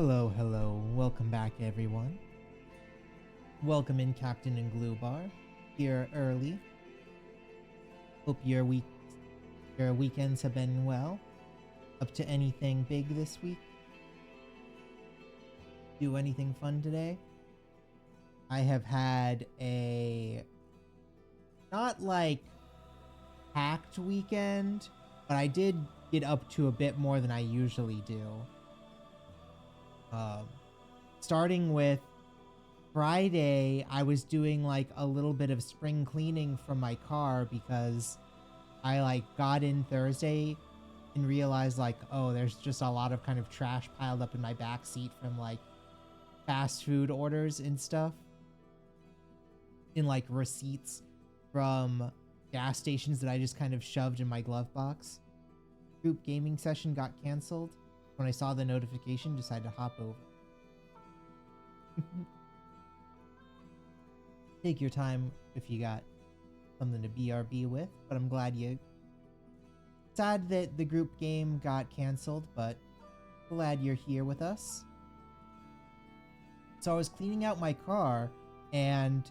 Hello, hello. Welcome back, everyone. Welcome in, Captain and Glue Bar. Here early. Hope your weekends have been well. Up to anything big this week? Do anything fun today? I have had a not like packed weekend, but I did get up to a bit more than I usually do. Starting with Friday, I was doing like a little bit of spring cleaning from my car because I like got in Thursday and realized like, oh, there's just a lot of kind of trash piled up in my back seat from like fast food orders and stuff, in like receipts from gas stations that I just kind of shoved in my glove box. Group gaming session got canceled. When I saw the notification, decided to hop over. Take your time if you got something to BRB with, but I'm glad you... Sad that the group game got canceled, but glad you're here with us. So I was cleaning out my car, and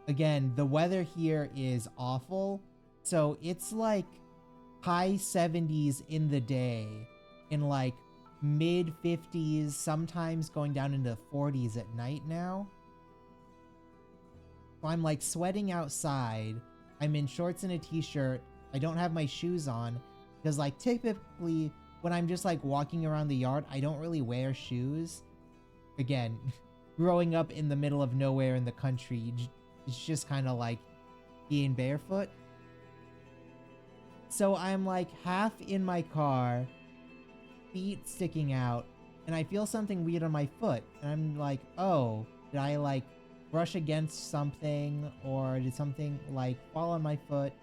again, the weather here is awful. So it's like high 70s in the day, in like mid 50s, sometimes going down into the 40s at night now. So I'm like sweating outside. I'm in shorts and a t-shirt. I don't have my shoes on because like typically when I'm just like walking around the yard, I don't really wear shoes. Again, growing up in the middle of nowhere in the country, it's just kind of like being barefoot. So I'm like half in my car, feet sticking out, and I feel something weird on my foot. And I'm like, oh, did I like brush against something, or did something like fall on my foot?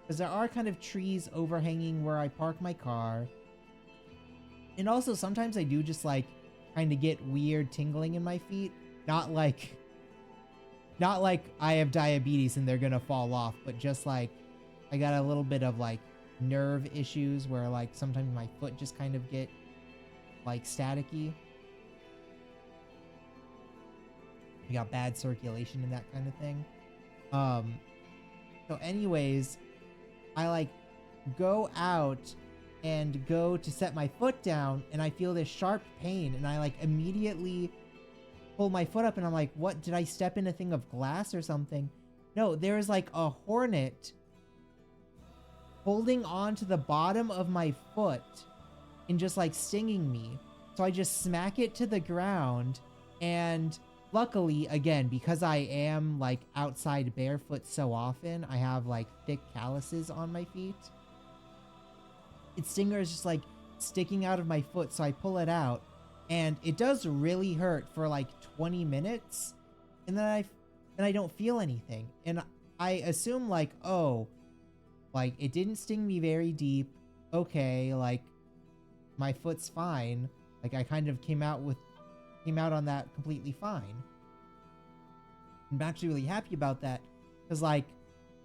Because there are kind of trees overhanging where I park my car. And also sometimes I do just like kind of get weird tingling in my feet. Not like I have diabetes and they're gonna fall off, but just like I got a little bit of like nerve issues where like sometimes my foot just kind of get like staticky. You got bad circulation and that kind of thing. So anyways, I like go out and go to set my foot down and I feel this sharp pain and I like immediately pull my foot up and I'm like, what, did I step in a thing of glass or something? No, there is like a hornet holding on to the bottom of my foot and just like stinging me. So I just smack it to the ground, and luckily, again, because I am like outside barefoot so often, I have like thick calluses on my feet. Its stinger is just like sticking out of my foot, so I pull it out and it does really hurt for like 20 minutes. And then I don't feel anything. And I assume like, oh, like it didn't sting me very deep. Okay, like my foot's fine. Like I kind of came out on that completely fine. I'm actually really happy about that because like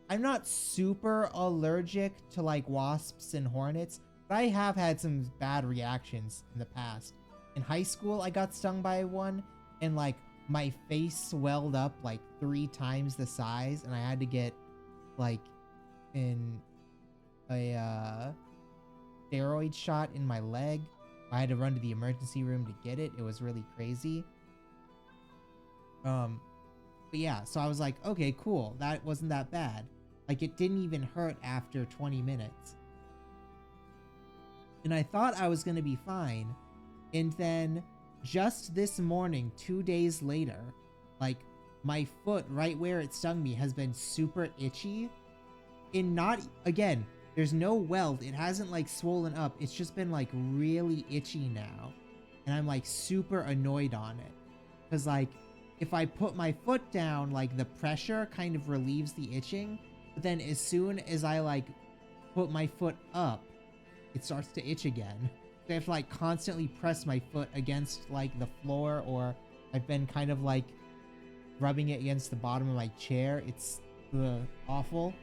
I'm not super allergic to like wasps and hornets, but I have had some bad reactions in the past. In high school, I got stung by one and like my face swelled up like 3 times the size, and I had to get like in a steroid shot in my leg. I had to run to the emergency room to get it. It was really crazy. But yeah, so I was like, okay, cool. That wasn't that bad. Like it didn't even hurt after 20 minutes. And I thought I was going to be fine. And then just this morning, 2 days later, like my foot right where it stung me has been super itchy. And not, again, there's no welt. It hasn't like swollen up. It's just been like really itchy now. And I'm like super annoyed on it. Cause like if I put my foot down, like the pressure kind of relieves the itching. But then as soon as I like put my foot up, it starts to itch again. So I have to like constantly press my foot against like the floor, or I've been kind of like rubbing it against the bottom of my chair. It's awful.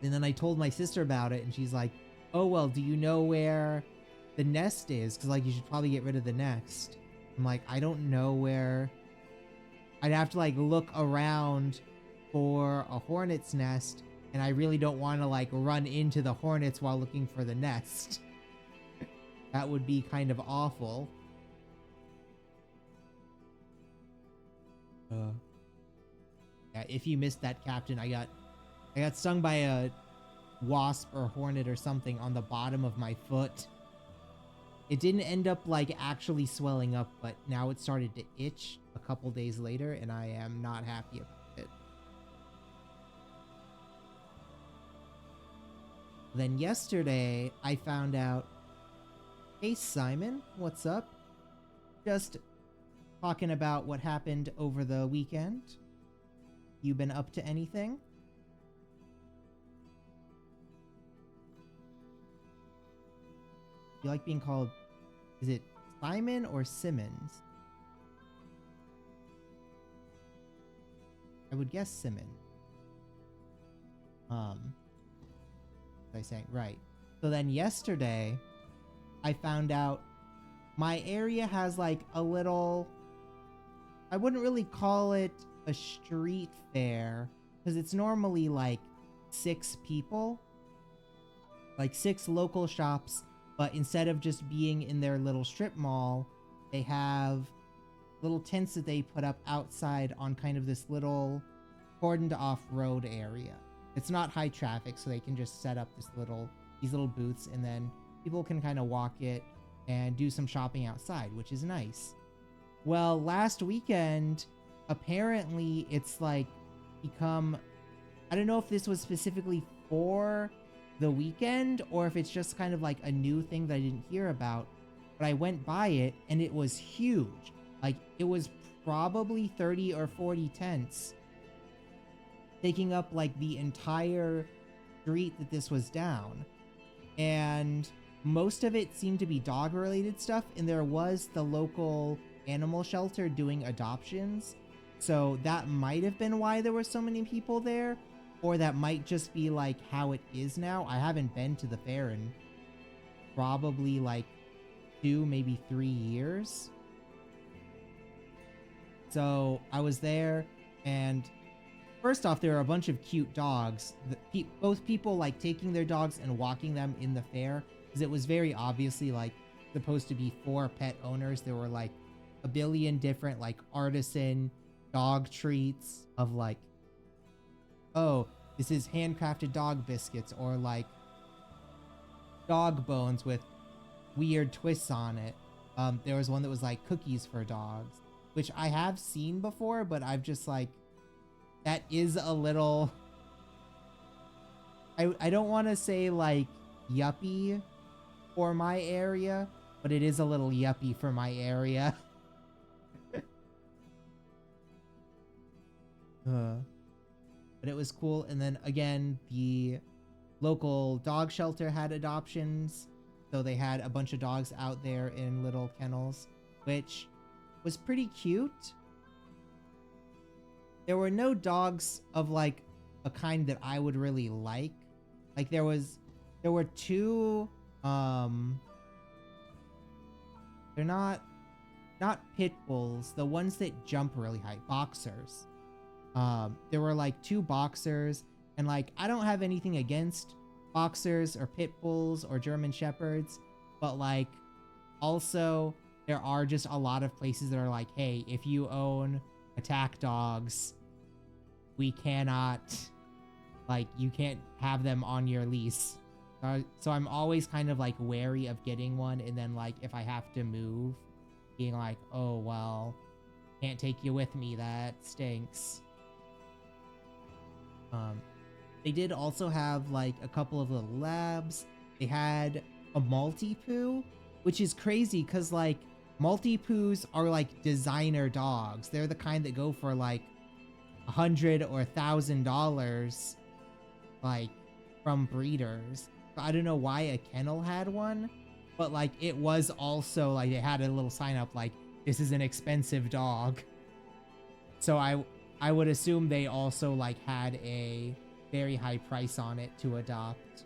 And then I told my sister about it, and she's like, oh, well, do you know where the nest is? Because, like, you should probably get rid of the nest. I'm like, I don't know where. I'd have to, like, look around for a hornet's nest, and I really don't want to, like, run into the hornets while looking for the nest. That would be kind of awful. Yeah, if you missed that, Captain, I got stung by a wasp or hornet or something on the bottom of my foot. It didn't end up like actually swelling up, but now it started to itch a couple days later, and I am not happy about it. Then yesterday, I found out, hey Simon, what's up? Just talking about what happened over the weekend. You been up to anything? You like being called, is it Simon or Simmons? I would guess Simmons. Was I saying right? So then yesterday, I found out my area has like a little, I wouldn't really call it a street fair, because it's normally like 6 people, like 6 local shops, but instead of just being in their little strip mall, they have little tents that they put up outside on kind of this little cordoned off road area. It's not high traffic, so they can just set up these little booths, and then people can kind of walk it and do some shopping outside, which is nice. Well, last weekend, apparently it's like become, I don't know if this was specifically for the weekend or if it's just kind of like a new thing that I didn't hear about, but I went by it and it was huge. Like, it was probably 30 or 40 tents taking up like the entire street that this was down, and most of it seemed to be dog related stuff, and there was the local animal shelter doing adoptions, so that might have been why there were so many people there, or that might just be like how it is now. I haven't been to the fair in probably like 2, maybe 3 years. So I was there, and first off, there are a bunch of cute dogs. Both people like taking their dogs and walking them in the fair, because it was very obviously like supposed to be for pet owners. There were like a billion different like artisan dog treats of like, oh, this is handcrafted dog biscuits, or like dog bones with weird twists on it. There was one that was like cookies for dogs, which I have seen before, but I've just like, that is a little, I don't want to say like yuppie for my area, but it is a little yuppie for my area. But it was cool. And then again, the local dog shelter had adoptions, so they had a bunch of dogs out there in little kennels, which was pretty cute. There were no dogs of like a kind that I would really like. Like there were 2, they're not pit bulls, the ones that jump really high, boxers. There were like 2 boxers, and like I don't have anything against boxers or pit bulls or German shepherds, but like also there are just a lot of places that are like, hey, if you own attack dogs, we cannot, like, you can't have them on your lease. So I'm always kind of like wary of getting one, and then like if I have to move, being like, oh well, can't take you with me, that stinks. They did also have like a couple of little labs. They had a Maltipoo, which is crazy because like Maltipoos are like designer dogs. They're the kind that go for like $100 or $1,000, like from breeders. I don't know why a kennel had one, but like it was also like it had a little sign up like, this is an expensive dog. So I would assume they also like had a very high price on it to adopt.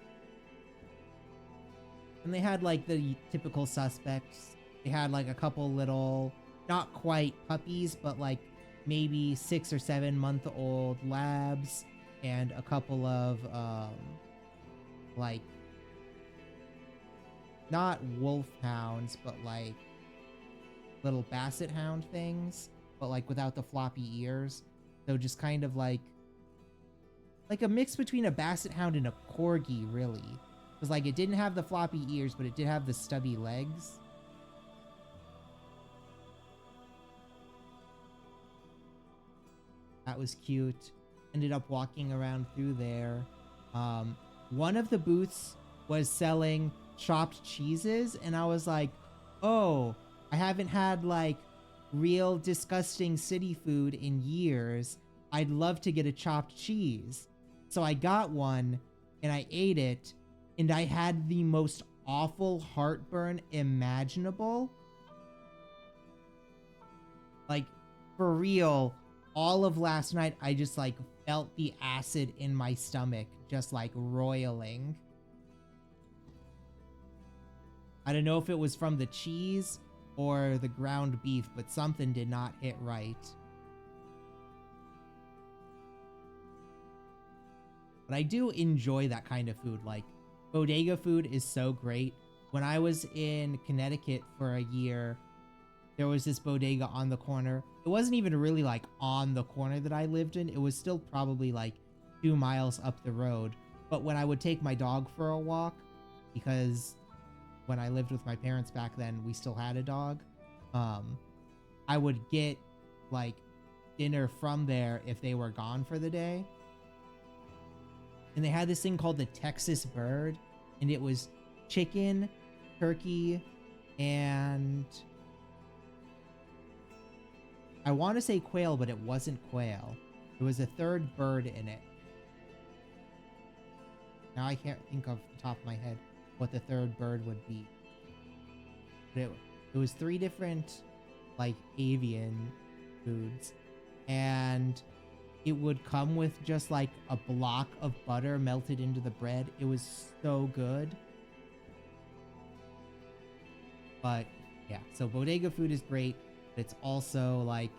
And they had like the typical suspects. They had like a couple little, not quite puppies, but like maybe 6 or 7 month old labs, and a couple of like not wolf hounds, but like little basset hound things, but like without the floppy ears. So just kind of like a mix between a basset hound and a corgi, really. Because like it didn't have the floppy ears, but it did have the stubby legs. That was cute. Ended up walking around through there. One of the booths was selling chopped cheeses, and I was like, oh, I haven't had like real disgusting city food in years. I'd love to get a chopped cheese. So I got one and I ate it, and I had the most awful heartburn imaginable. Like, for real, all of last night I just like felt the acid in my stomach just like roiling. I don't know if it was from the cheese or the ground beef, but something did not hit right. But I do enjoy that kind of food. Like, bodega food is so great. When I was in Connecticut for a year, there was this bodega on the corner. It wasn't even really like on the corner that I lived in. It was still probably like 2 miles up the road. But when I would take my dog for a walk, because when I lived with my parents back then, we still had a dog, I would get like dinner from there if they were gone for the day. And they had this thing called the Texas bird, and it was chicken, turkey, and I want to say quail, but it wasn't quail. There was a third bird in it. Now I can't think off the top of my head what the third bird would be. But it was 3 different like avian foods, and it would come with just like a block of butter melted into the bread. It was so good. But yeah, so bodega food is great, but it's also like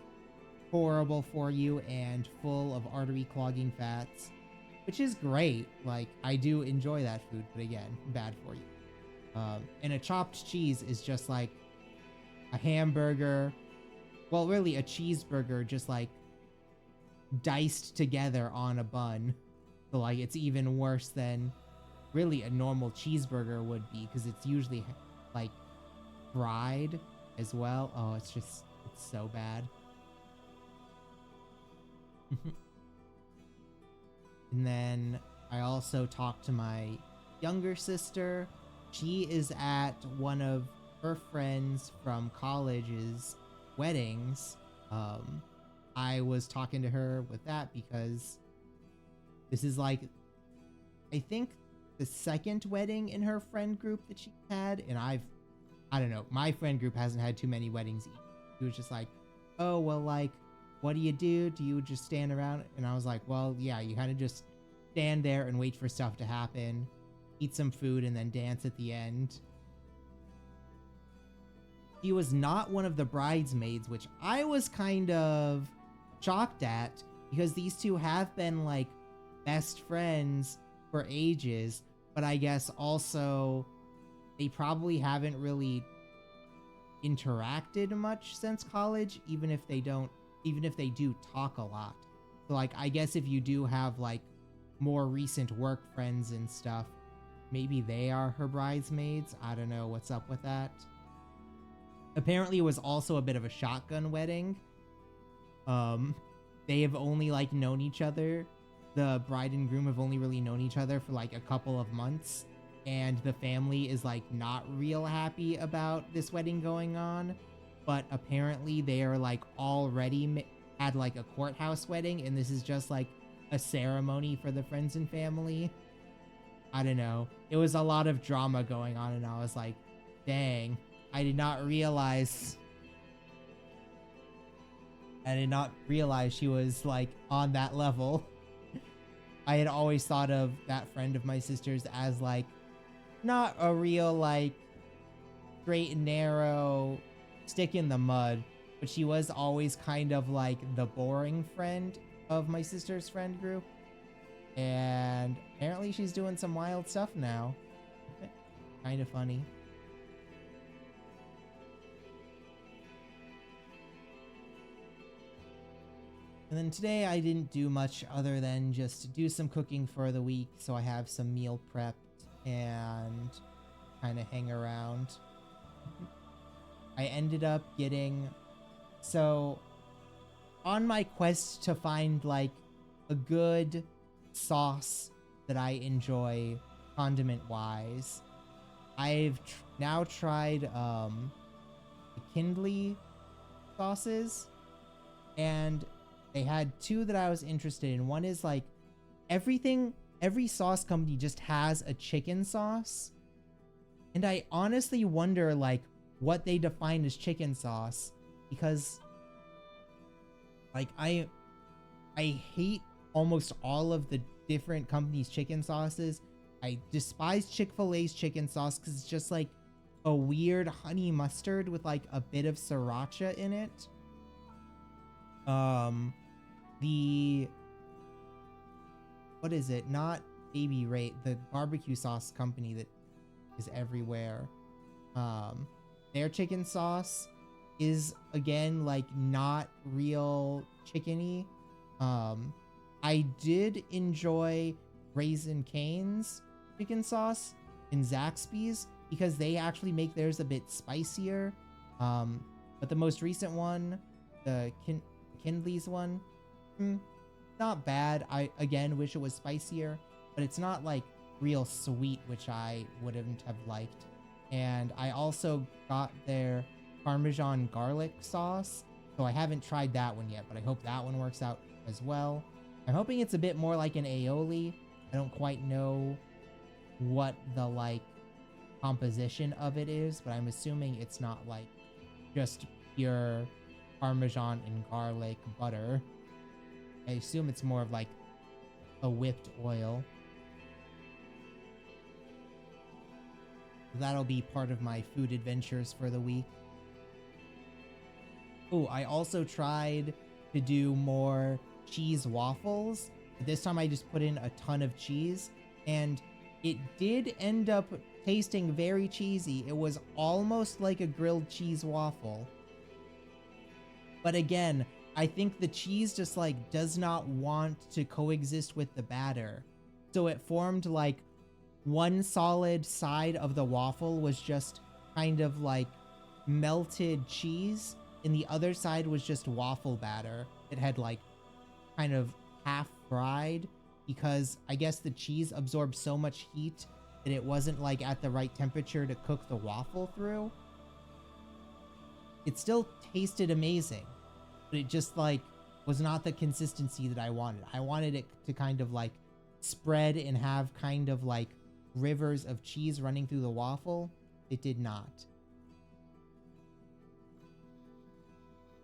horrible for you and full of artery clogging fats, which is great. Like, I do enjoy that food, but again, bad for you. And a chopped cheese is just like a hamburger. Well, really a cheeseburger, just like diced together on a bun. So like it's even worse than really a normal cheeseburger would be, because it's usually like fried as well. Oh, it's so bad. And then I also talked to my younger sister. She is at one of her friends from college's weddings. I was talking to her with that because this is like, I think the second wedding in her friend group that she had, and I don't know, my friend group hasn't had too many weddings either. She was just like, oh, well, like, what do? Do you just stand around? And I was like, well, yeah, you kind of just stand there and wait for stuff to happen, eat some food, and then dance at the end. She was not one of the bridesmaids, which I was kind of shocked at, because these two have been like best friends for ages, but I guess also they probably haven't really interacted much since college, even if they do talk a lot. So like, I guess if you do have like more recent work friends and stuff, maybe they are her bridesmaids. I don't know what's up with that. Apparently it was also a bit of a shotgun wedding. They have only like known each other. The bride and groom have only really known each other for like a couple of months, and the family is like not real happy about this wedding going on. But apparently they are like already had like a courthouse wedding, and this is just like a ceremony for the friends and family. I don't know. It was a lot of drama going on, and I was like, dang, I did not realize she was like on that level. I had always thought of that friend of my sister's as like not a real like straight and narrow stick in the mud, but she was always kind of like the boring friend of my sister's friend group. And apparently she's doing some wild stuff now. Kind of funny. And then today I didn't do much other than just do some cooking for the week, so I have some meal prepped and kind of hang around. I ended up getting, so on my quest to find like a good sauce that I enjoy condiment wise, I've now tried the Kindly sauces, and they had two that I was interested in. One is like every sauce company just has a chicken sauce, and I honestly wonder like what they define as chicken sauce, because like I hate almost all of the different companies' chicken sauces. I despise Chick-fil-A's chicken sauce because it's just like a weird honey mustard with like a bit of sriracha in it. The what is it? Not Baby Rate, the barbecue sauce company that is everywhere. Their chicken sauce is again like not real chickeny. I did enjoy Raisin Cane's chicken sauce in Zaxby's because they actually make theirs a bit spicier. But the most recent one, the Kindly's one, not bad. I again wish it was spicier, but it's not like real sweet, which I wouldn't have liked. And I also got their Parmesan garlic sauce, so I haven't tried that one yet, but I hope that one works out as well. I'm hoping it's a bit more like an aioli. I don't quite know what the like composition of it is, but I'm assuming it's not like just pure Parmesan and garlic butter. I assume it's more of like a whipped oil. That'll be part of my food adventures for the week. Oh, I also tried to do more cheese waffles. This time I just put in a ton of cheese, and it did end up tasting very cheesy. It was almost like a grilled cheese waffle. But again, I think the cheese just like does not want to coexist with the batter. So it formed like one solid side of the waffle was just kind of like melted cheese, and the other side was just waffle batter. It had like kind of half fried because I guess the cheese absorbed so much heat that it wasn't like at the right temperature to cook the waffle through. It still tasted amazing, but it just like was not the consistency that I wanted. I wanted it to kind of like spread and have kind of like rivers of cheese running through the waffle. It did not.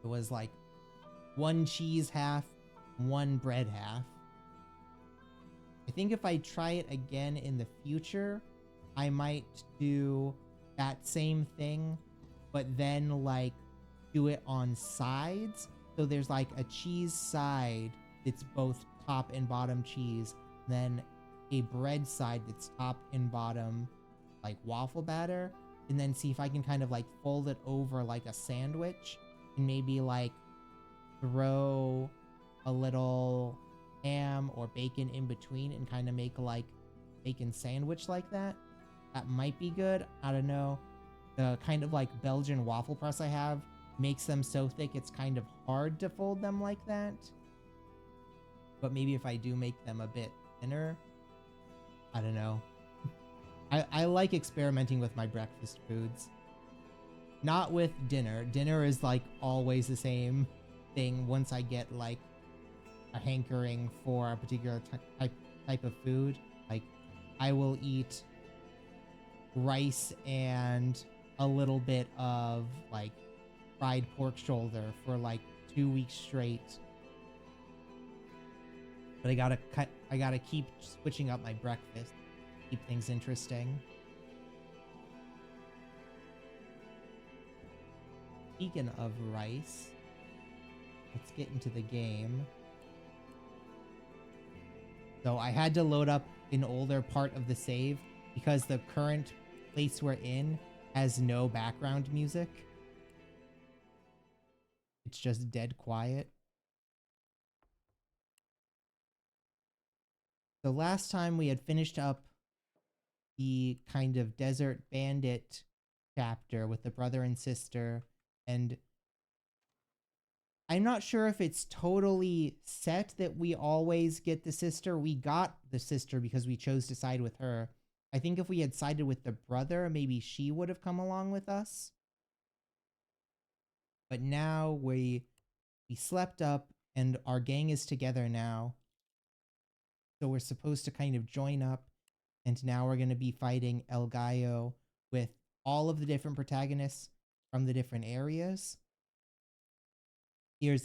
It was like one cheese half, one bread half. I think if I try it again in the future, I might do that same thing, but then like do it on sides. So there's like a cheese side that's both top and bottom cheese, then a bread side that's top and bottom like waffle batter, and then see if I can kind of like fold it over like a sandwich and maybe like throw a little ham or bacon in between and kind of make like bacon sandwich like that. That might be good. I don't know. The kind of like Belgian waffle press I have makes them so thick it's kind of hard to fold them like that. But maybe if I do make them a bit thinner, I don't know. I like experimenting with my breakfast foods. Not with dinner. Dinner is like always the same thing once I get like a hankering for a particular type of food. Like I will eat rice and a little bit of like fried pork shoulder for like 2 weeks straight. But I gotta keep switching up my breakfast, keep things interesting. Speaking of rice, let's get into the game. So I had to load up an older part of the save because the current place we're in has no background music. It's just dead quiet. So last time we had finished up the kind of desert bandit chapter with the brother and sister, and I'm not sure if it's totally set that we always get the sister. We got the sister because we chose to side with her. I think if we had sided with the brother, maybe she would have come along with us. But now we slept up and our gang is together now. So we're supposed to kind of join up, and now we're going to be fighting El Gallo with all of the different protagonists from the different areas. We're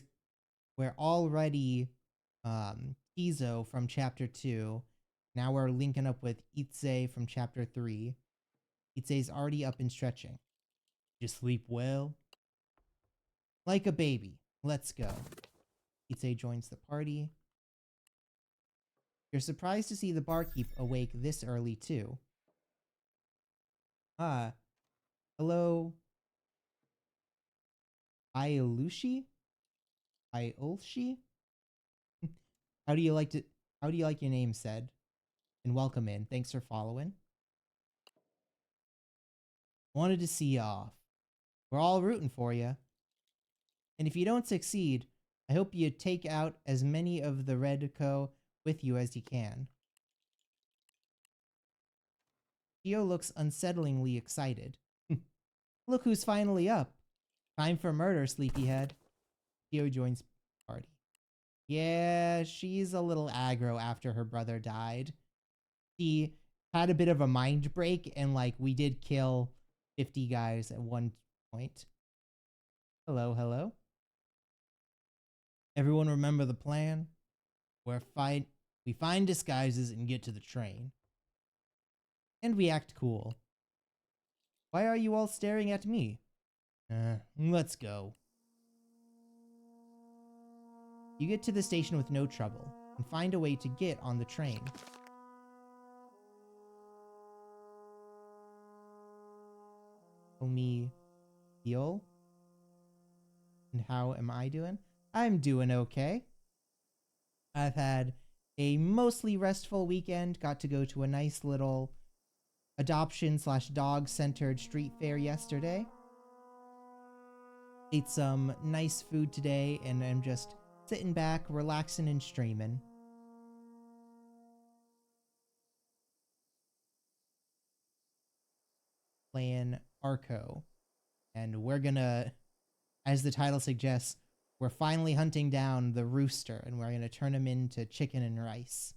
already Kizo from chapter 2. Now we're linking up with Itze from chapter 3. Itze's already up and stretching. You sleep well? Like a baby. Let's go. Itze joins the party. You're surprised to see the barkeep awake this early too. Ah, hello. Iolushi? Iolshi? How do you like your name said? And welcome in. Thanks for following. Wanted to see you off. We're all rooting for you. And if you don't succeed, I hope you take out as many of the Redco with you as you can. Gio looks unsettlingly excited. Look who's finally up. Time for murder, sleepyhead. Gio joins party. Yeah, she's a little aggro after her brother died. She had a bit of a mind break, and like we did kill 50 guys at one point. Hello, hello. Everyone remember the plan? We find disguises and get to the train. And we act cool. Why are you all staring at me? Let's go. You get to the station with no trouble, and find a way to get on the train. Tell me, Deal? And how am I doing? I'm doing okay. I've had a mostly restful weekend. Got to go to a nice little adoption/dog-centered street fair yesterday. Ate some nice food today, and I'm just sitting back, relaxing and streaming. Playing Arco. And we're gonna, as the title suggests, we're finally hunting down the rooster, and we're gonna turn him into chicken and rice.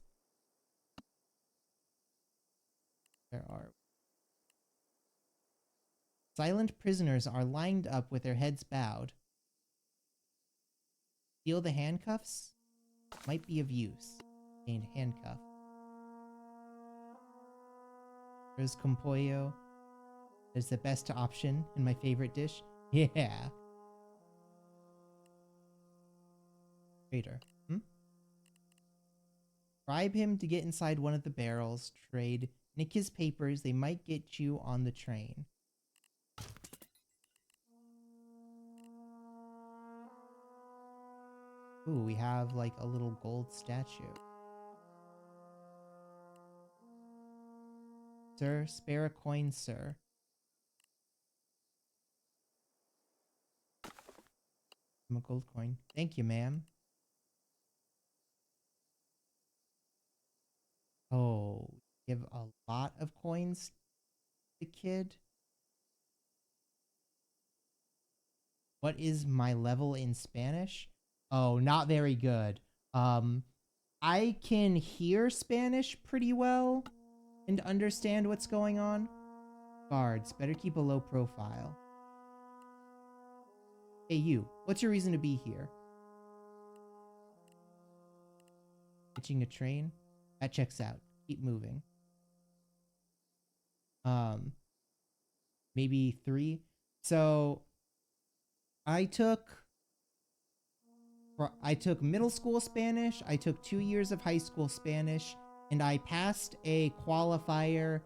There are silent prisoners are lined up with their heads bowed. Feel the handcuffs? Might be of use. Gained handcuff. There's con pollo. Is the best option and my favorite dish. Yeah. Trader. Bribe him to get inside one of the barrels. Trade. Nick his papers. They might get you on the train. Ooh, we have like a little gold statue. Sir, spare a coin, sir. I'm a gold coin. Thank you, ma'am. Oh, give a lot of coins to the kid? What is my level in Spanish? Oh, not very good. I can hear Spanish pretty well and understand what's going on. Guards, better keep a low profile. Hey, you. What's your reason to be here? Pitching a train? That checks out. Keep moving. Maybe 3. So I took I took middle school Spanish, I took 2 years of high school Spanish, and I passed a qualifier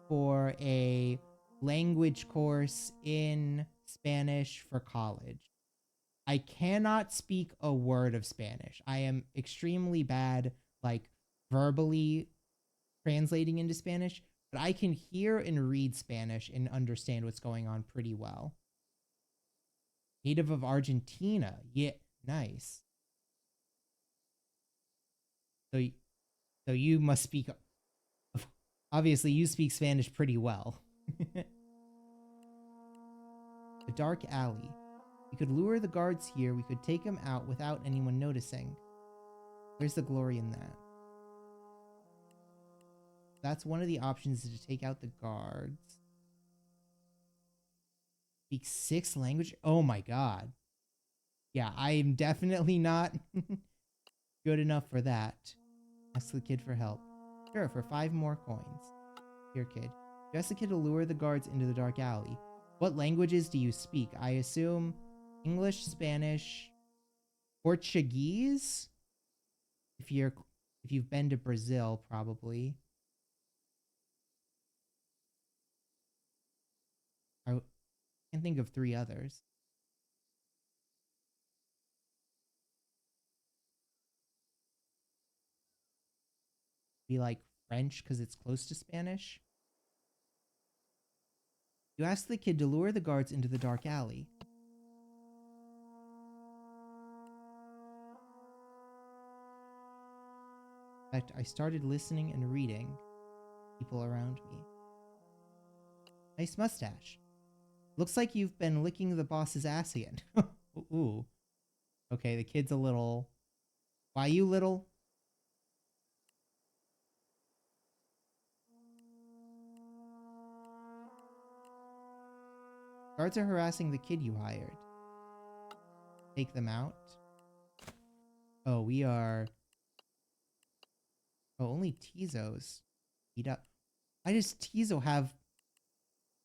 for a language course in Spanish for college. I cannot speak a word of Spanish. I am extremely bad, like, verbally translating into Spanish, but I can hear and read Spanish and understand what's going on pretty well. Native of Argentina. Yeah, nice. So, so you must speak. Obviously, you speak Spanish pretty well. The dark alley. We could lure the guards here. We could take them out without anyone noticing. Where's the glory in that? That's one of the options, is to take out the guards. Speak 6 languages? Oh my god. Yeah, I am definitely not good enough for that. Ask the kid for help. Sure, for 5 more coins. Here, kid. You ask the kid to lure the guards into the dark alley. What languages do you speak? I assume English, Spanish, Portuguese? If you've been to Brazil, probably. I can think of 3 others. Be like French because it's close to Spanish. You ask the kid to lure the guards into the dark alley. In fact, I started listening and reading. People around me. Nice mustache. Looks like you've been licking the boss's ass again. Ooh. Okay, the kid's a little... Why you little? Guards are harassing the kid you hired. Take them out. Oh, we are... Oh, only Tizos. Eat up. Why does Tizo have,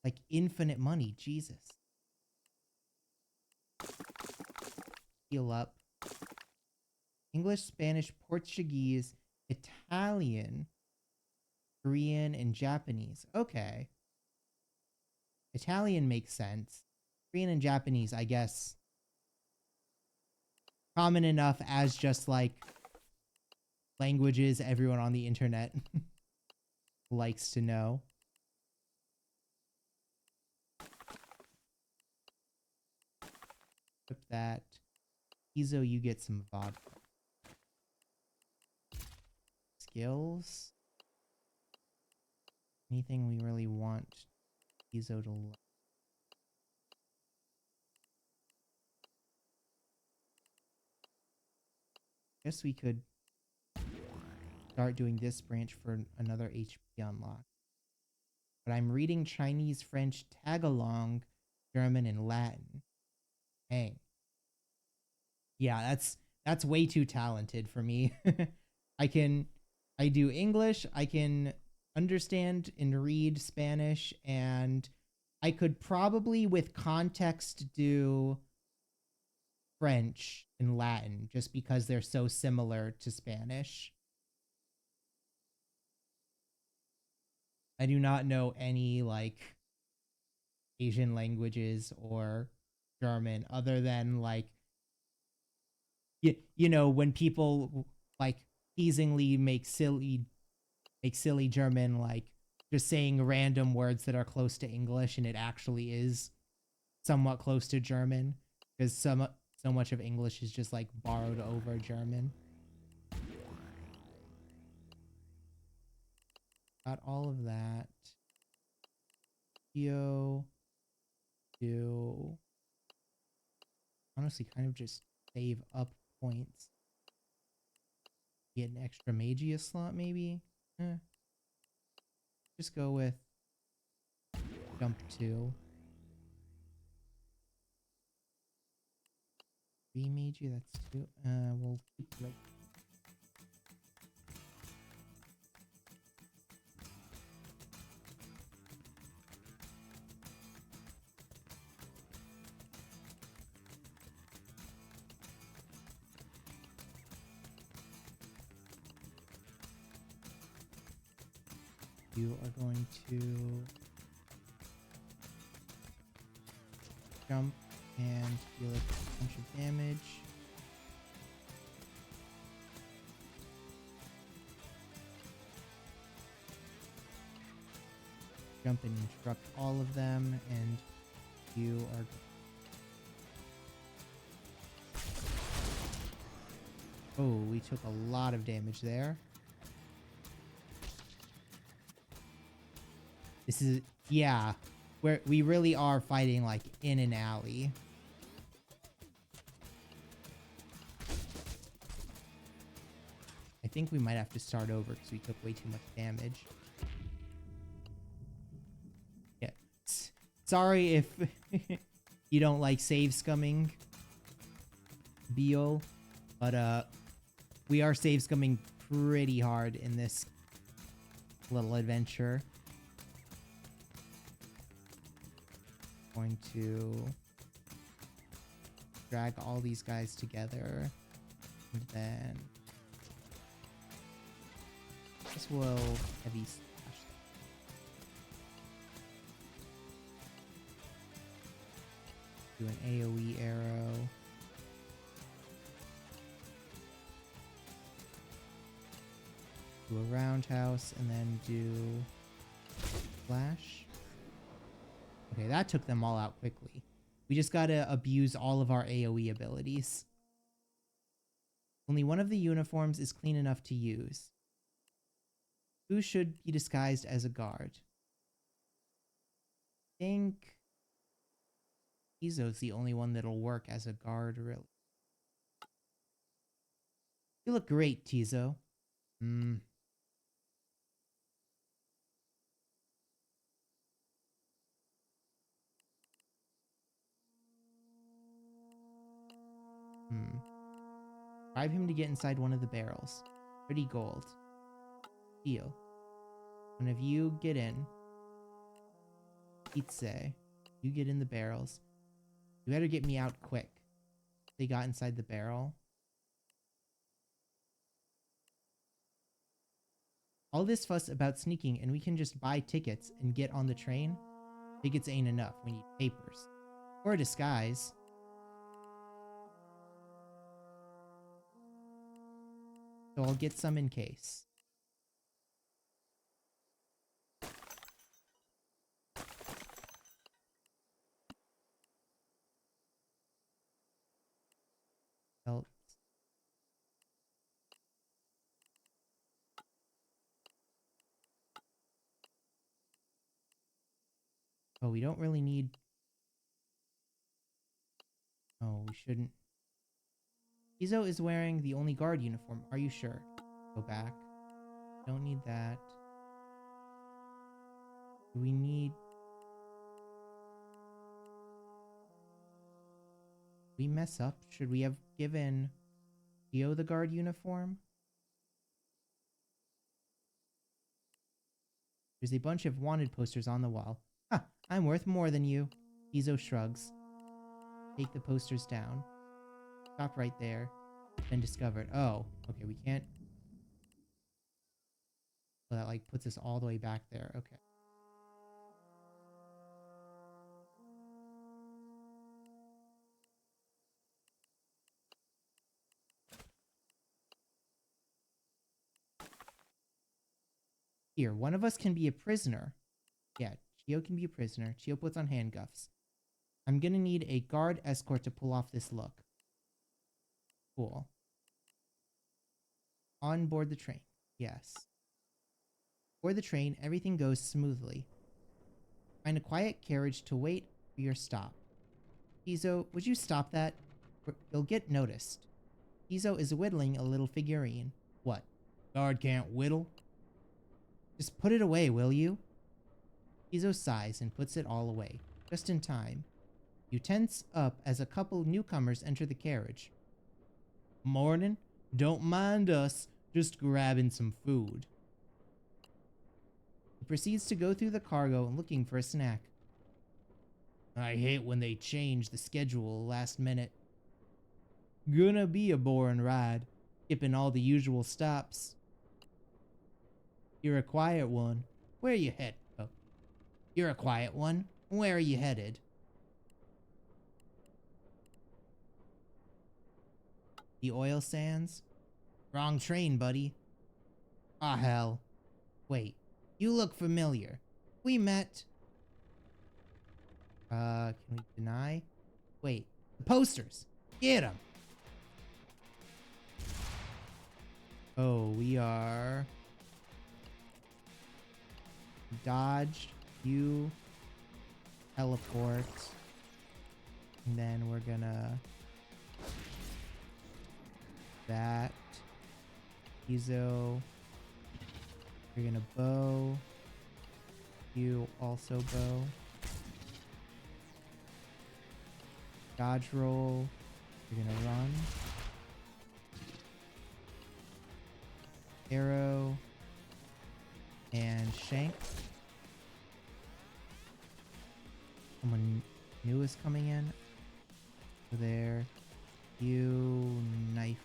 like, infinite money? Jesus. Heal up. English, Spanish, Portuguese, Italian, Korean, and Japanese. Okay. Italian makes sense. Korean and Japanese, I guess, common enough as just, like, languages everyone on the internet likes to know. Equip that. Izo, you get some vodka. Skills. Anything we really want Izo to learn. Guess we could start doing this branch for another HP unlock. But I'm reading Chinese, French, Tagalog, German, and Latin. Dang. Yeah, that's way too talented for me. I do English, I can understand and read Spanish, and I could probably with context do French and Latin just because they're so similar to Spanish. I do not know any like Asian languages or German other than like you know when people like teasingly make silly German, like just saying random words that are close to English and it actually is somewhat close to German because so much of English is just like borrowed over German. Got all of that. Do honestly kind of just save up points. Get an extra Magia slot maybe? Just go with jump 2. 3 Magia, that's 2. We'll keep like You are going to jump and deal a bunch of damage. Jump and interrupt all of them, and you are... Oh, we took a lot of damage there. This is... Yeah. We really are fighting, like, in an alley. I think we might have to start over because we took way too much damage. Yeah. Sorry if you don't like save scumming, Beal, but we are save scumming pretty hard in this little adventure. Going to drag all these guys together, and then this will heavy slash. Do an AoE arrow. Do a roundhouse, and then do flash. Okay, that took them all out quickly. We just gotta abuse all of our AoE abilities. Only one of the uniforms is clean enough to use. Who should be disguised as a guard? I think Tizo's the only one that'll work as a guard, really. You look great, Tizo. Bribe him to get inside one of the barrels. Pretty gold. Deal. One of you get in. Pizza. You get in the barrels. You better get me out quick. They got inside the barrel. All this fuss about sneaking and we can just buy tickets and get on the train? Tickets ain't enough. We need papers. Or a disguise. So I'll get some in case. Belts. Oh, we don't really need... Oh, we shouldn't. Tizo is wearing the only guard uniform. Are you sure? Go back. Don't need that. Do we need... we mess up? Should we have given Tio the guard uniform? There's a bunch of wanted posters on the wall. Ha! I'm worth more than you. Tizo shrugs. Take the posters down. Stop right there. Been discovered. Oh, okay, we can't. So that like puts us all the way back there. Okay. Here, one of us can be a prisoner. Yeah, Chio can be a prisoner. Chio puts on handcuffs. I'm gonna need a guard escort to pull off this look. Cool. On board the train. Yes. Board the train, everything goes smoothly. Find a quiet carriage to wait for your stop. Tizo, would you stop that? You'll get noticed. Tizo is whittling a little figurine. What? Guard can't whittle? Just put it away, will you? Tizo sighs and puts it all away. Just in time. You tense up as a couple newcomers enter the carriage. Morning. Don't mind us. Just grabbing some food. He proceeds to go through the cargo and looking for a snack. I hate when they change the schedule last minute. Gonna be a boring ride, skipping all the usual stops. You're a quiet one. Where are you headed? Oh, you're a quiet one. Where are you headed? The oil sands? Wrong train, buddy. Ah, hell. Wait, you look familiar. We met. Can we deny? Wait, the posters. Get them. Oh, we are... Dodge, you, teleport, and then we're gonna... That. Ezo. You're gonna bow. You also bow. Dodge roll. You're gonna run. Arrow. And shank. Someone new is coming in. Over there. You knife.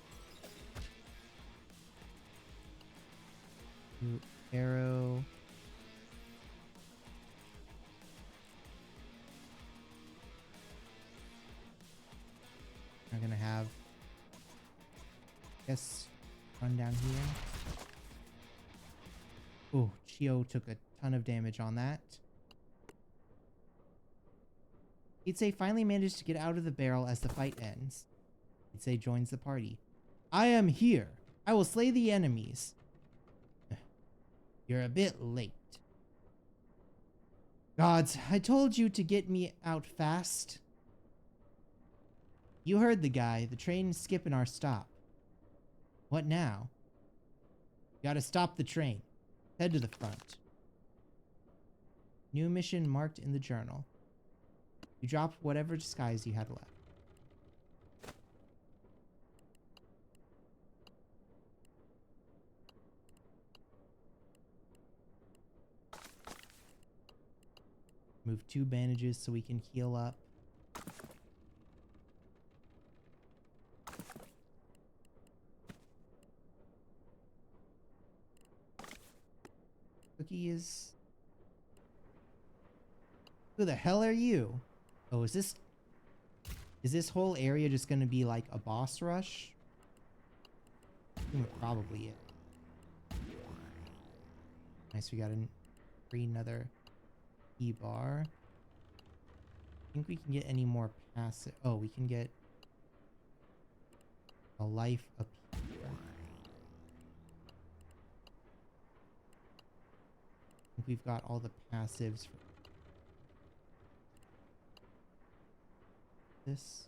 You arrow. I'm gonna have, I guess, run down here. Oh, Chio took a ton of damage on that. He'd say finally managed to get out of the barrel as the fight ends. He'd say joins the party. I am here. I will slay the enemies. You're a bit late. Gods, I told you to get me out fast. You heard the guy. The train's skipping our stop. What now? Gotta stop the train. Head to the front. New mission marked in the journal. You dropped whatever disguise you had left. Move 2 bandages so we can heal up. Cookie is... Who the hell are you? Oh, is this whole area just gonna be like a boss rush? I think probably it. Nice, we got a free another E-bar. I think we can get any more passive. Oh, we can get a life up here. I think we've got all the passives for this.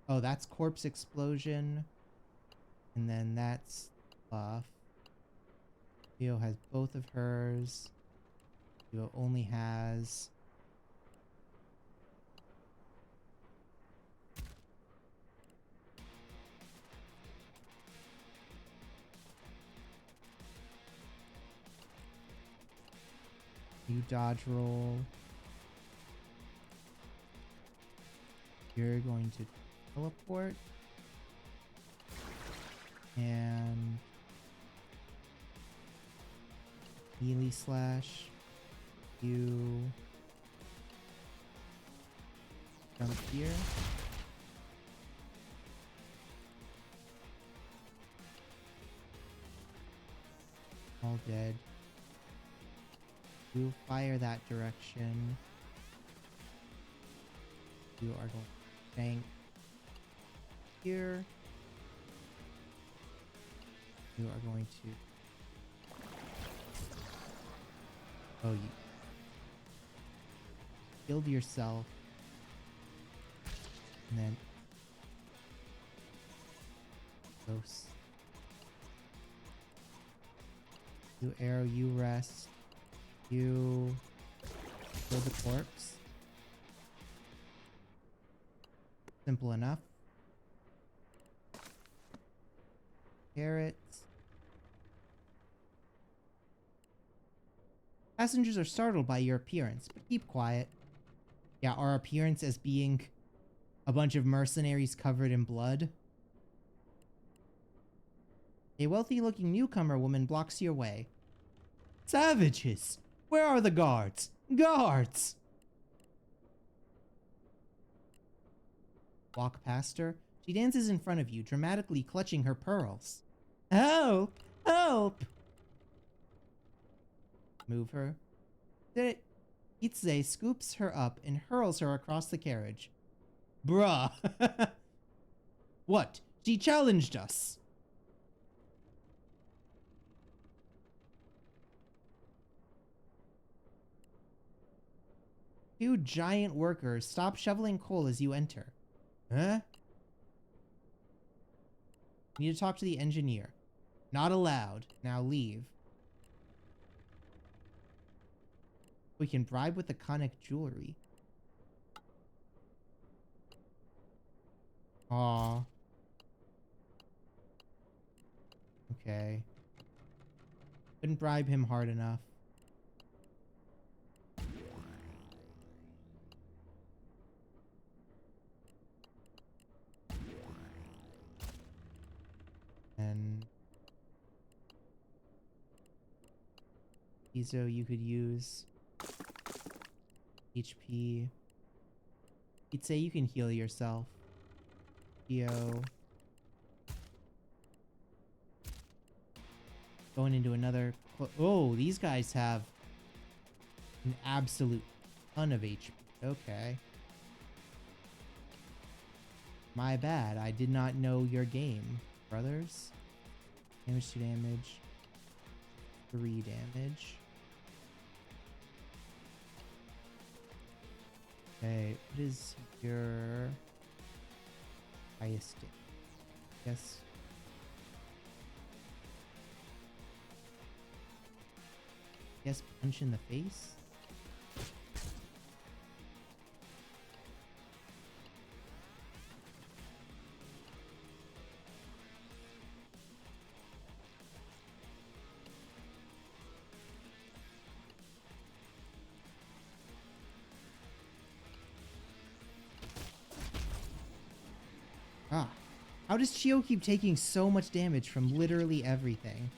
Oh, that's corpse explosion. And then that's buff. Theo has both of hers. Theo only has... You dodge roll. You're going to teleport. And... melee slash. You... jump here. All dead. You fire that direction. You are going to bank here. You are going to... Oh, you killed yourself. And then... Ghost. You arrow, you rest. You kill the corpse. Simple enough. Carrots. Passengers are startled by your appearance, but keep quiet. Yeah, our appearance as being a bunch of mercenaries covered in blood. A wealthy-looking newcomer woman blocks your way. Savages! Where are the guards? Guards! Walk past her. She dances in front of you, dramatically clutching her pearls. Help! Help! Move her. Itze scoops her up and hurls her across the carriage. Bruh. What? She challenged us. Two giant workers stop shoveling coal as you enter. Huh? Need to talk to the engineer. Not allowed. Now leave. We can bribe with the conic jewelry. Aw. Okay. Couldn't bribe him hard enough. And Izo, you could use HP. He'd say you can heal yourself. Yo. Going into another. Oh, these guys have an absolute ton of HP. Okay. My bad. I did not know your game, brothers. Damage 2 damage. 3 damage. Okay, what is your highest damage? Yes. Yes, punch in the face. Ah, how does Chio keep taking so much damage from literally everything?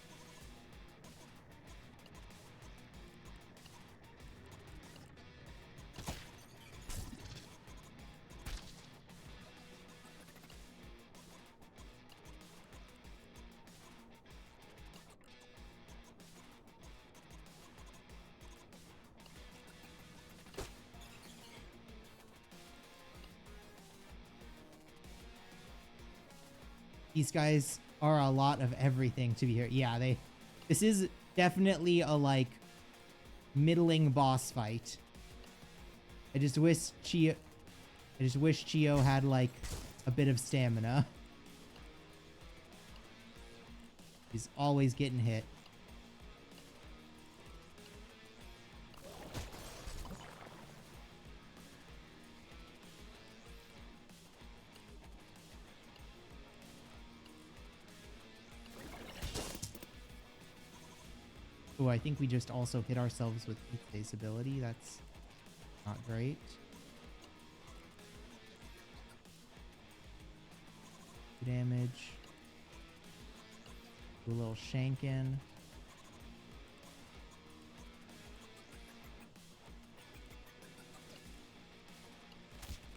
These guys are a lot of everything to be here. Yeah, this is definitely a, like, middling boss fight. I just wish Chio had, like, a bit of stamina. He's always getting hit. Oh, I think we just also hit ourselves with Itze's ability. That's not great. Damage. Do a little shankin.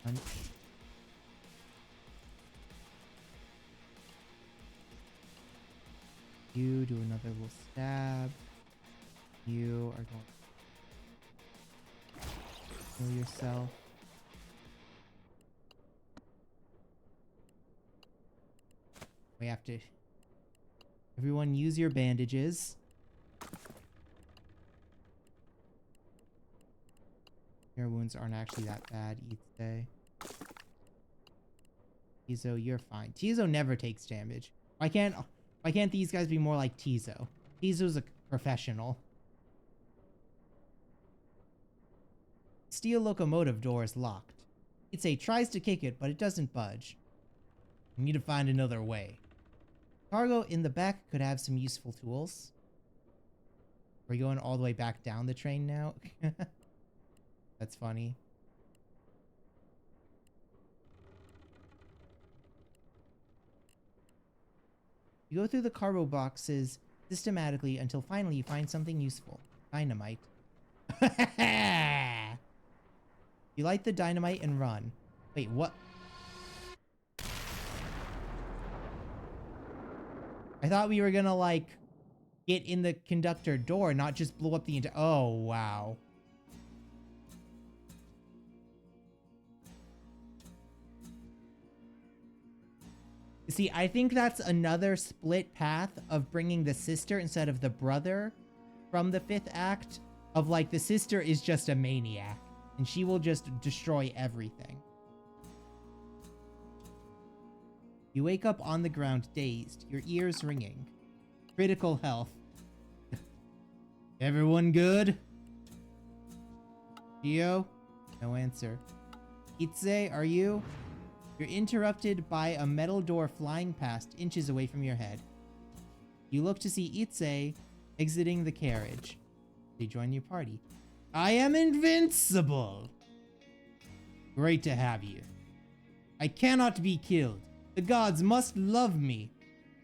Punch. You do another little stab. You are going to heal yourself. We have to... Everyone use your bandages. Your wounds aren't actually that bad, Itze. Tizo, you're fine. Tizo never takes damage. Why can't these guys be more like Tizo? Tizo's a professional. Steel locomotive door is locked. Itze tries to kick it, but it doesn't budge. We need to find another way. Cargo in the back could have some useful tools. We're going all the way back down the train now. That's funny. You go through the cargo boxes systematically until finally you find something useful. Dynamite. You light the dynamite and run. Wait, what? I thought we were gonna, like, get in the conductor door, not just blow up the entire... Oh, wow. See, I think that's another split path of bringing the sister instead of the brother from the 5th act. Of, like, the sister is just a maniac, and she will just destroy everything. You wake up on the ground, dazed, your ears ringing. Critical health. Everyone good? Gio? No answer. Itze, are you? You're interrupted by a metal door flying past, inches away from your head. You look to see Itze exiting the carriage. They join your party. I am invincible! Great to have you. I cannot be killed. The gods must love me.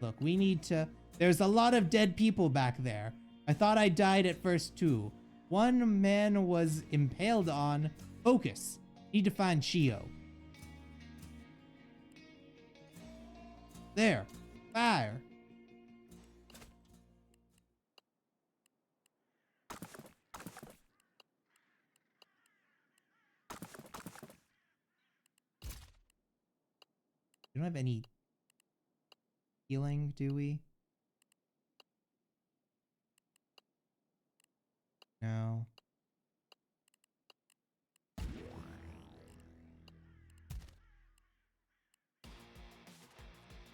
Look, we need to... There's a lot of dead people back there. I thought I died at first too. One man was impaled on... Focus. Need to find Shio. There. Fire. We don't have any healing, do we? No.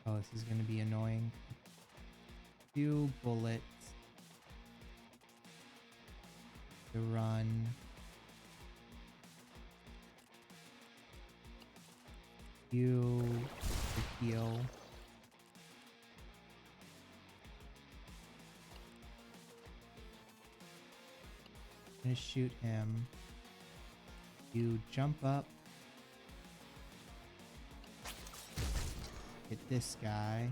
Oh, this is gonna be annoying. 2 bullets. To run. You to heal. I'm gonna shoot him. You jump up. Hit this guy.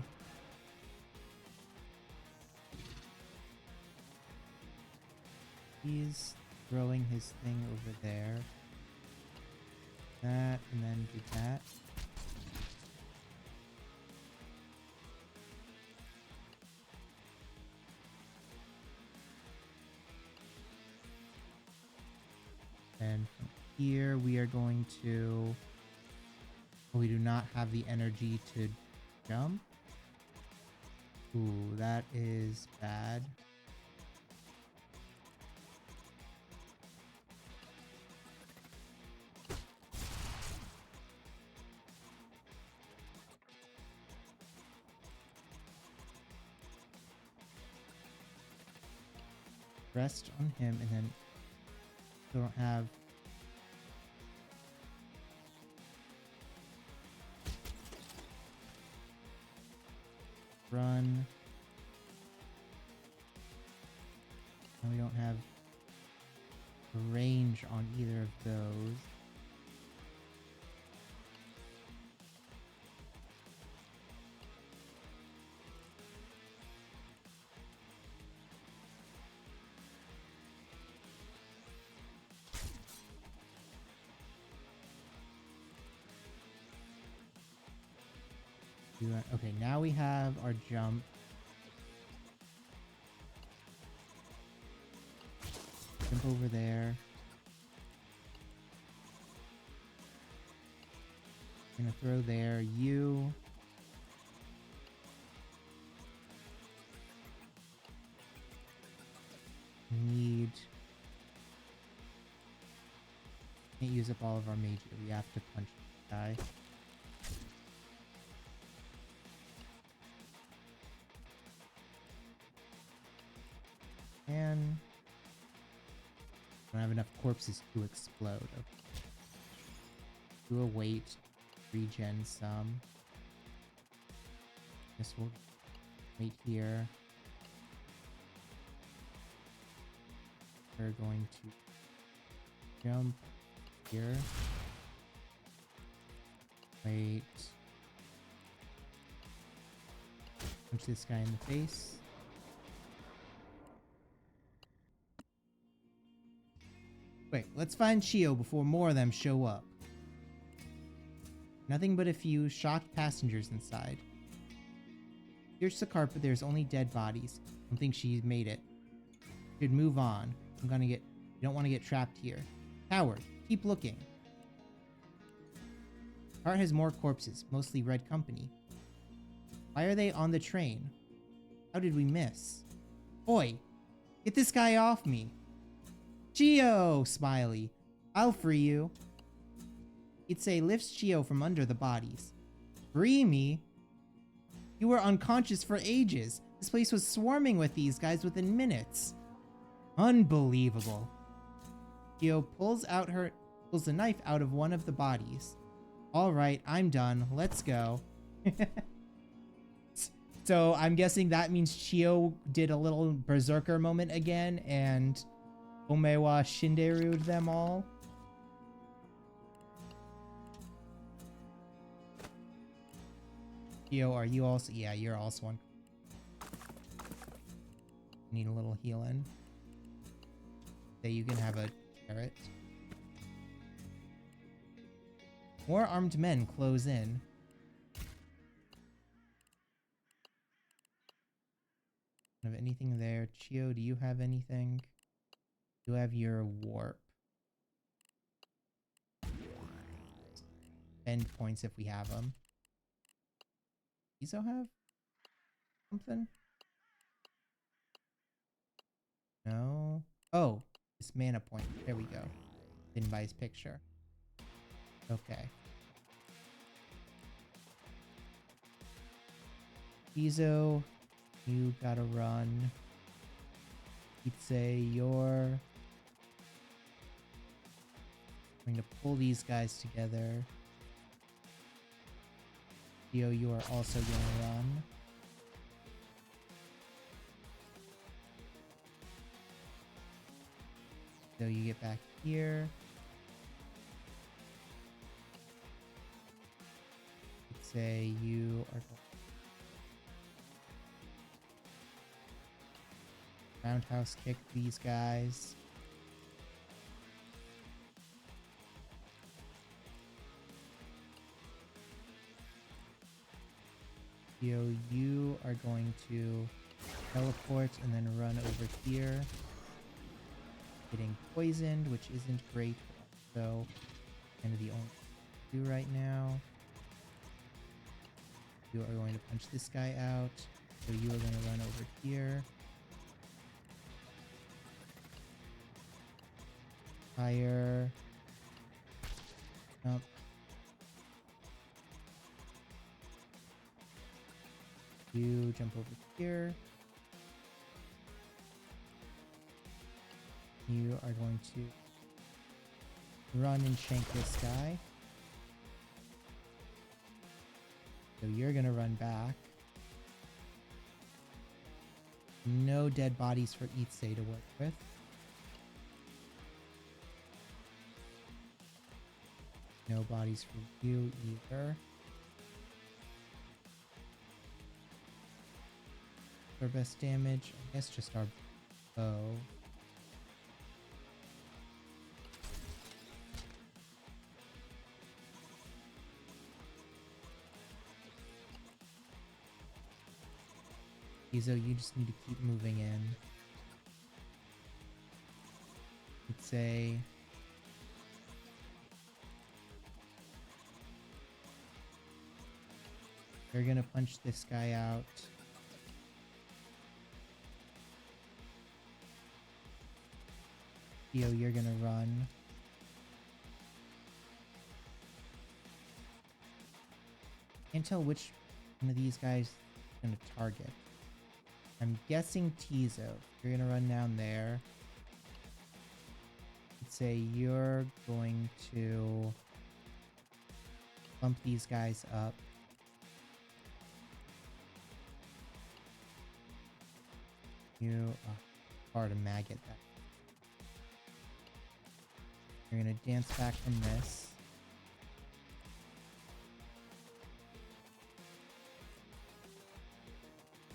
He's throwing his thing over there. That, and then do that. And from here, we are going to... Oh, we do not have the energy to jump. Ooh, that is bad. Rest on him, and then don't have... Run. And we don't have range on either of those. Okay, now we have our jump. Jump over there. Gonna throw there. You. Need. Can't use up all of our mage. We have to punch the guy. And don't have enough corpses to explode. Okay. Do a wait, regen some. Guess we'll wait here. We're going to jump here. Wait. Punch this guy in the face. Wait, let's find Chio before more of them show up. Nothing but a few shocked passengers inside. Search the carpet, there's only dead bodies. Don't think she made it. Should move on. You don't want to get trapped here. Coward, keep looking. Car has more corpses, mostly red company. Why are they on the train? How did we miss? Oi, get this guy off me. Chio, Smiley. I'll free you. He'd say lifts Chio from under the bodies. Free me? You were unconscious for ages. This place was swarming with these guys within minutes. Unbelievable. Chio pulls the knife out of one of the bodies. All right, I'm done. Let's go. So I'm guessing that means Chio did a little berserker moment again and Omewa Shinderu'd them all. Chio, are you also? Yeah, you're also one. Need a little healing. Say you can have a carrot. More armed men close in. Don't have anything there. Chio, do you have anything? You have your warp. End points if we have them. Izo have something? No. Oh, this mana point. There we go. Didn't buy his picture. Okay. Izo, you gotta run. He'd say you're going to pull these guys together. Theo, you are also gonna run. So you get back here. He'd say you are roundhouse kick these guys. Theo, you are going to teleport and then run over here. Getting poisoned, which isn't great, but also kind of the only thing to do right now. You are going to punch this guy out, so you are going to run over here. Fire. Jump. You jump over here. You are going to run and shank this guy. So you're going to run back. No dead bodies for Itsei to work with. No bodies for you either. Our best damage, I guess just our bow. Izo, you just need to keep moving in. Let's say you're gonna punch this guy out. Theo, you're gonna run. Can't tell which one of these guys is gonna target. I'm guessing Tizo. You're gonna run down there. Let's say you're going to bump these guys up. You are hard to maggot that. You're gonna dance back from this.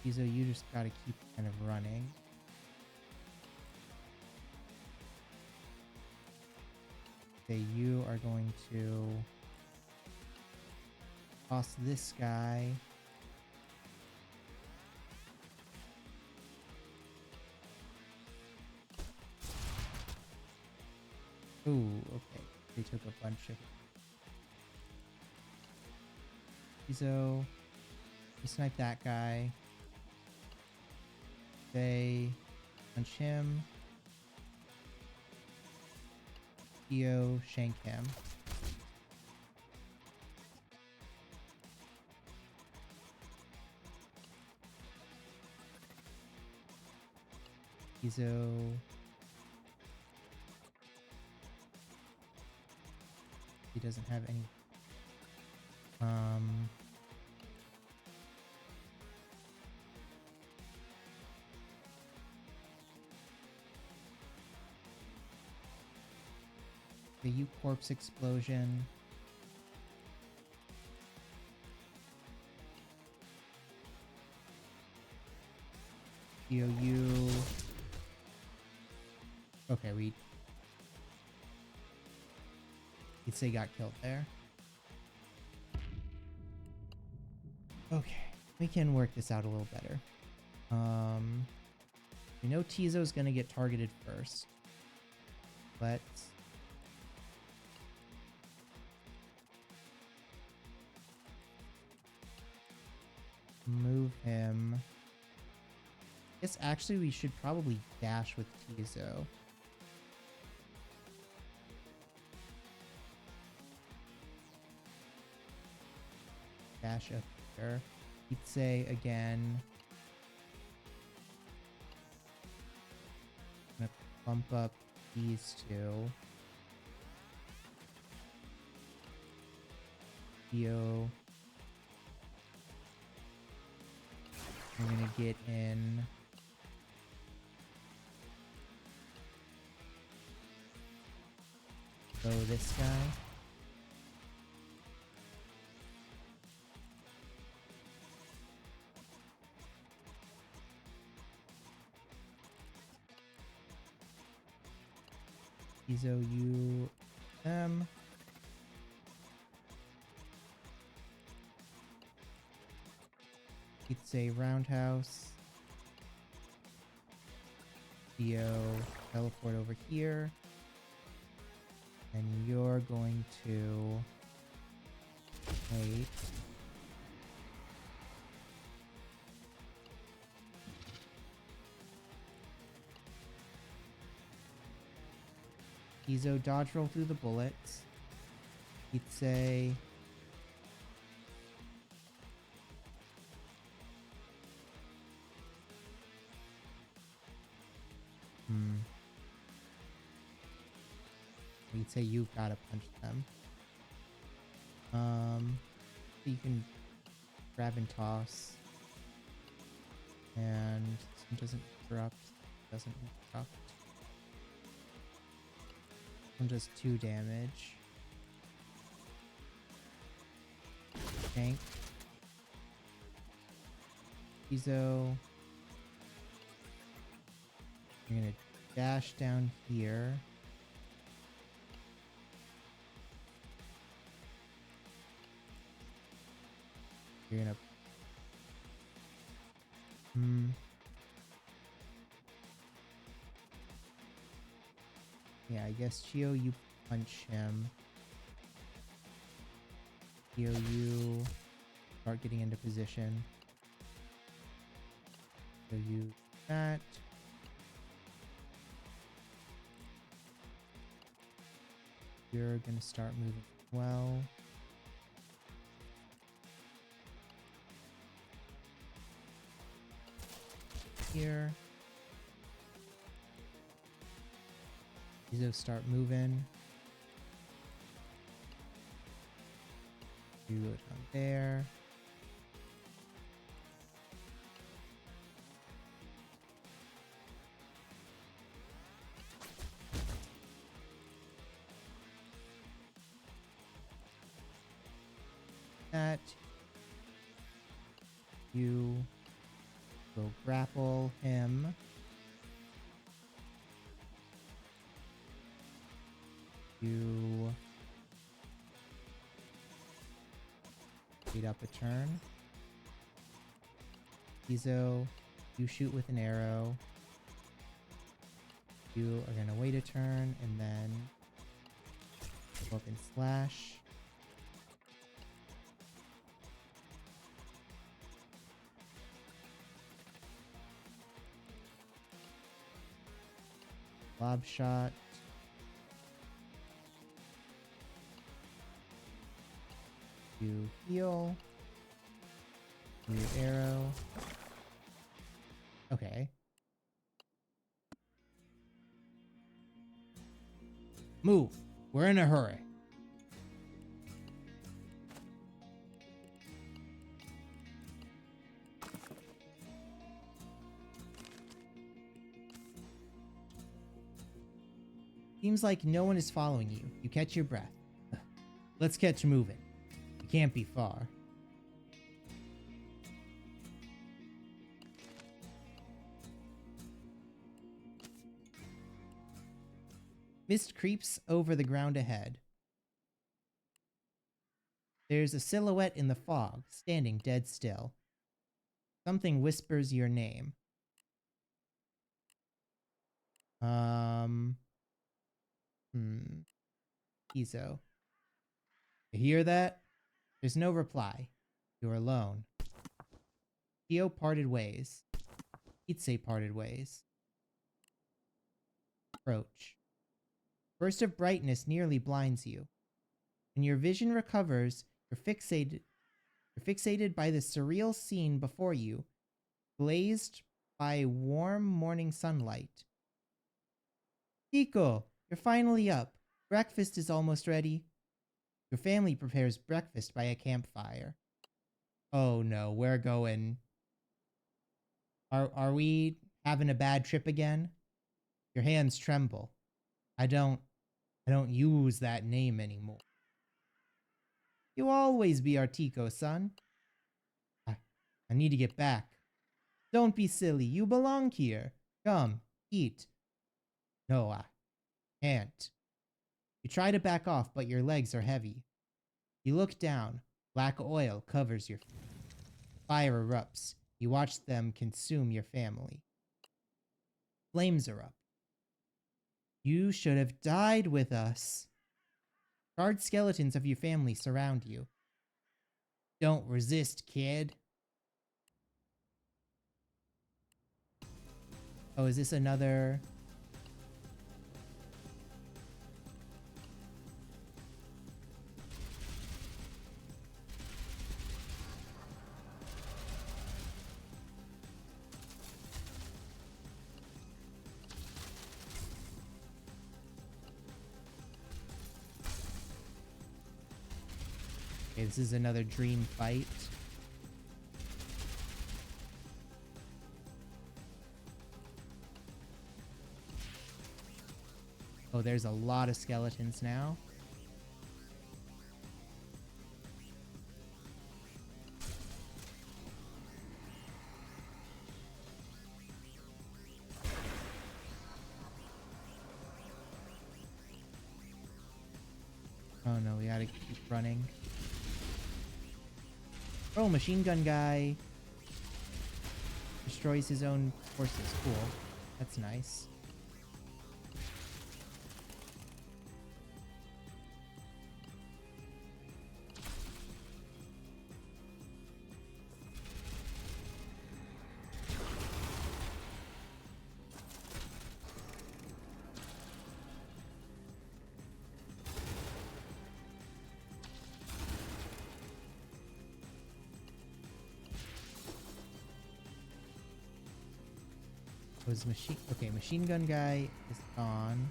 Tizo, you just gotta keep kind of running. Okay, you are going to toss this guy. Ooh, okay. They took a bunch of... Tizo, you snipe that guy. They punch him. Theo, shank him. Tizo. He doesn't have any. The U corpse explosion. POU. Okay, he'd say got killed there. Okay, we can work this out a little better. We know Tizo's gonna get targeted first. Let's move him. I guess actually we should probably dash with Tizo. Dash up here. He'd say again. I'm gonna bump up these two. Theo. We're gonna get in. So this guy. Tizo, you, them. You'd say roundhouse. Theo, teleport over here. And you're going to wait. Tizo, dodge roll through the bullets. He'd say he'd say you gotta punch them. You can grab and toss. And this one doesn't interrupt. Doesn't interrupt. One does 2 damage. Tank. Tizo. You're gonna dash down here. You're gonna... Yeah, I guess Chio, you punch him. Chio, you start getting into position. So you that. You're gonna start moving well. Here. Tizo, start moving. You go down there. That. You We'll grapple him. You wait up a turn. Izo, you shoot with an arrow. You are gonna wait a turn and then go up and slash. Lob shot. You heal. You arrow. Okay. Move. We're in a hurry. Seems like no one is following you. You catch your breath. Let's catch moving. You can't be far. Mist creeps over the ground ahead. There's a silhouette in the fog, standing dead still. Something whispers your name. Izo. You hear that? There's no reply. You're alone. Kyo parted ways. Itse parted ways. Approach. Burst of brightness nearly blinds you. When your vision recovers, you're fixated by the surreal scene before you, glazed by warm morning sunlight. Kiko, you're finally up. Breakfast is almost ready. Your family prepares breakfast by a campfire. Oh no, we're going. Are we having a bad trip again? Your hands tremble. I don't use that name anymore. You'll always be our Tico, son. I need to get back. Don't be silly. You belong here. Come, eat. No, I can't. You try to back off, but your legs are heavy. You look down. Black oil covers your feet. Fire erupts. You watch them consume your family. Flames erupt. You should have died with us. Charred skeletons of your family surround you. Don't resist, kid. Oh, is this another? Okay, this is another dream fight. Oh, there's a lot of skeletons now. Oh no, we gotta keep running. Oh, machine gun guy destroys his own horses. Cool. That's nice. Was machine gun guy is gone.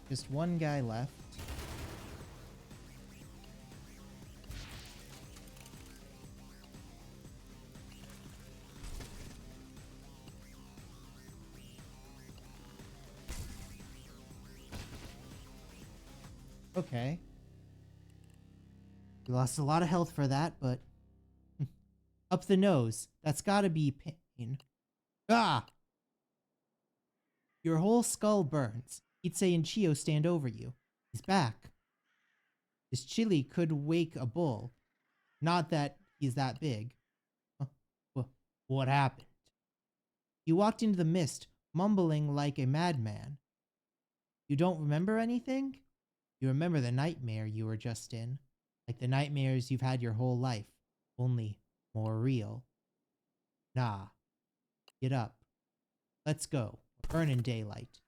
Just one guy left. Okay. We lost a lot of health for that, but... Up the nose. That's gotta be pain. Ah! Your whole skull burns. Itse and Chio stand over you. He's back. This chili could wake a bull. Not that he's that big. What happened? You walked into the mist, mumbling like a madman. You don't remember anything? You remember the nightmare you were just in. Like the nightmares you've had your whole life. Only more real. Nah. Get up. Let's go. Burn in daylight.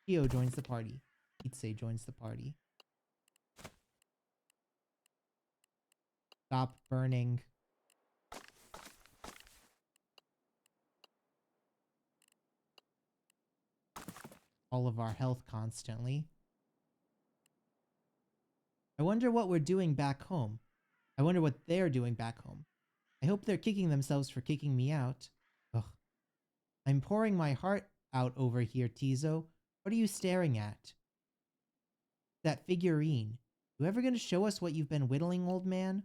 Chio joins the party. Itse joins the party. Stop burning. All of our health constantly. I wonder what we're doing back home. I wonder what they're doing back home. I hope they're kicking themselves for kicking me out. Ugh. I'm pouring my heart out over here, Tizo. What are you staring at? That figurine. You ever gonna show us what you've been whittling, old man?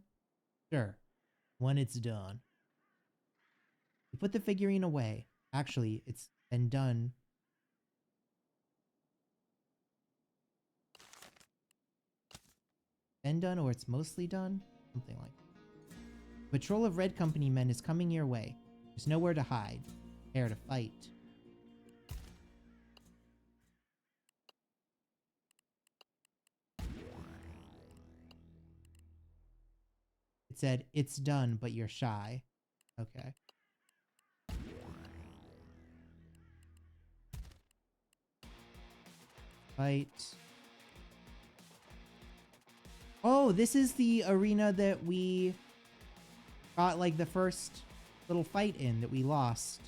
Sure. When it's done. You put the figurine away. Actually, it's been done. Been done, or it's mostly done? Something like that. A patrol of Red Company men is coming your way. There's nowhere to hide. Prepare to fight. It said, it's done, but you're shy. Okay. Fight. Oh, this is the arena that we got, like, the first little fight in that we lost.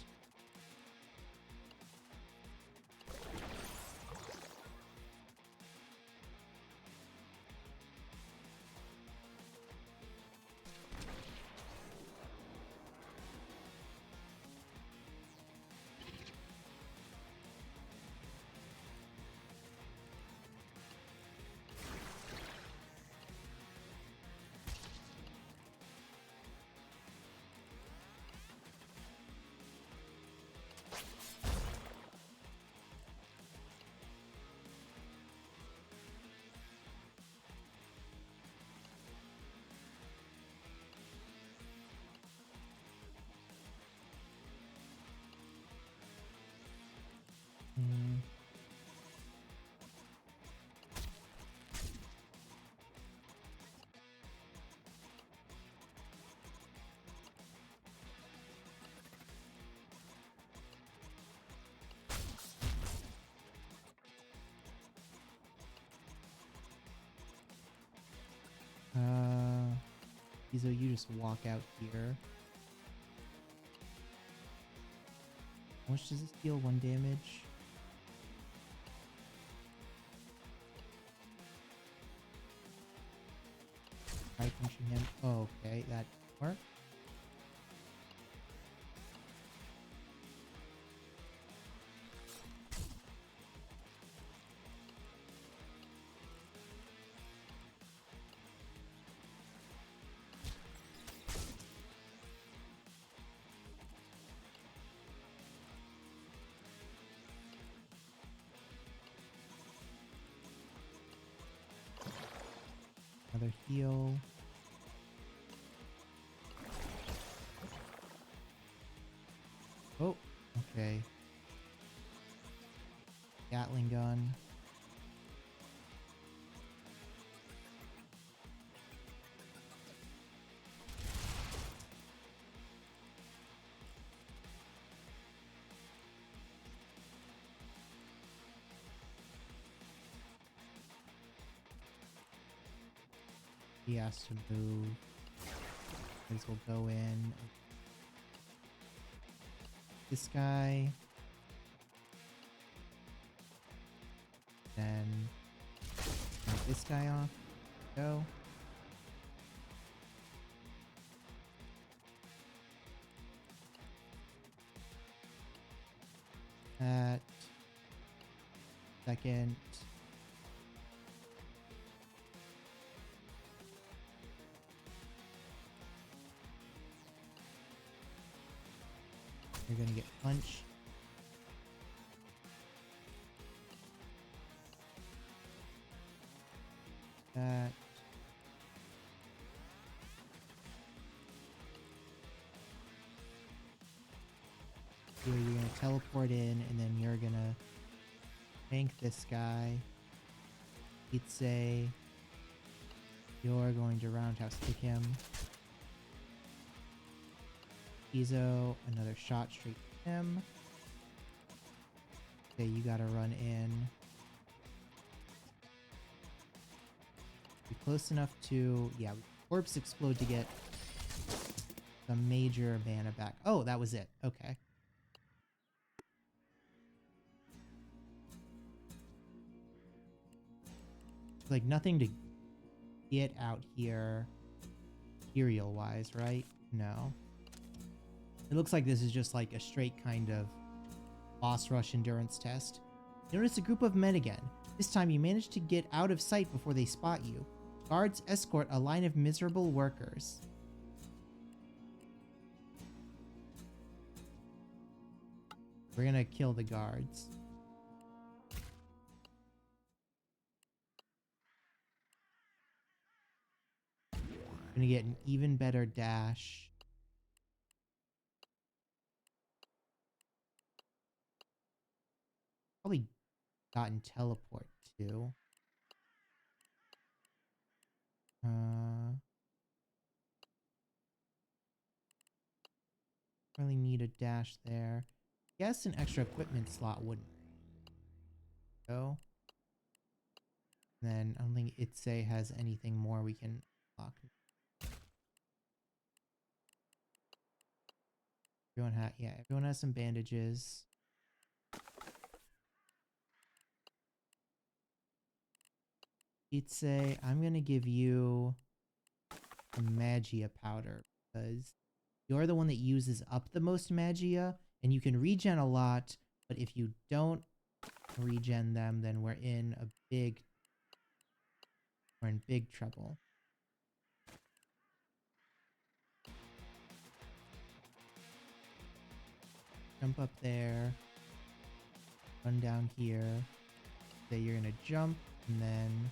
Hmm. So you just walk out here. How much does this deal? 1 damage? Try punching him. Oh, okay, that worked. Another heal. Oh, okay. Gatling gun. He has to move. This will go in. This guy. Then this guy off. Go. That. Second. You're gonna get punched. That. Here you're gonna teleport in, and then you're gonna tank this guy. He'd say you're going to roundhouse kick him. Izo, another shot straight to him. Okay, you gotta run in. Be close enough to, yeah, corpse explode to get some major mana back. Oh, that was it. Okay. Like nothing to get out here material wise, right? No. It looks like this is just like a straight kind of boss rush endurance test. Notice a group of men again. This time you manage to get out of sight before they spot you. Guards escort a line of miserable workers. We're gonna kill the guards. We're gonna get an even better dash. Probably gotten teleport too. Really need a dash there. Guess an extra equipment slot wouldn't go. Then I don't think Itse has anything more we can lock. Everyone has some bandages. Itse, I'm gonna give you a magia powder because you're the one that uses up the most magia, and you can regen a lot, but if you don't regen them, then we're in big trouble. Jump up there. Run down here. So you're gonna jump and then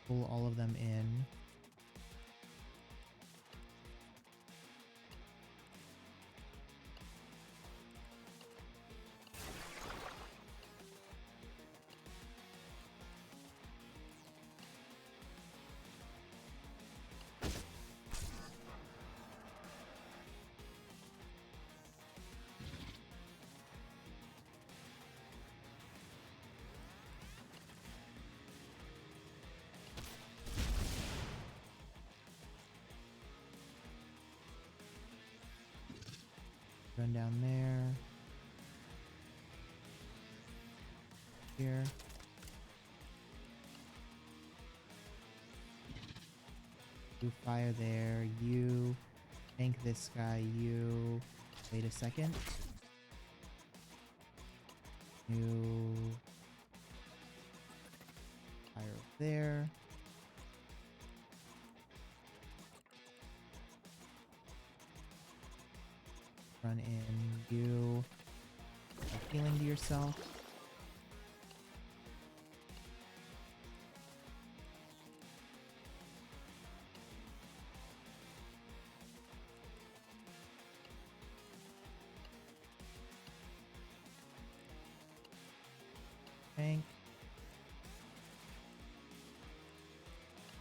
pull all of them in. Run down there. Here. You fire there. You tank this guy. You wait a second. You fire there. Run in, you are healing to yourself. Tank.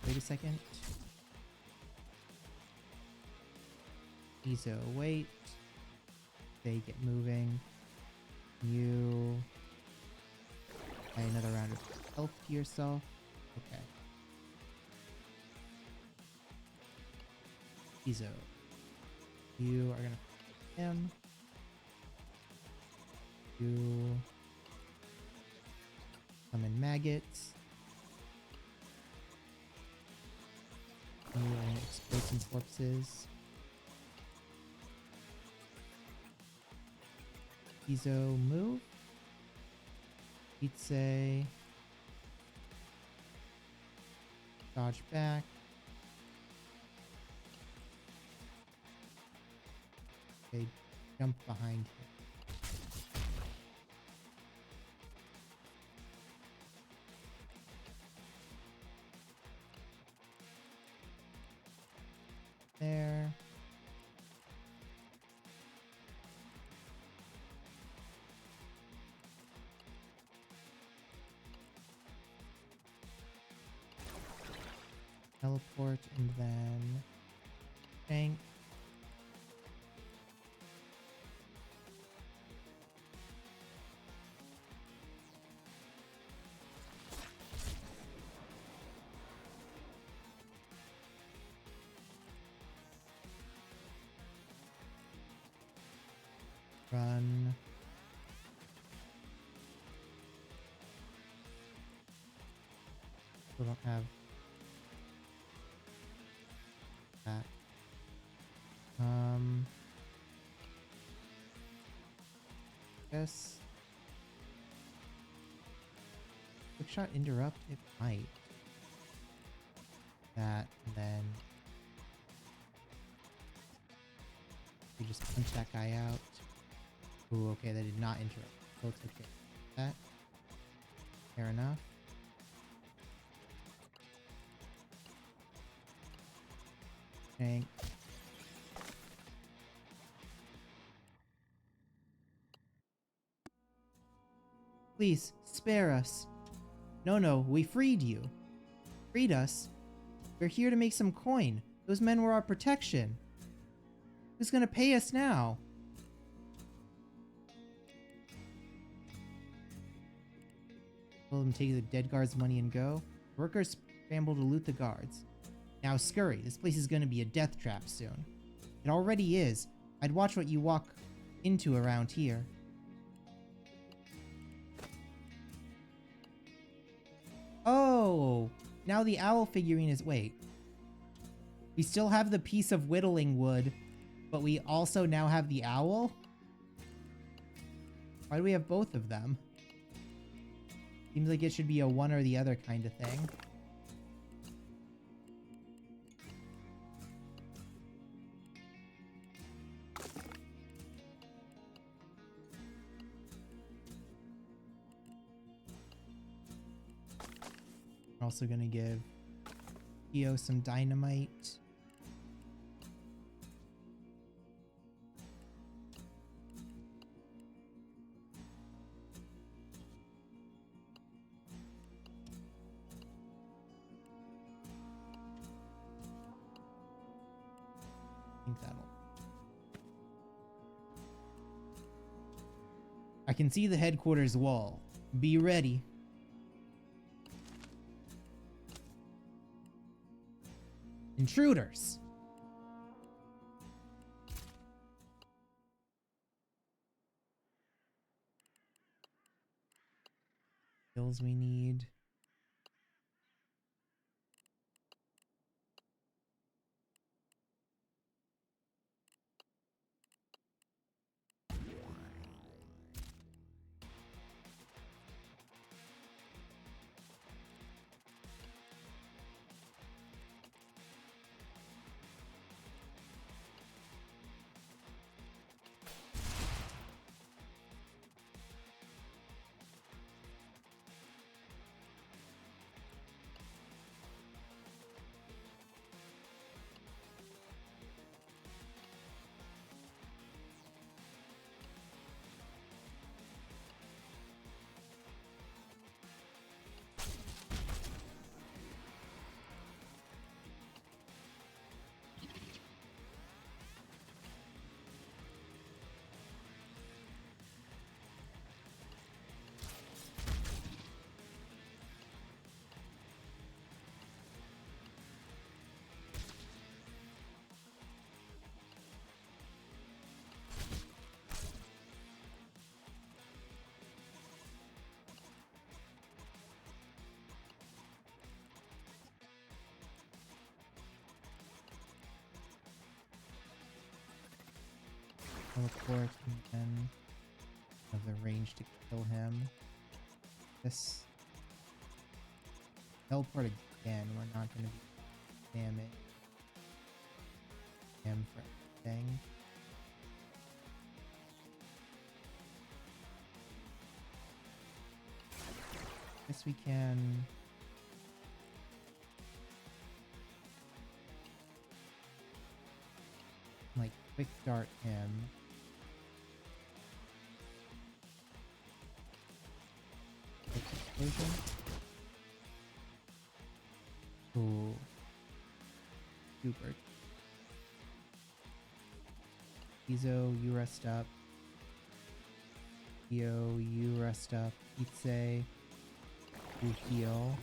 Wait a second. Izo, wait. They get moving. You buy another round of health to yourself. Okay. Izo, you are gonna him. You Summon maggots. And we're gonna explode some corpses. Izo move. Itse. Dodge back. Okay, jump behind him. There. Teleport and then tank. Run. We don't have that. Guess quick shot interrupt, it might. That, and then we just punch that guy out. Ooh, okay, that did not interrupt. We'll take care of that. Fair enough. Tank. Please, spare us. No, we freed you. Freed us? We're here to make some coin. Those men were our protection. Who's gonna pay us now? Let them take the dead guard's money and go. Workers scramble to loot the guards. Now scurry, this place is gonna be a death trap soon. It already is. I'd watch what you walk into around here. Oh, now the owl figurine is... Wait. We still have the piece of whittling wood, but we also now have the owl? Why do we have both of them? Seems like it should be a one or the other kind of thing. We're also gonna give Theo some dynamite. I think that'll... I can see the headquarters wall. Be ready. Intruders! Skills we need. teleport, and then have the range to kill him. This teleport again. We're not going to be damaging him for anything. Guess we can like quick dart him. Explosion. Ooh. Super. Izo, you rest up. Yo, you rest up. Itse, you heal.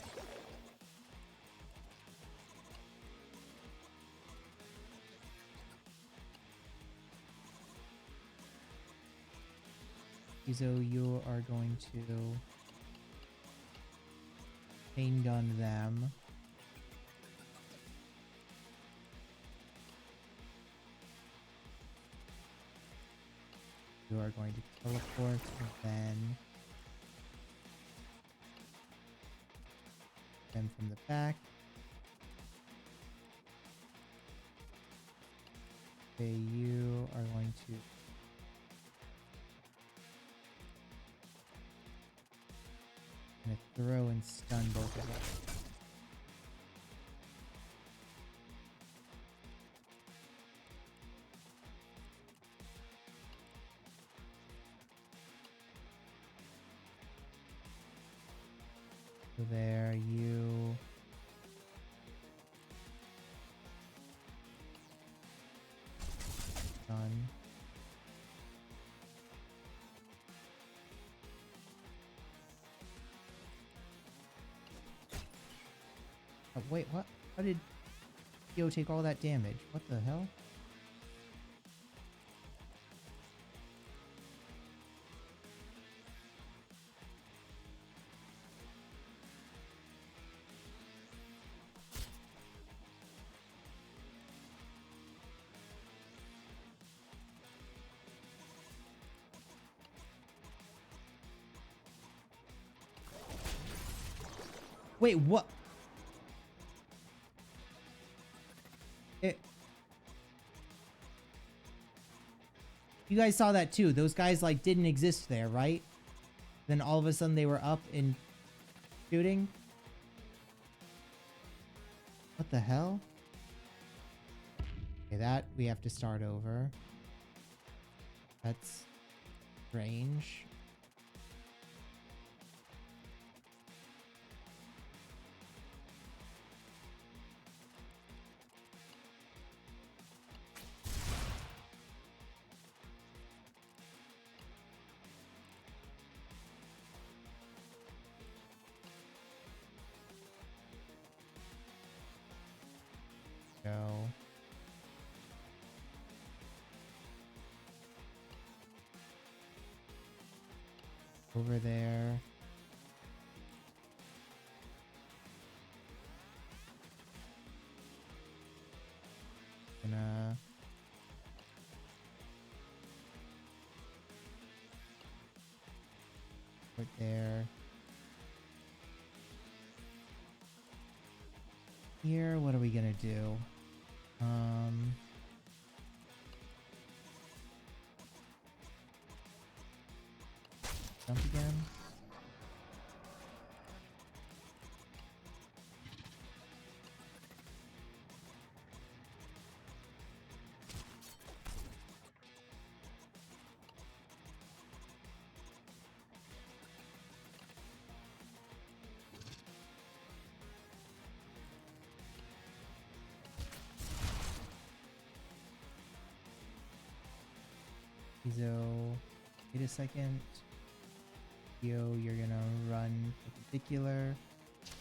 Izo, you are going to chain gun them. You are going to teleport and then from the back. Okay, you are going to throw and stun both of them. So there, you done. Oh, wait, what? How did Yo take all that damage? What the hell? Wait, what? You guys saw that too. Those guys like didn't exist there, right? Then all of a sudden they were up and shooting. What the hell? Okay, that we have to start over. That's strange. Go. Over there. Gonna put there. Here, what are we gonna do? Jump again. Izo, wait a second. Yo, you're gonna run perpendicular.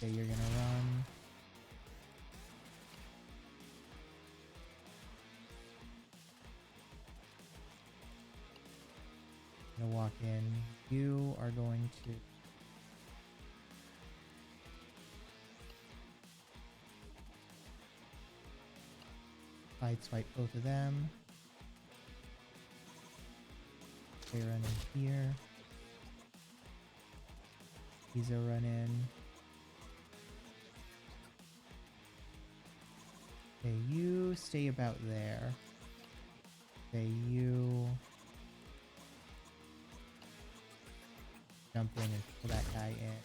Okay, you're gonna run. Gonna walk in. You are going to sideswipe both of them. They run in here. These are run in. Okay, you stay about there. Okay, you jump in and pull that guy in.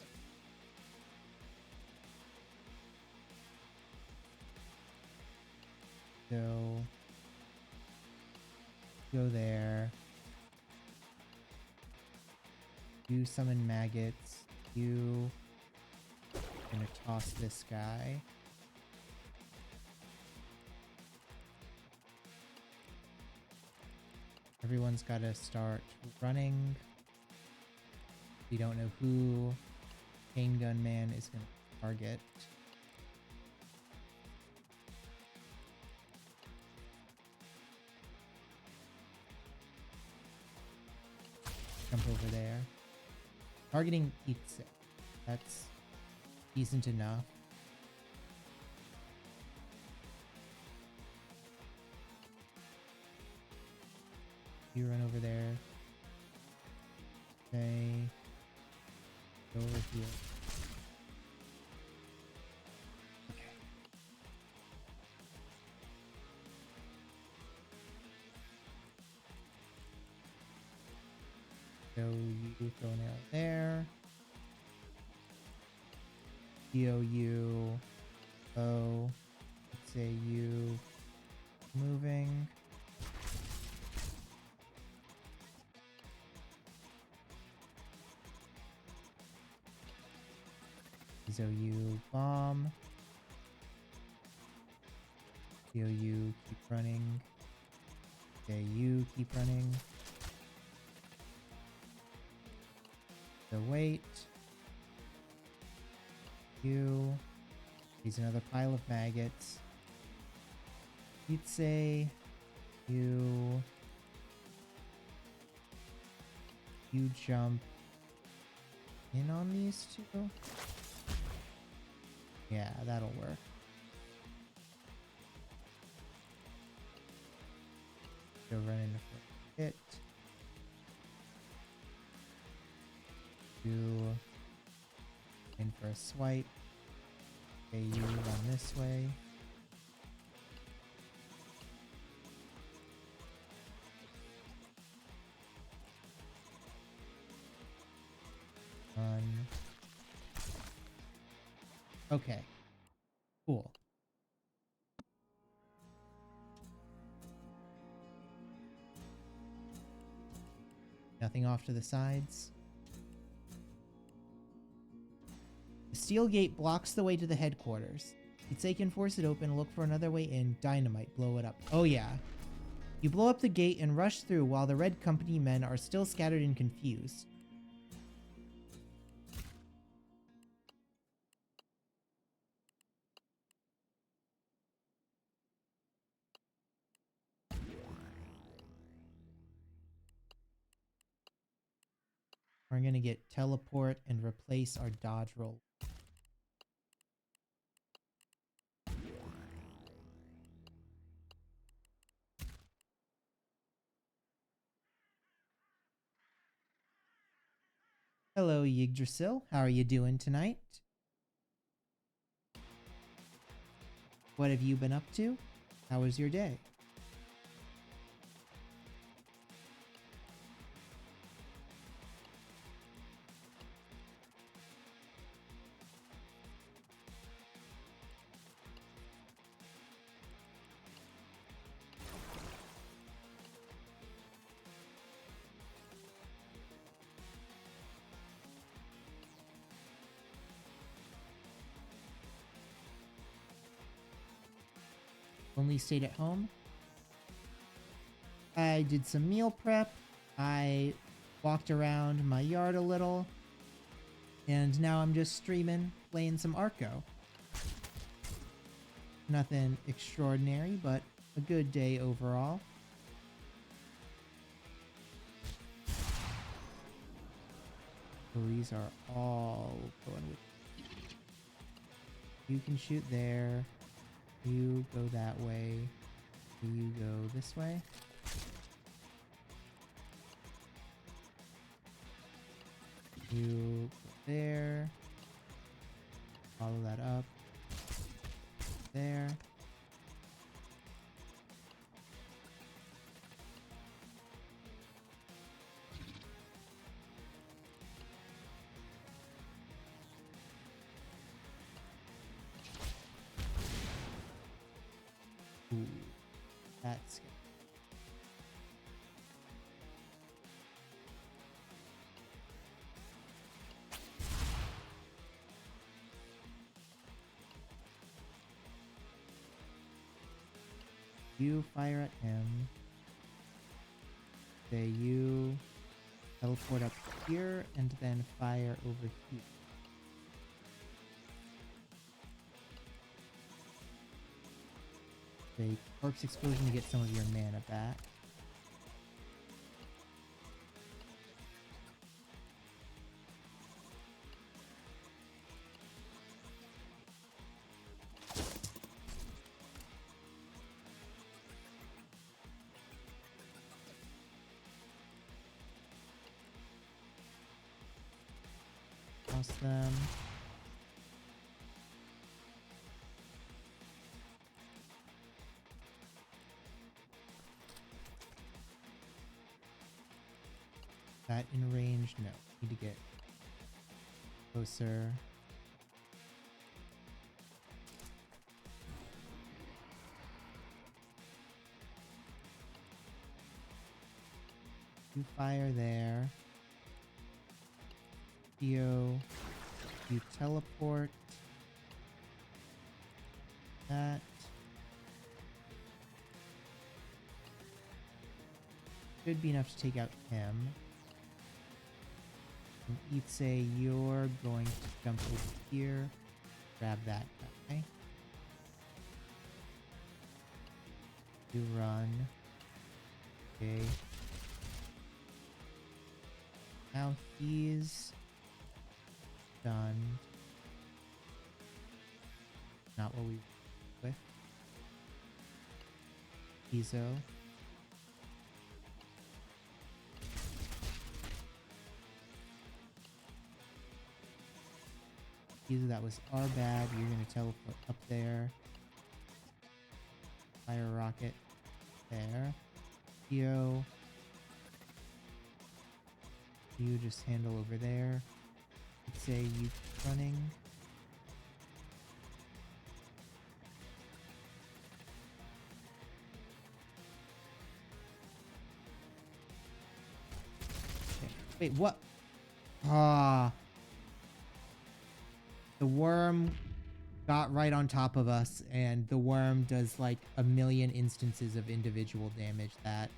Go there. You summon maggots. You gonna toss this guy. Everyone's gotta start running. We don't know who Chain Gun Man is gonna target. Jump over there. Targeting pizza. That's decent enough. You run over there. Okay. Go over here. Okay. So you throw an arrow there. You. Oh. Let's say you moving. So you bomb. So you keep running. Okay, you keep running. So wait. You. Here's another pile of maggots. You'd say you jump in on these two. Yeah, that'll work. Go run into for a hit. Do in for a swipe. Okay, you run this way. Run. Okay. Cool. Nothing off to the sides. The steel gate blocks the way to the headquarters. Itsei can force it open, look for another way in, dynamite, blow it up. Oh yeah. You blow up the gate and rush through while the Red Company men are still scattered and confused. We're gonna get teleport and replace our dodge roll. Hello, Yggdrasil. How are you doing tonight? What have you been up to? How was your day? Only stayed at home. I did some meal prep. I walked around my yard a little. And now I'm just streaming, playing some Arco. Nothing extraordinary, but a good day overall. So these are all going with... You can shoot there. You go that way. You go this way. You go there. Follow that up. There. Ooh, that's good. You fire at him. Say you teleport up here and then fire over here. Say corpse explosion to get some of your mana back. Toss them. That in range? No. Need to get closer. You fire there. Theo, you teleport. That. Should be enough to take out him. And Itse, you're going to jump over here. Grab that guy. You run. Okay. Now he's done. Not what we with. Izo. Izo, that was our bad. You're gonna teleport up there. Fire rocket there. Theo. You just handle over there. Let's say you keep running. Okay. Wait, what? Ah. The worm got right on top of us, and the worm does like a million instances of individual damage. That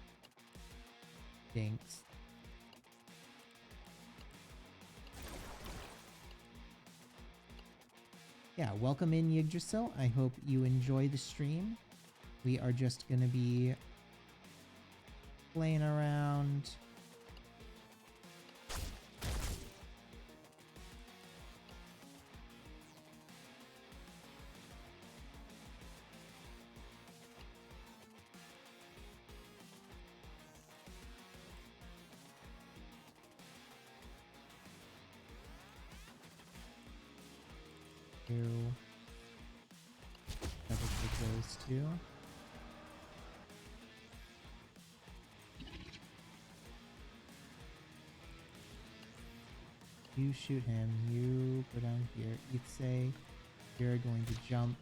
stinks. Yeah, welcome in Yggdrasil. I hope you enjoy the stream. We are just gonna be playing around. Double click those two. You shoot him. You go down here. Itse, you're going to jump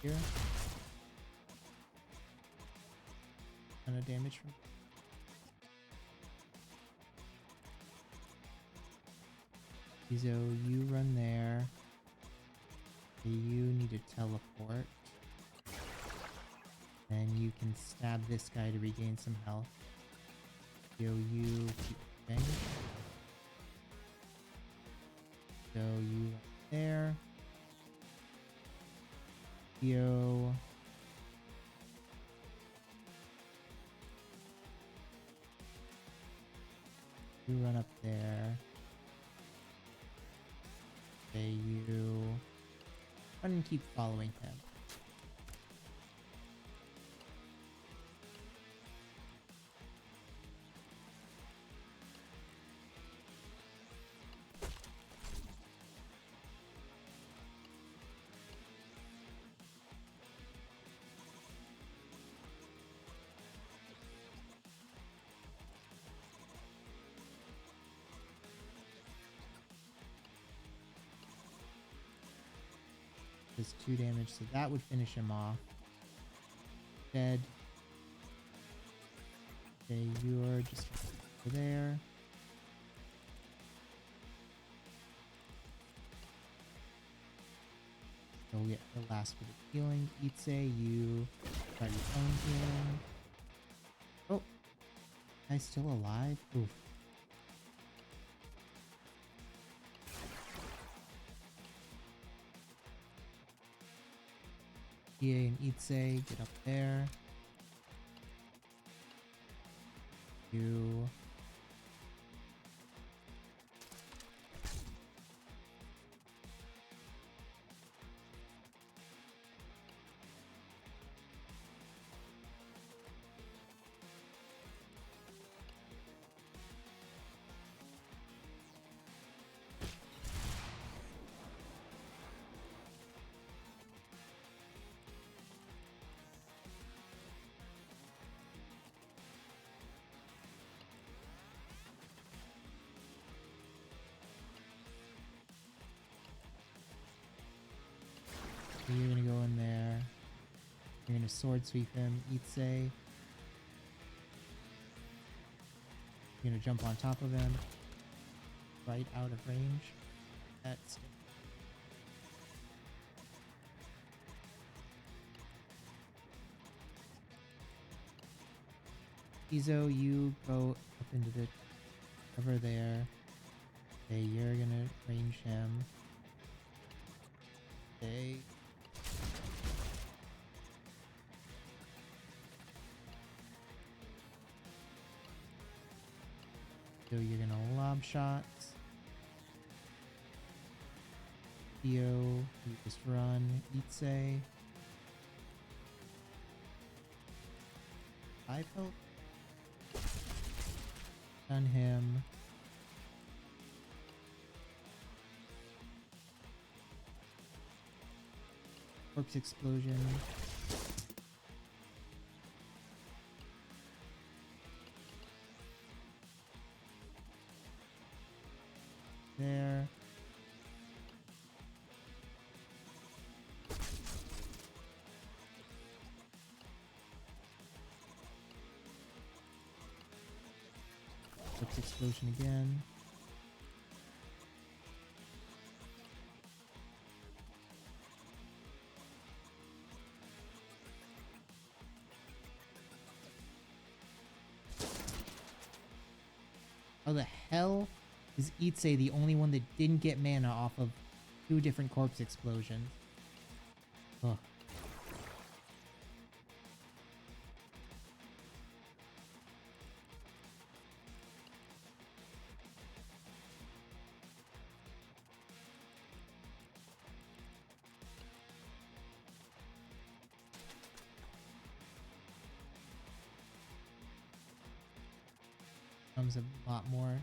here. Ton of damage from. Izo, you run there. You need to teleport. And you can stab this guy to regain some health. Yo, you keep moving. So you there. Yo. You run up there. Okay, you run and keep following him. Does 2 damage, so that would finish him off. Dead. Okay, you're just over there. So we get the last bit of healing. Itse, you start your own healing. Oh, guy's still alive? Oof. EA and Itse, get up there. You. So you're gonna go in there. You're gonna sword sweep him. Itse. You're gonna jump on top of him. Right out of range. That's Izo, you go up into the cover there. Okay, you're gonna range him. Okay. So you're gonna lob shots. Theo, you just run. Itse. 5 health. Stun him. Corpse explosion. There. Corpse explosion again. How the hell is Itse the only one that didn't get mana off of 2 different corpse explosions? Ugh. Comes a lot more.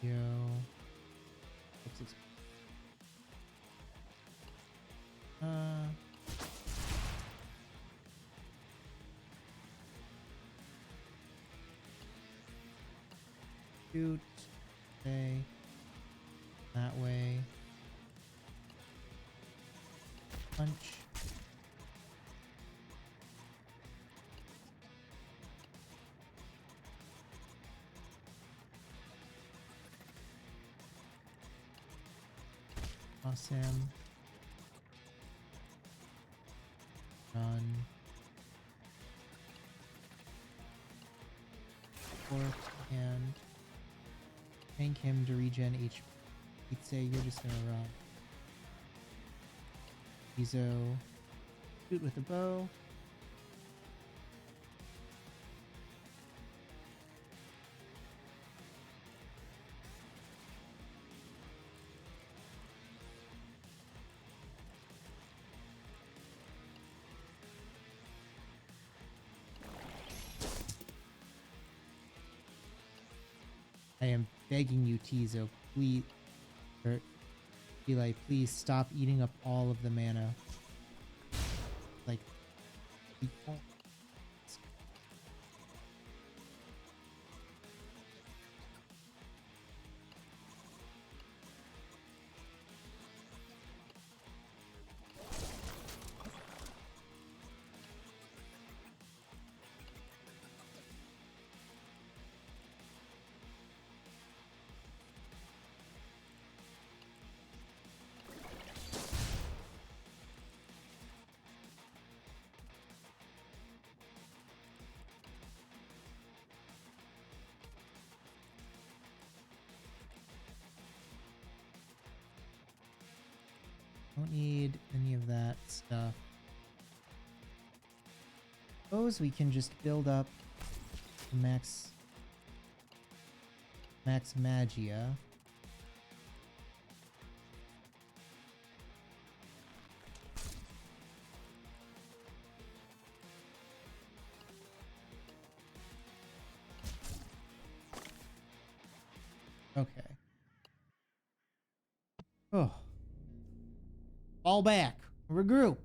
Yo. What's this? Shoot. Okay. That way. Punch. Awesome. Run. Fork and tank him to regen HP. He'd say you're just gonna run. Izo. Shoot with the bow. I am begging you, Tizo, please, or Eli, please stop eating up all of the mana. Like, we don't- don't need any of that stuff. Suppose we can just build up max magia. Okay. Oh. Fall back. Regroup.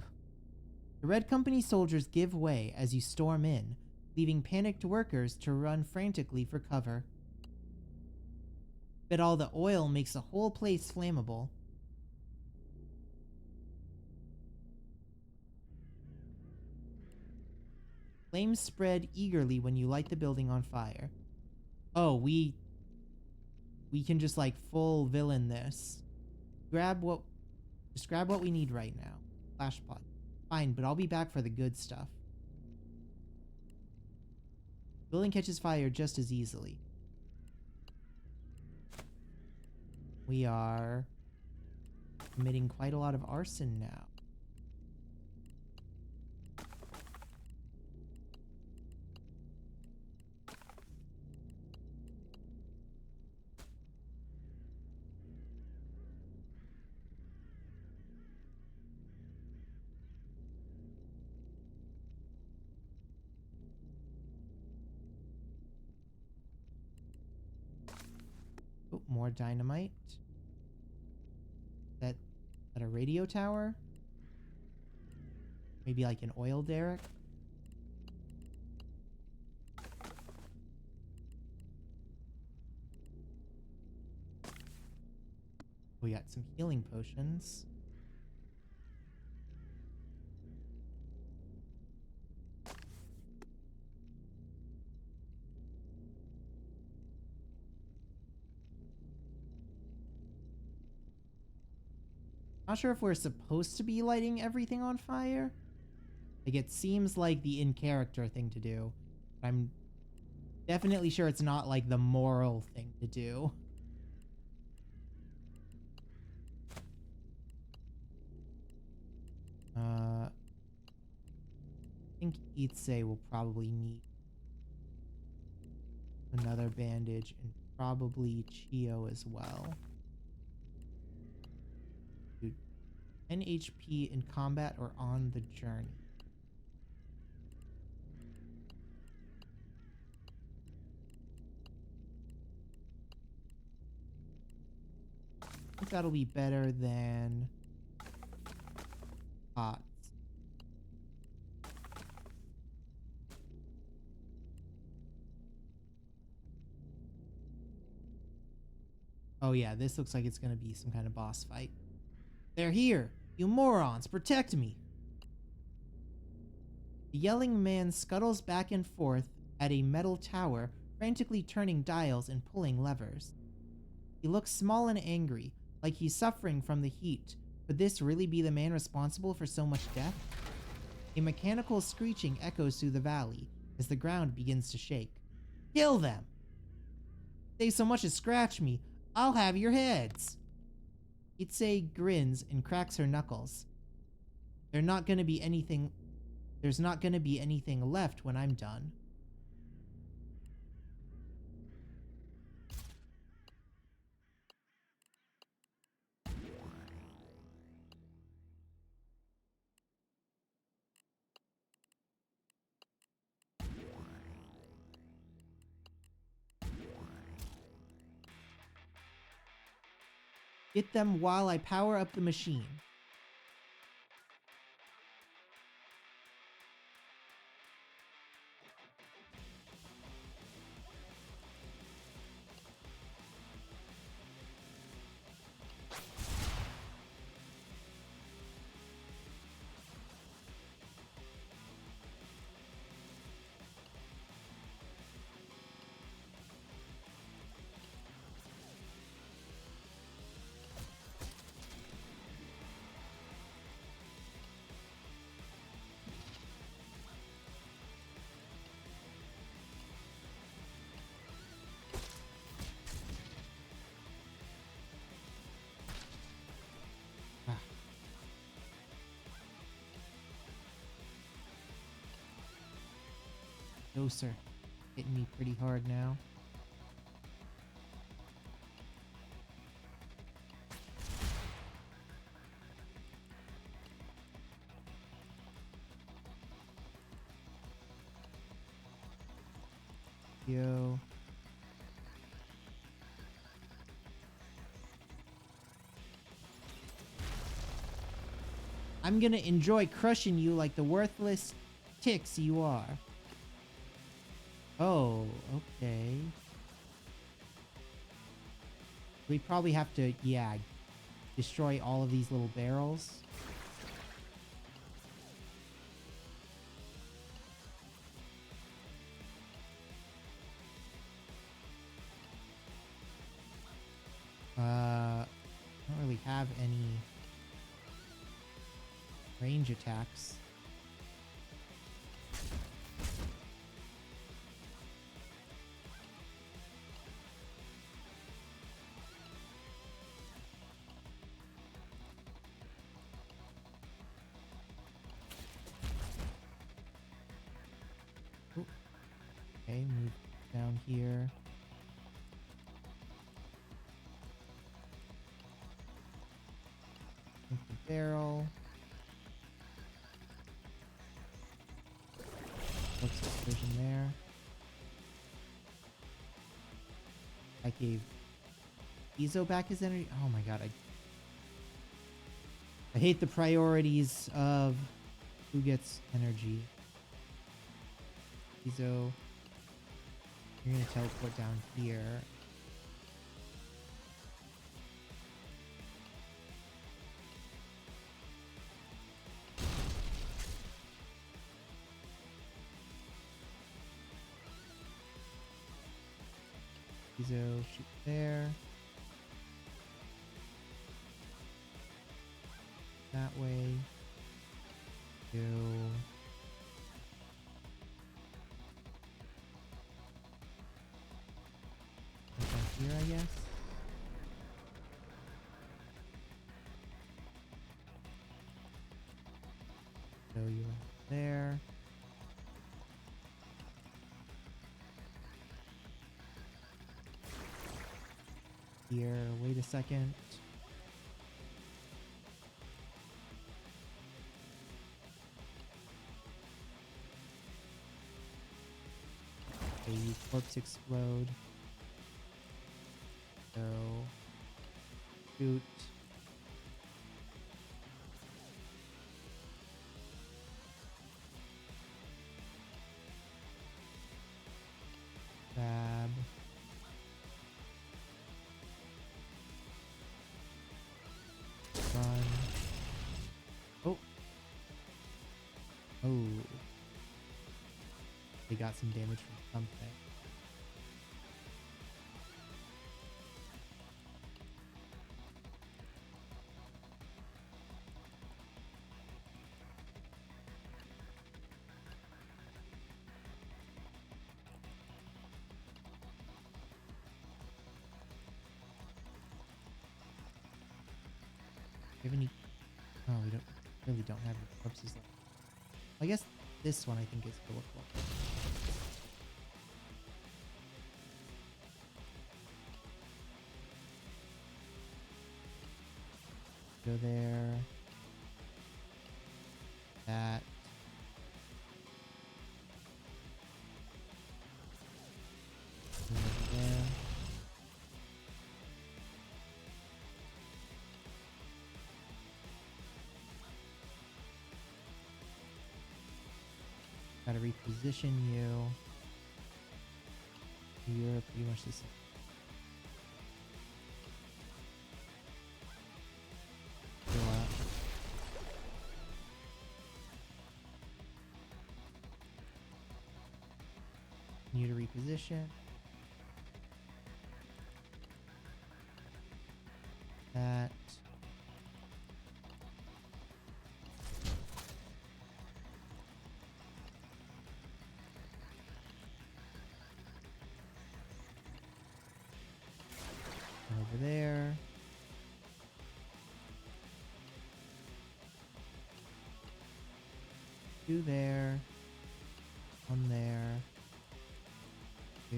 The Red Company soldiers give way as you storm in, leaving panicked workers to run frantically for cover. But all the oil makes the whole place flammable. Flames spread eagerly when you light the building on fire. Oh, we can just like full villain this. Just grab what we need right now. Flash pod. Fine, but I'll be back for the good stuff. Building catches fire just as easily. We are committing quite a lot of arson now. Oh, more dynamite. That a radio tower? Maybe like an oil derrick? We got some healing potions. Not sure if we're supposed to be lighting everything on fire. Like, it seems like the in-character thing to do. I'm definitely sure it's not like the moral thing to do. I think Itse will probably need another bandage and probably Chio as well. Dude, 10 HP in combat or on the journey. I think that'll be better than pots. Oh yeah, this looks like it's gonna be some kind of boss fight. They're here! You morons, protect me! The yelling man scuttles back and forth at a metal tower, frantically turning dials and pulling levers. He looks small and angry, like he's suffering from the heat. Could this really be the man responsible for so much death? A mechanical screeching echoes through the valley as the ground begins to shake. Kill them! If they so much as scratch me, I'll have your heads! Itse grins and cracks her knuckles. There's not gonna be anything left when I'm done. Get them while I power up the machine. Ah. Those are hitting me pretty hard now. Yo. I'm gonna enjoy crushing you like the worthless ticks you are. Oh, okay. We probably have to, yeah, destroy all of these little barrels. I don't really have any range attacks. Ooh. Okay, move down here. Take the barrel. Looks explosion there. I gave Ezo back his energy. Oh my god, I hate the priorities of who gets energy. Ezo, you're gonna teleport down here. Ezo, shoot there. That way. Go. Down here, I guess. So you right there. Here, wait a second. Okay, you corpse explode. So shoot. Grab. Run. Oh. Oh. They got some damage from something. Do you have any? Oh, we really don't have any corpses left. I guess this one I think is killable. Go there. That. Go over there. Gotta reposition you. You're pretty much the same. Go up. You to reposition. That. Over there. Two there. One there. Two.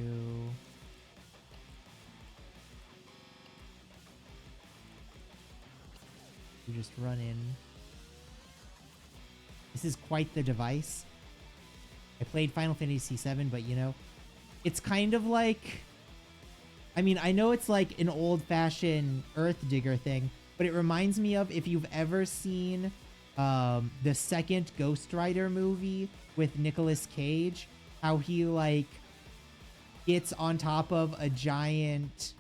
You just run in. This is quite the device. I played Final Fantasy VII, but you know, it's kind of like, I mean, I know it's like an old-fashioned Earth Digger thing, but it reminds me of, if you've ever seen the second Ghost Rider movie with Nicolas Cage, how he like gets on top of a giant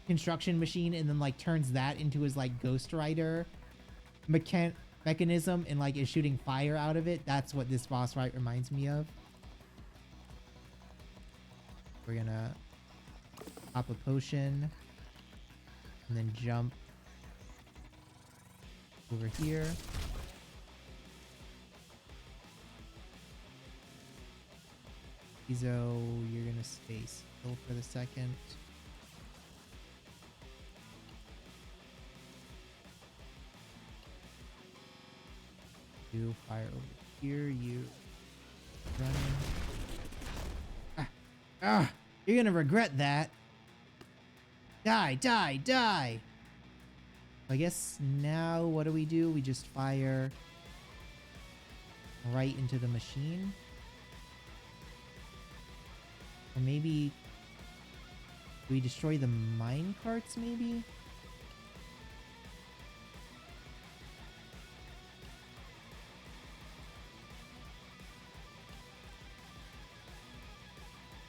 construction machine and then like turns that into his like Ghost Rider mechanism and like is shooting fire out of it. That's what this boss fight reminds me of. We're gonna pop a potion and then jump over here. Izo, you're gonna stay still for the second. You fire over here, you running. Ah, you're gonna regret that. Die, die, die. I guess now what do? We just fire right into the machine. Or maybe we destroy the mine carts, maybe?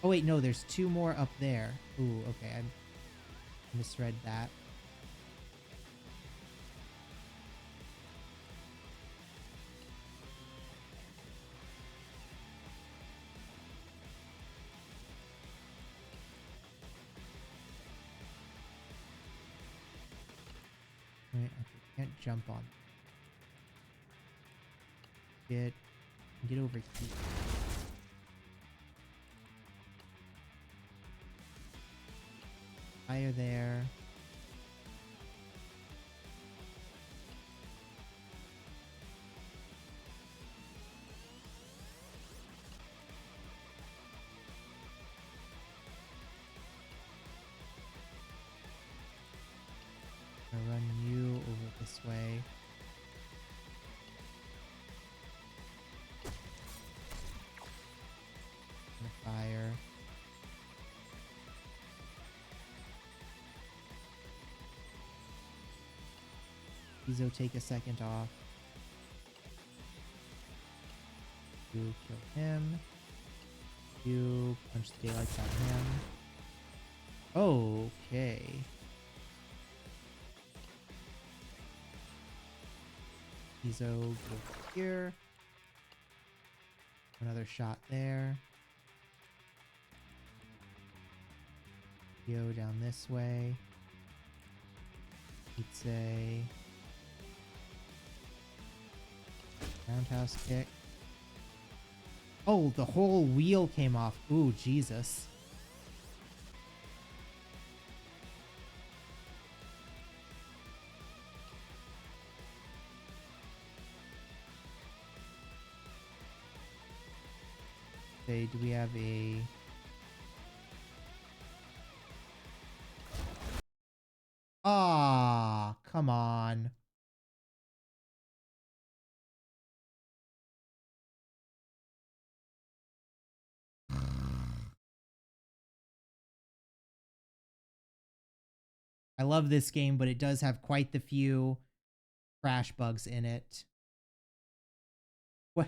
Oh wait, no, there's two more up there. Ooh, okay, I misread that. Right, okay, can't jump on. Get over here. Fire there. Gonna run you over this way. Gonna fire. Izo, take a second off. You kill him. You punch the daylights out of him. Okay. Izo, go here. Another shot there. Go down this way. Pizza. Roundhouse kick. Oh, the whole wheel came off. Ooh, Jesus. Okay, do we have a... Ah, come on. I love this game, but it does have quite the few crash bugs in it. What?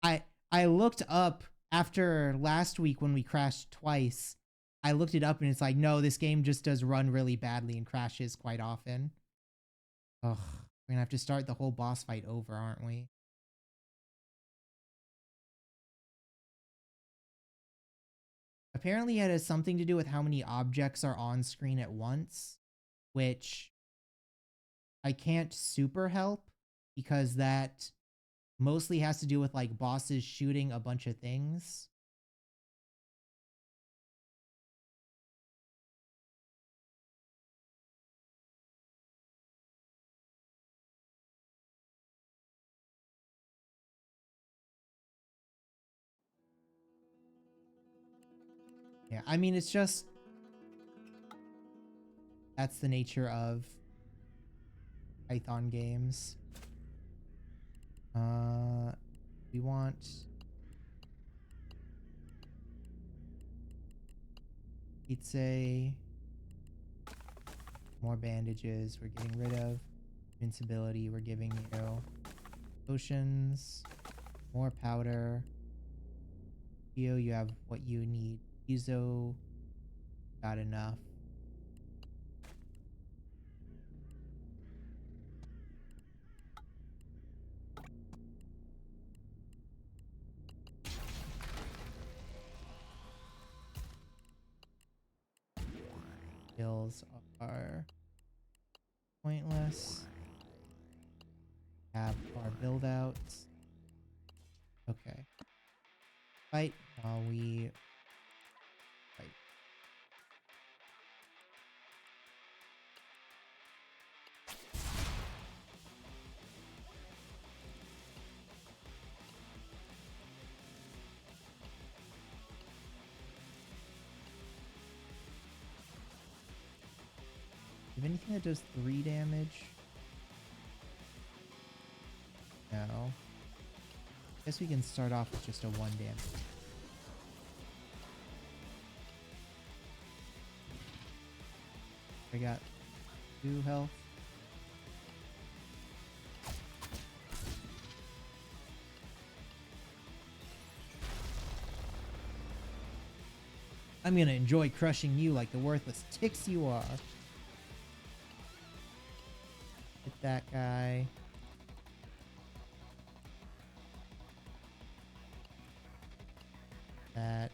I I looked up after last week when we crashed twice. I looked it up and it's like, no, this game just does run really badly and crashes quite often. Ugh, we're gonna have to start the whole boss fight over, aren't we? Apparently it has something to do with how many objects are on screen at once, which I can't super help because that mostly has to do with like bosses shooting a bunch of things. Yeah, I mean, it's just that's the nature of Python games. We want pizza, more bandages. We're getting rid of invincibility. We're giving you potions, more powder. Theo, you have what you need. Izo, got enough. Skills are pointless. Have our build outs. Okay. Fight while we fight. Do you have anything that does 3 damage? No. Guess we can start off with just a 1 damage. I got 2 health. I'm gonna enjoy crushing you like the worthless ticks you are. Hit that guy. That.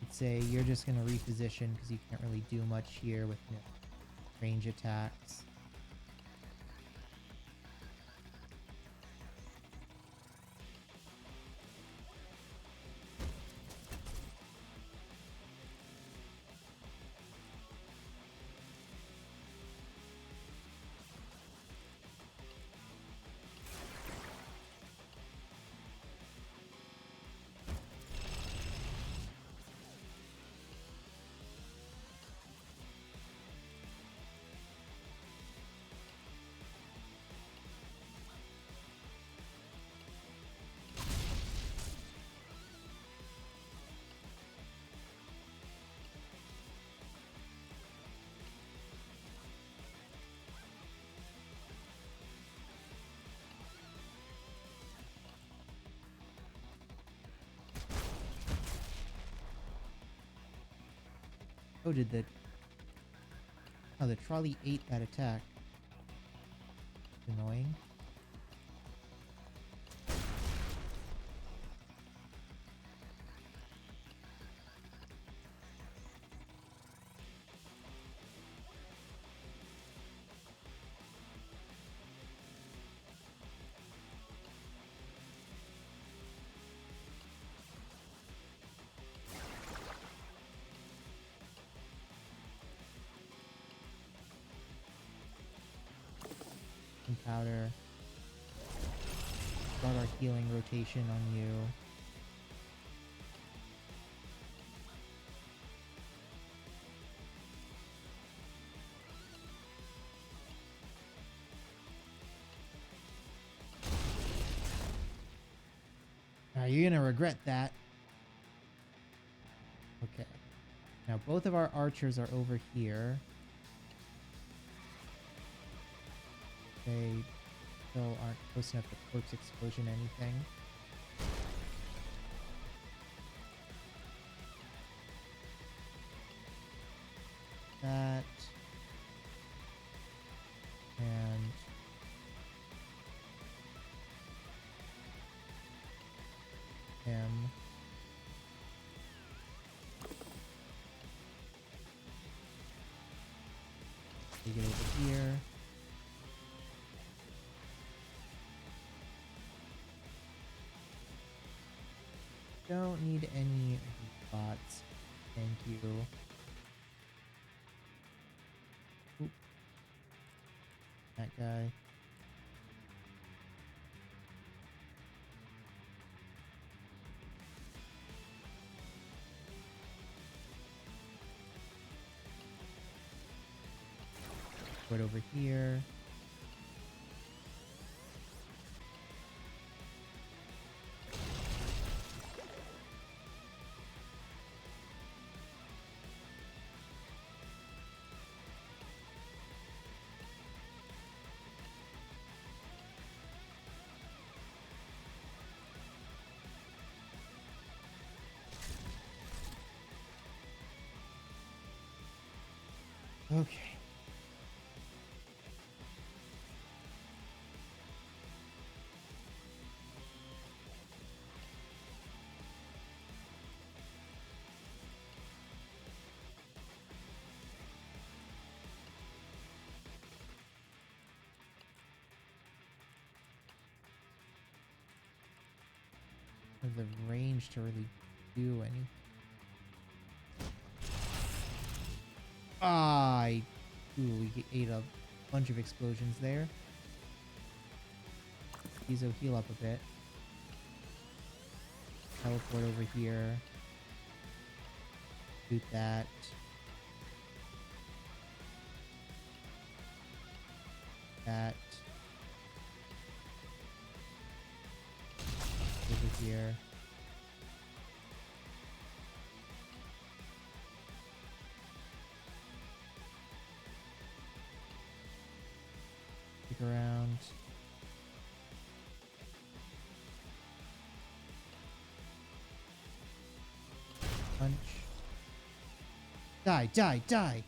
I'd say you're just gonna reposition because you can't really do much here with range attacks. Oh, did the... Oh, the trolley ate that attack. Annoying. Powder. Start our healing rotation on you. You're gonna regret that. Okay. Now both of our archers are over here. Okay. still aren't close enough to corpse explosion anything. That. And him. Take it over here. Don't need any bots. Thank you. Oop. That guy. Put over here. Okay. The range to really do anything. We ate a bunch of explosions there. Ezo, heal up a bit. Teleport over here. Shoot that. That. Over here. Stick around. Punch. Die, die, die!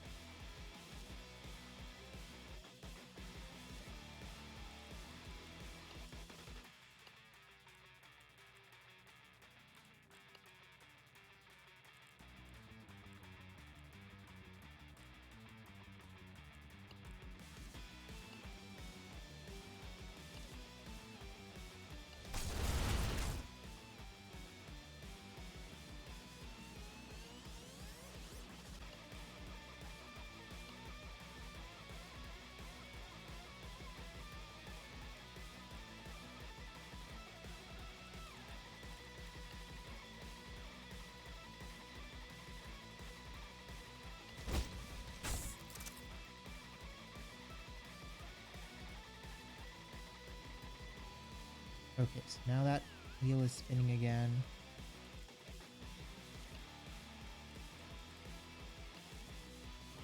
Okay, so now that wheel is spinning again.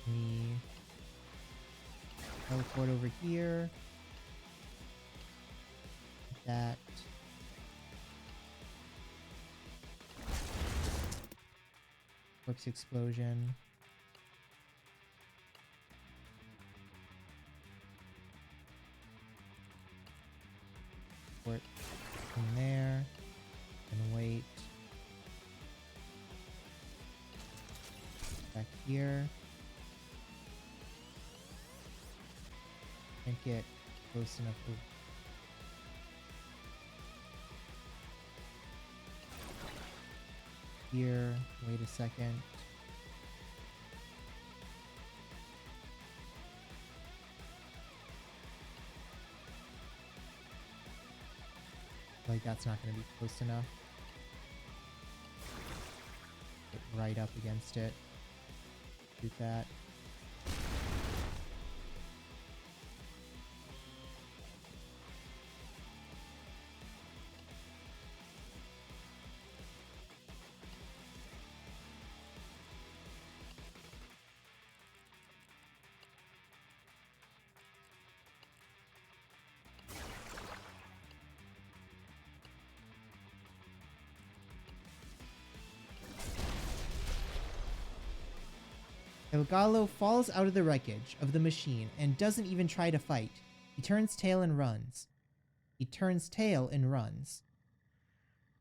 We teleport over here. That. Corpse explosion. Port from there and wait. Back here. Can't get close enough to here. Wait a second. Like that's not going to be close enough. Get right up against it. Shoot that. El Gallo falls out of the wreckage of the machine and doesn't even try to fight. He turns tail and runs.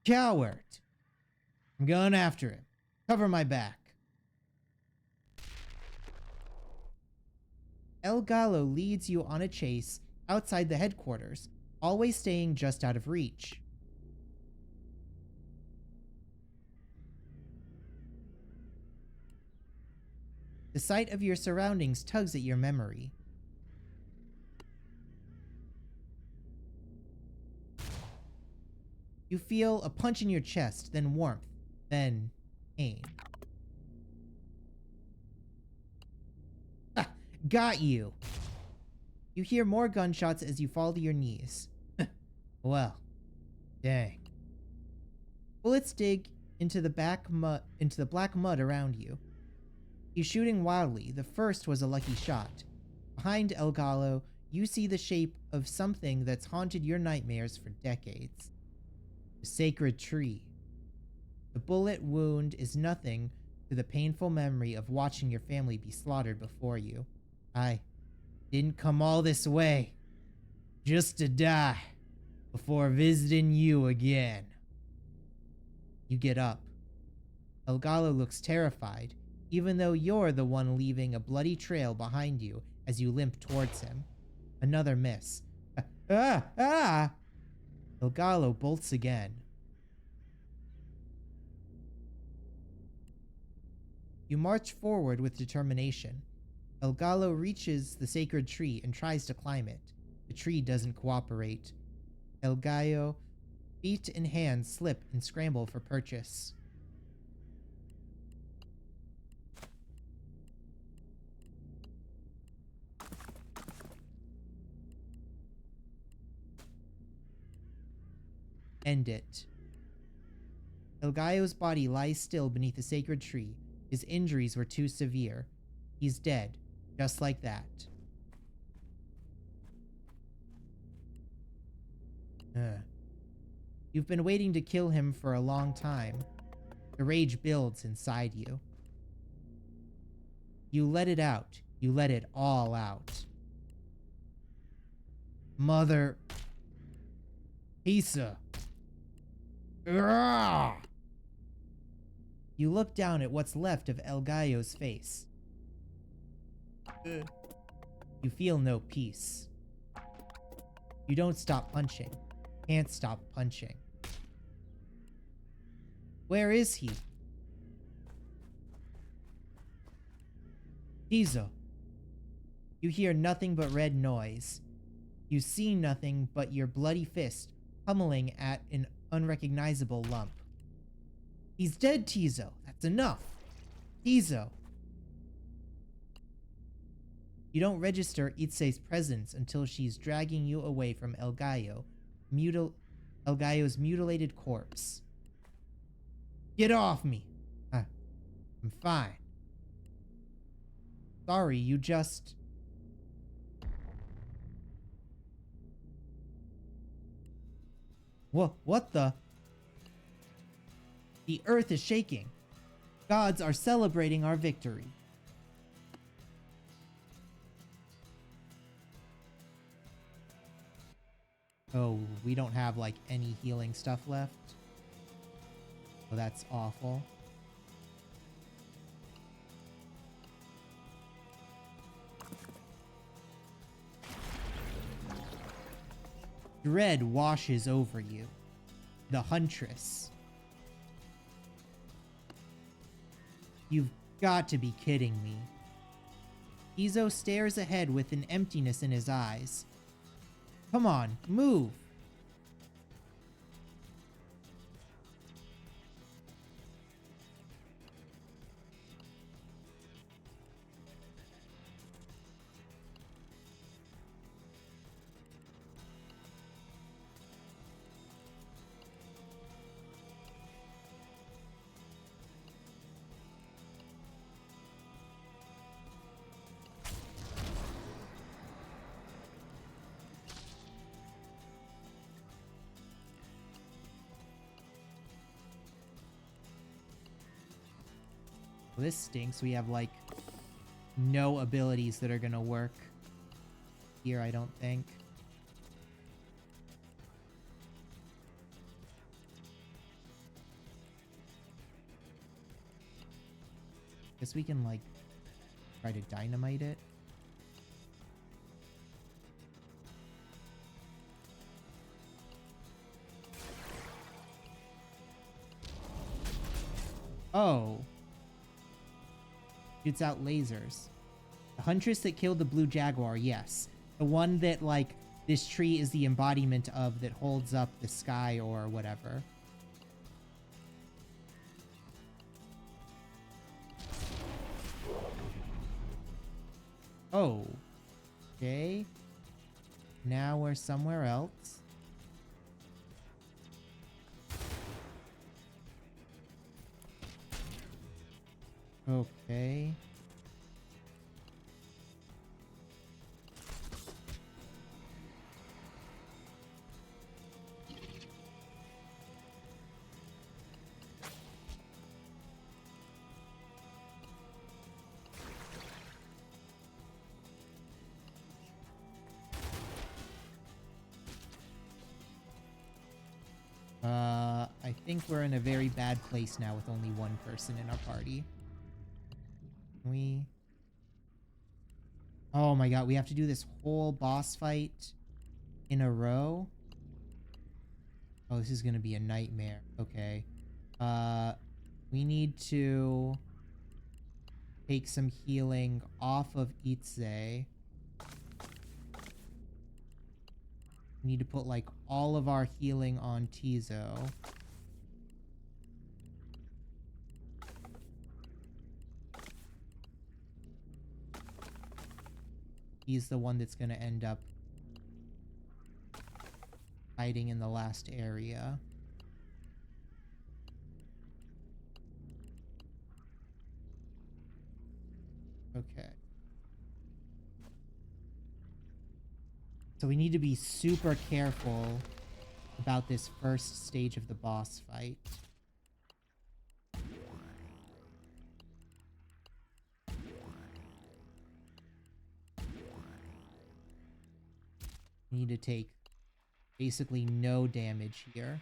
Coward! I'm going after him. Cover my back. El Gallo leads you on a chase outside the headquarters, always staying just out of reach. The sight of your surroundings tugs at your memory. You feel a punch in your chest, then warmth, then pain. Ah, got you! You hear more gunshots as you fall to your knees. Well, dang. Bullets dig into the black mud around you. He's shooting wildly. The first was a lucky shot. Behind El Gallo, you see the shape of something that's haunted your nightmares for decades. The sacred tree. The bullet wound is nothing to the painful memory of watching your family be slaughtered before you. I didn't come all this way just to die before visiting you again. You get up. El Gallo looks terrified, even though you're the one leaving a bloody trail behind you as you limp towards him. Another miss. El Gallo bolts again. You march forward with determination. El Gallo reaches the sacred tree and tries to climb it. The tree doesn't cooperate. El Gallo, feet and hands slip and scramble for purchase. End it. El Gallo's body lies still beneath the sacred tree. His injuries were too severe. He's dead, just like that. You've been waiting to kill him for a long time. The rage builds inside you. You let it out. You let it all out. Mother... Pizza. Urgh! You look down at what's left of El Gallo's face. You feel no peace. You don't stop punching. Can't stop punching. Where is he? Tizo. You hear nothing but red noise. You see nothing but your bloody fist pummeling at an unrecognizable lump. He's dead, Tizo. That's enough. Tizo. You don't register Itze's presence until she's dragging you away from El Gallo, El Gallo's mutilated corpse. Get off me! I'm fine. Sorry, you just... What the? The earth is shaking. Gods are celebrating our victory. Oh, we don't have like any healing stuff left. Oh, that's awful. Dread washes over you. The Huntress. You've got to be kidding me. Tizo stares ahead with an emptiness in his eyes. Come on, move! Well, this stinks. We have like no abilities that are gonna work here, I don't think. Guess we can, like, try to dynamite it. Oh. Shoots out lasers. The huntress that killed the blue jaguar, yes. The one that, like, this tree is the embodiment of that holds up the sky or whatever. Oh. Okay. Now we're somewhere else. Okay. I think we're in a very bad place now with only one person in our party. Oh my god, we have to do this whole boss fight in a row? Oh, this is gonna be a nightmare. Okay. We need to take some healing off of Itze. We need to put, like, all of our healing on Tizo. He's the one that's gonna end up fighting in the last area. Okay. So we need to be super careful about this first stage of the boss fight. We need to take basically no damage here.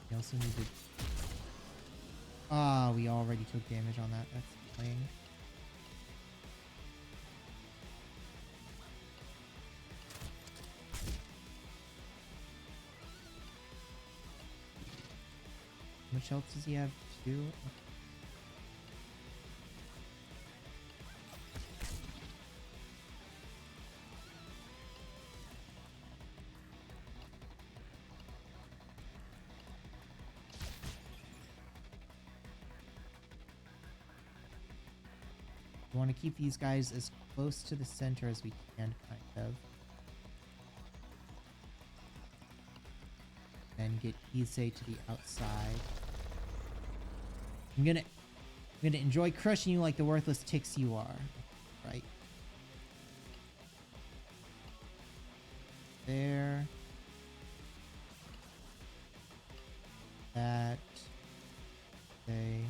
We also need to... Ah, we already took damage on that. That's annoying. How much health does he have? 2? Okay. We want to keep these guys as close to the center as we can, kind of. And get Ise to the outside. I'm gonna enjoy crushing you like the worthless ticks you are. Right. There. That. Okay.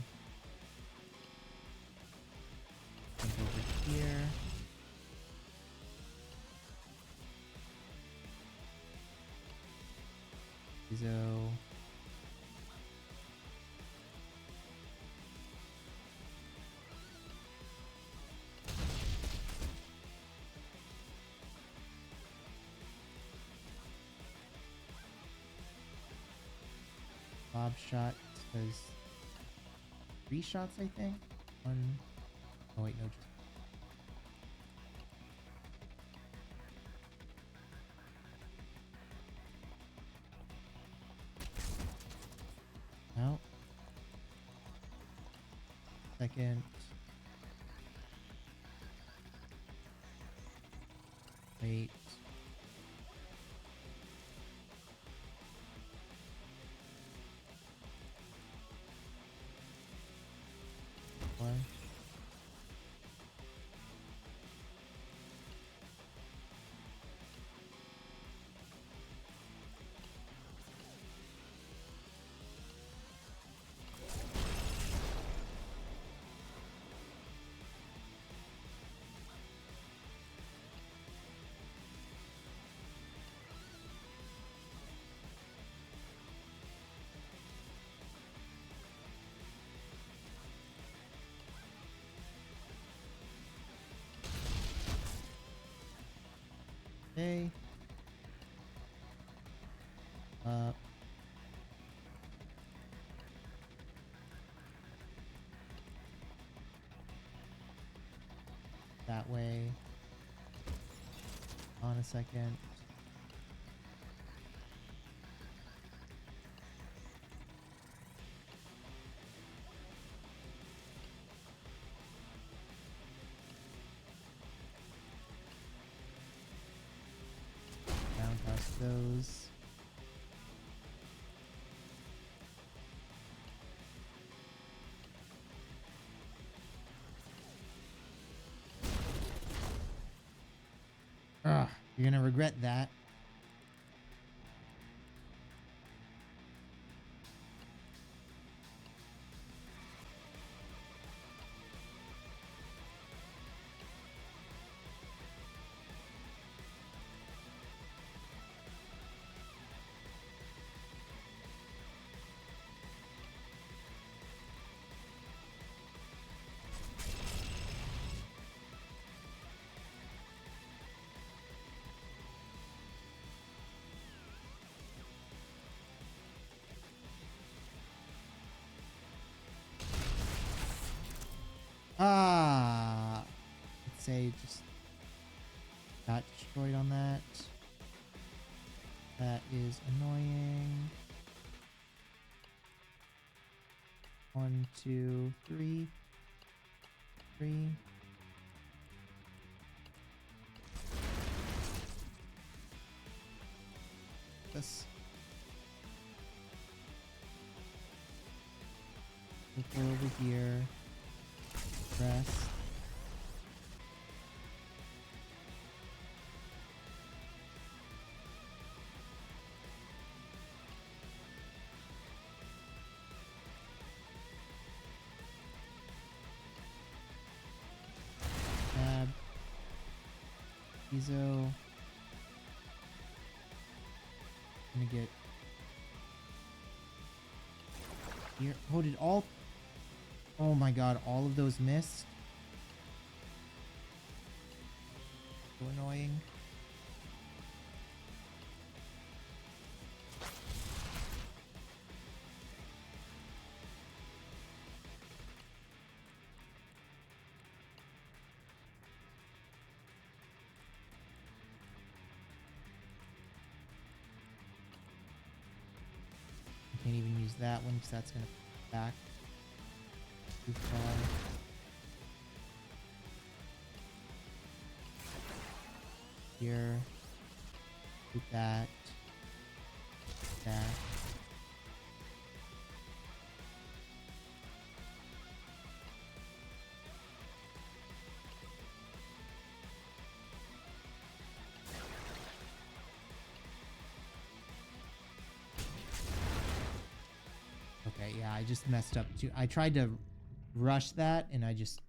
And over here. Tizo. Bob shot does 3 shots, I think. 1. Oh wait, no. Just out. Second. Wait. Okay. Up. That way. On a second. Down past those. Ugh, you're gonna regret that. Ah, let's say just got destroyed on that. That is annoying. 1, 2, 3. 3. This. Go over here. Rest. Tab. Ezo. I'm gonna get here. Oh, did all... Oh my god, all of those missed? So annoying. I can't even use that one because that's gonna back too far. Here, do that, that. Okay, yeah, I just messed up too. I tried to rush that and I just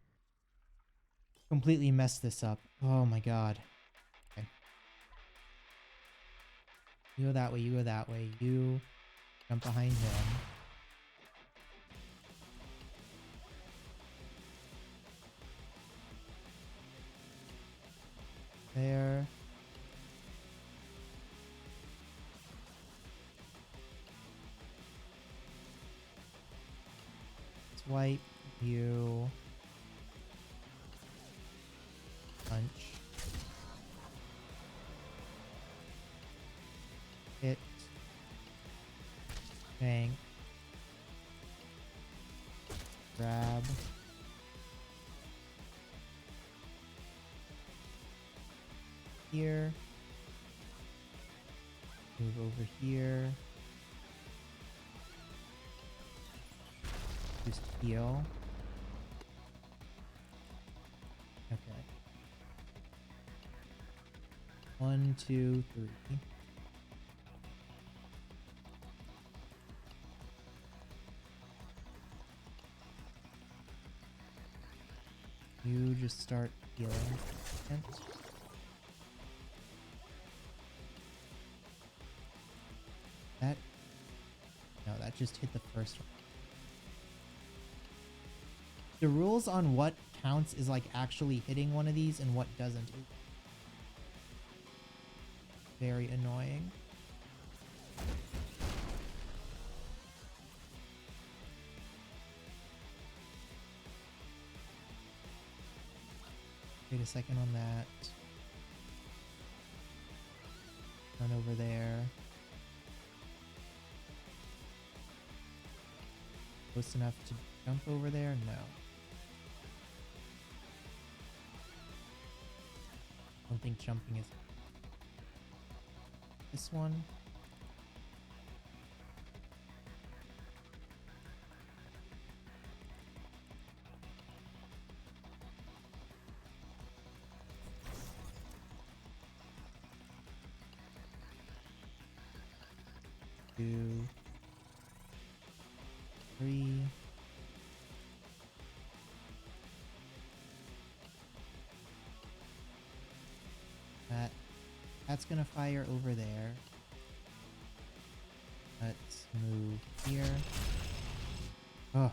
completely messed this up. Oh my god. Okay. You go that way, you go that way. You jump behind him. There. Swipe. You. Punch. Hit. Bank. Grab. Here. Move over here. Just heal. Okay. 1, 2, 3. You just start healing. That... No, that just hit the first one. The rules on what counts is like actually hitting one of these and what doesn't. very annoying. Wait a second on that. Run over there. Close enough to jump over there? No. I don't think jumping is... This one? Two, three. That's gonna fire over there. Let's move here. Oh.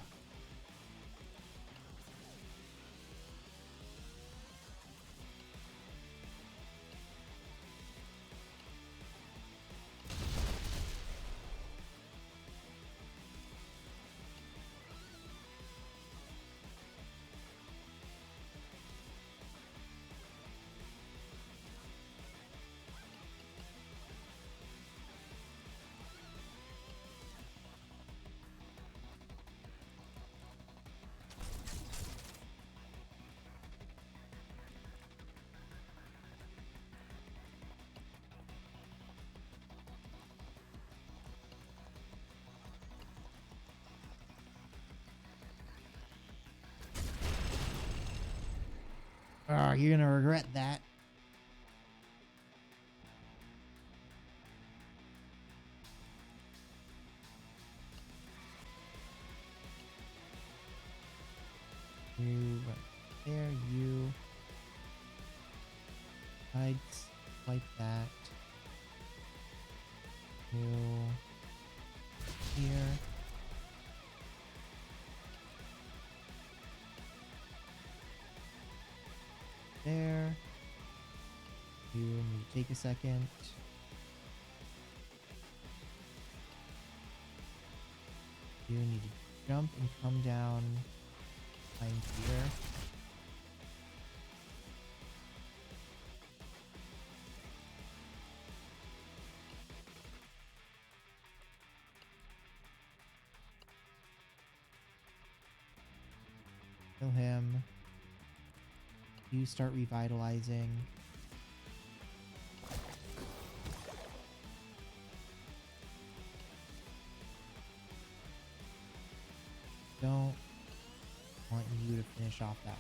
Oh, you're gonna regret that. You right there, you hides like that. You here. There. You need to take a second. You need to jump and come down behind here. Kill him. You start revitalizing. Don't want you to finish off that.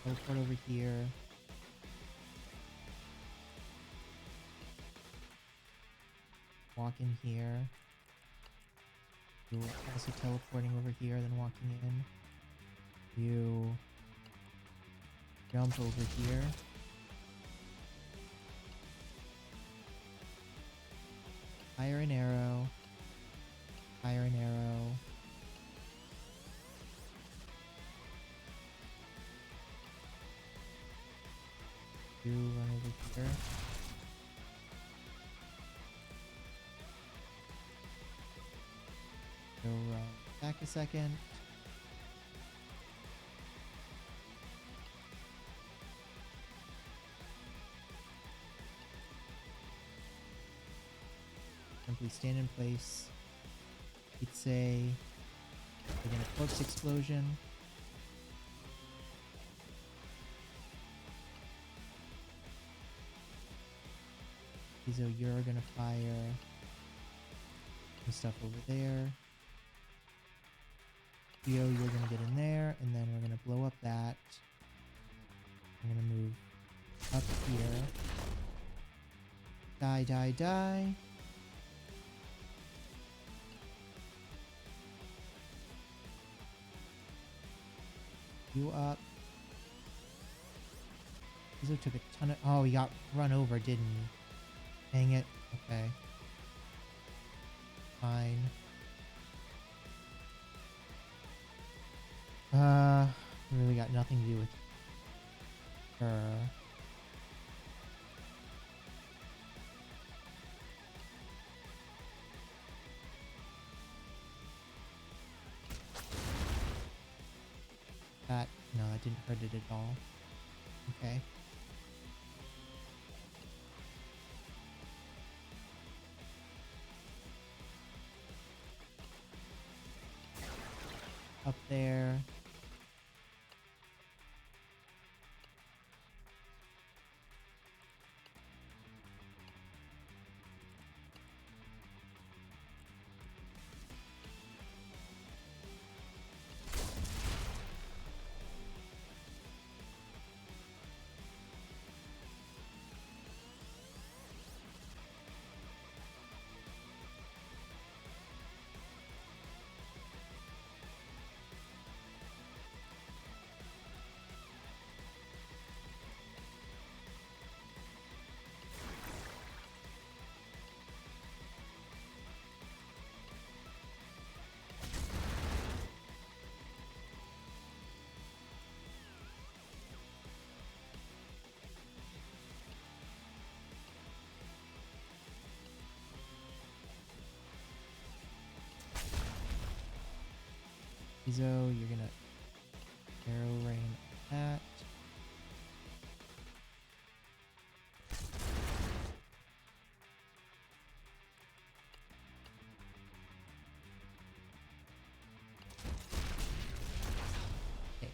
Teleport over here. Walk in here. You're also teleporting over here, then walking in. You jump over here. Fire an arrow. Fire an arrow. You run over here. Go back a second. Simply stand in place. You'd say, again, a corpse explosion. So you're gonna fire some stuff over there. Theo, you're gonna get in there, and then we're gonna blow up that. I'm gonna move up here. Die, die, die. You up. Izo took a ton of... Oh, he got run over, didn't he? Dang it. Okay. Fine. Really got nothing to do with her. No, that didn't hurt it at all. Okay. Up there. Izo, you're gonna arrow rain that. Okay.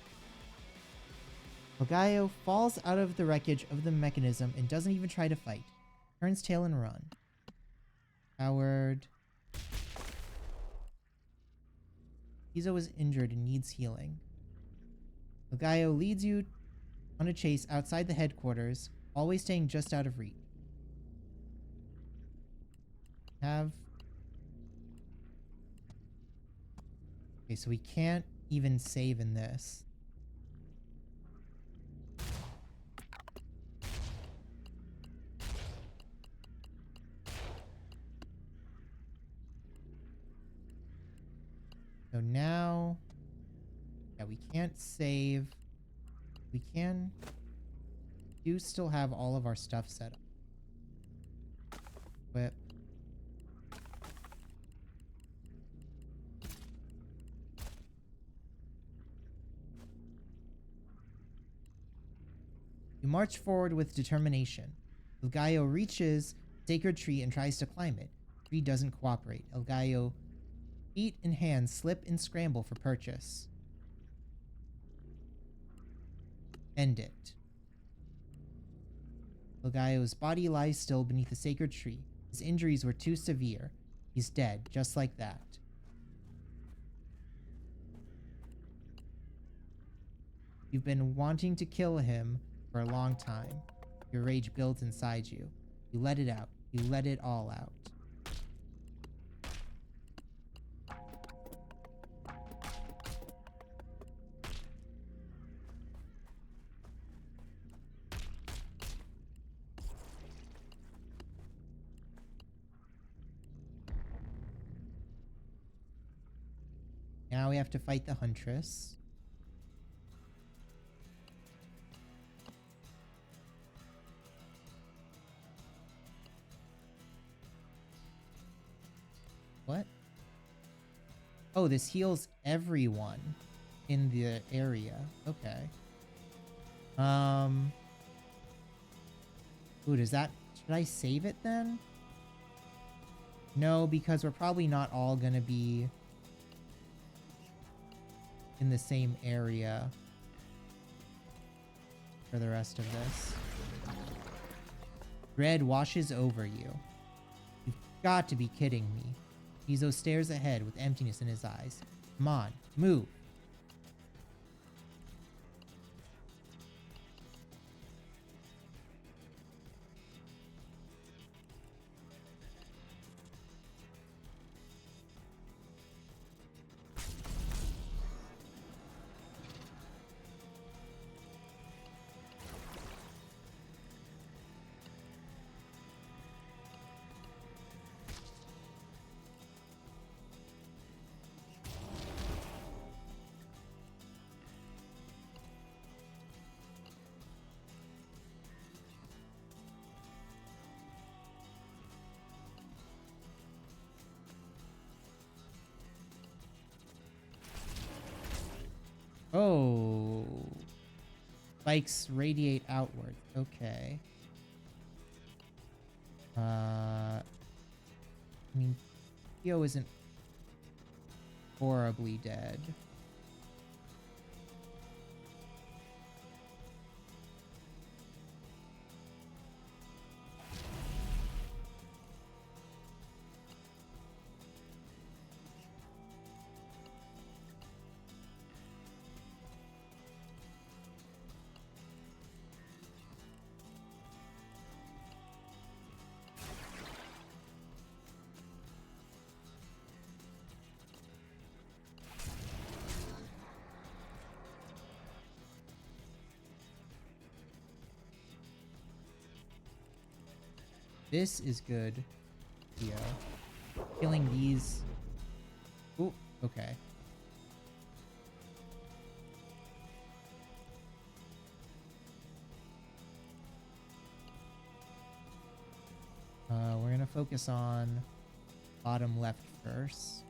Gallo falls out of the wreckage of the mechanism and doesn't even try to fight. Turns tail and run. Coward. Izo is injured and needs healing. Gallo leads you on a chase outside the headquarters, always staying just out of reach. Okay, so we can't even save in this. So now, yeah, we can't save. We do still have all of our stuff set up. Equip. You march forward with determination. Gallo reaches sacred tree and tries to climb it. Tree doesn't cooperate. Gallo feet and hands slip and scramble for purchase. End it. Gallo's body lies still beneath the sacred tree. His injuries were too severe. He's dead, just like that. You've been wanting to kill him for a long time. Your rage builds inside you. You let it out. You let it all out. Now we have to fight the Huntress. What? Oh, this heals everyone in the area. Okay. Ooh, does that... Should I save it then? No, because we're probably not all gonna be in the same area for the rest of this. Dread washes over you. You've got to be kidding me. Izo stares ahead with emptiness in his eyes. Come on, move. Oh. Spikes radiate outward. Okay. I mean, Theo isn't horribly dead. This is good, Theo. Killing these. Ooh, okay. We're gonna focus on bottom left first.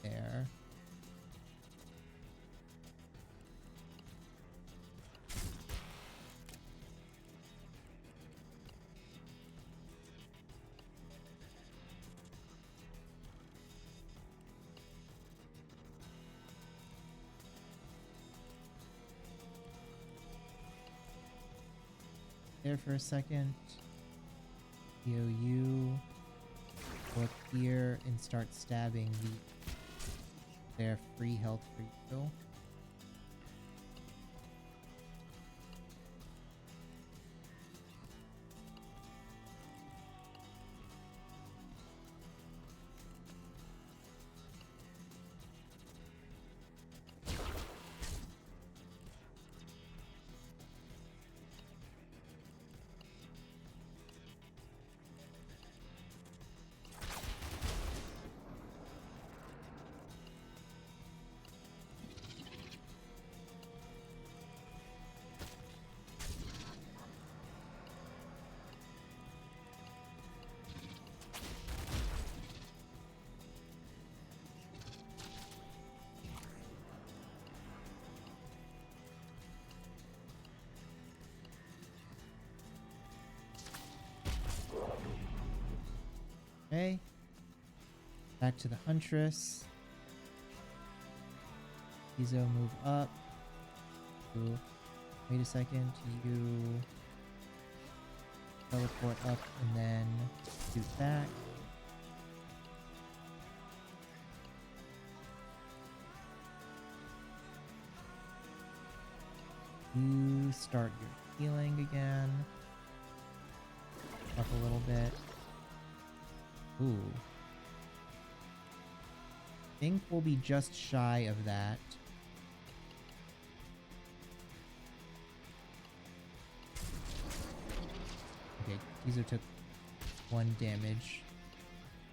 There. There for a second. You go up here and start stabbing their free health refill. Okay. Back to the Huntress. Izo, move up. Ooh. Wait a second. You teleport up and then shoot back. You start your healing again. Up a little bit. Ooh. Think we'll be just shy of that. Okay, Kizo took 1 damage.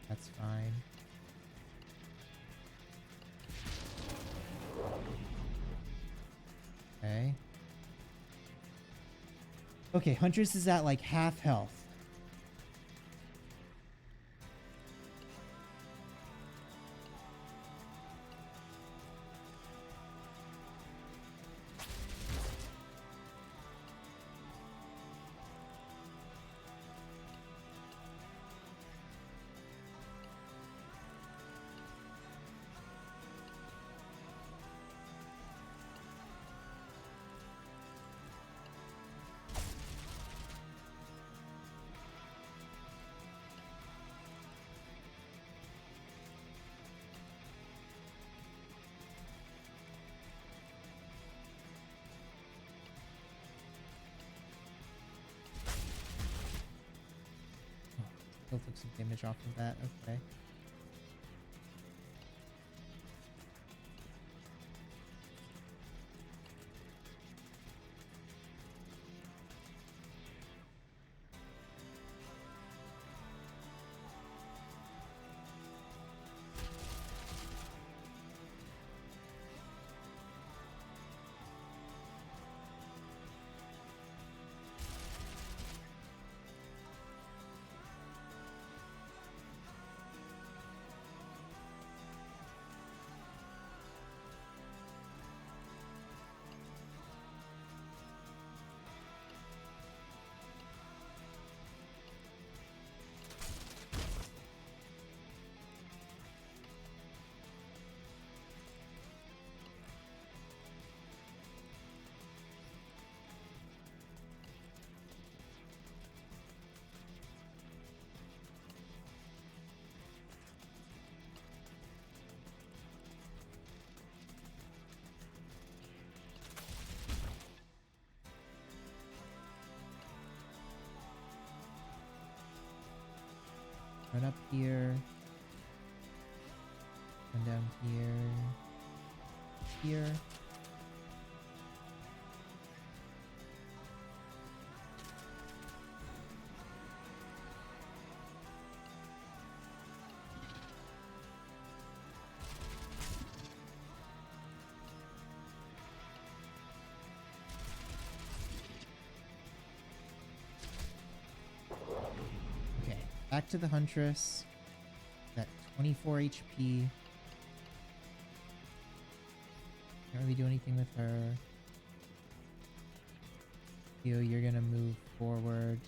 That's fine. Okay. Okay, Huntress is at like half health. Still took some damage off of that. Okay. Run up here. Run down here. Here. Back to the Huntress. Got 24 HP. Can't really do anything with her. You're gonna move forward.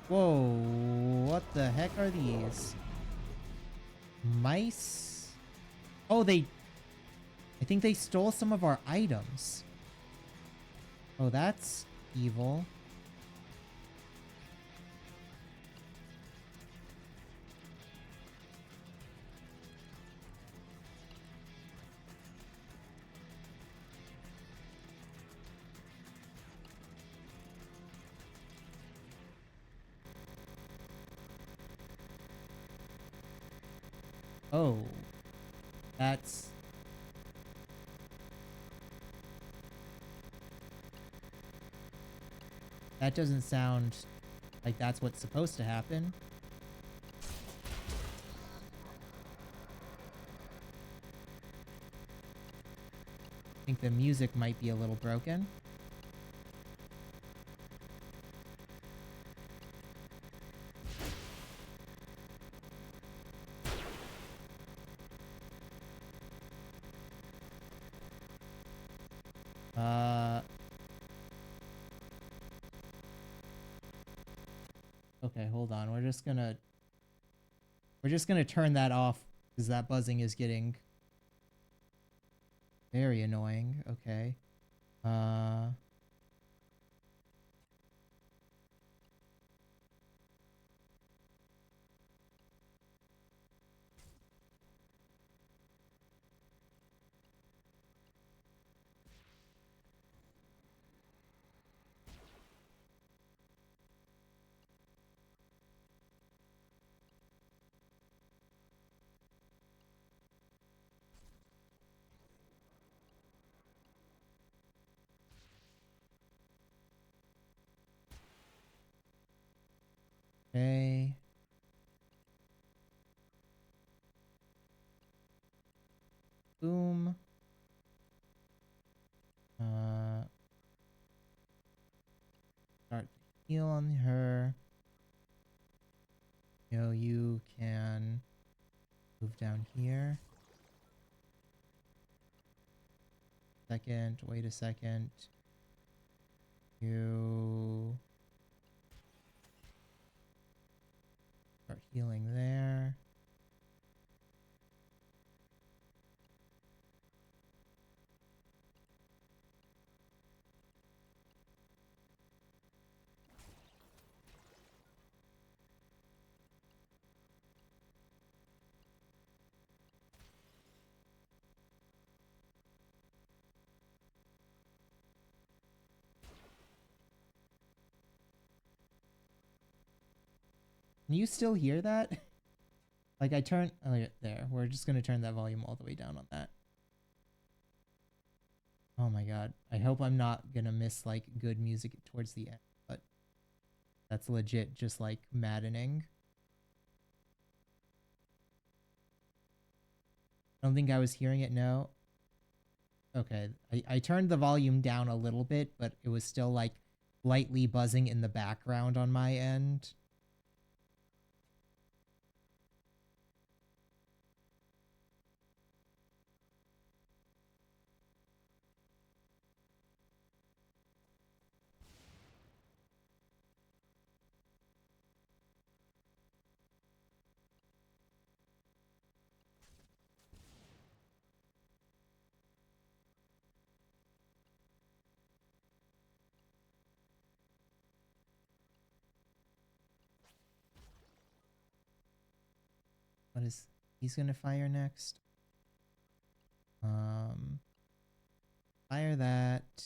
Whoa, what the heck are these? Mice? Oh, I think they stole some of our items. Oh, that's evil. Oh, that's... That doesn't sound like that's what's supposed to happen. I think the music might be a little broken. Okay, hold on. We're just gonna turn that off because that buzzing is getting very annoying. Okay. Okay. Boom. Start to heal on her. You can move down here. Wait a second. You start healing there. Can you still hear that? Like I turn, oh yeah, there. We're just gonna turn that volume all the way down on that. Oh my god. I hope I'm not gonna miss like good music towards the end, but that's legit just like maddening. I don't think I was hearing it, no. Okay. I turned the volume down a little bit, but it was still like lightly buzzing in the background on my end. What is he's gonna fire next? Fire that.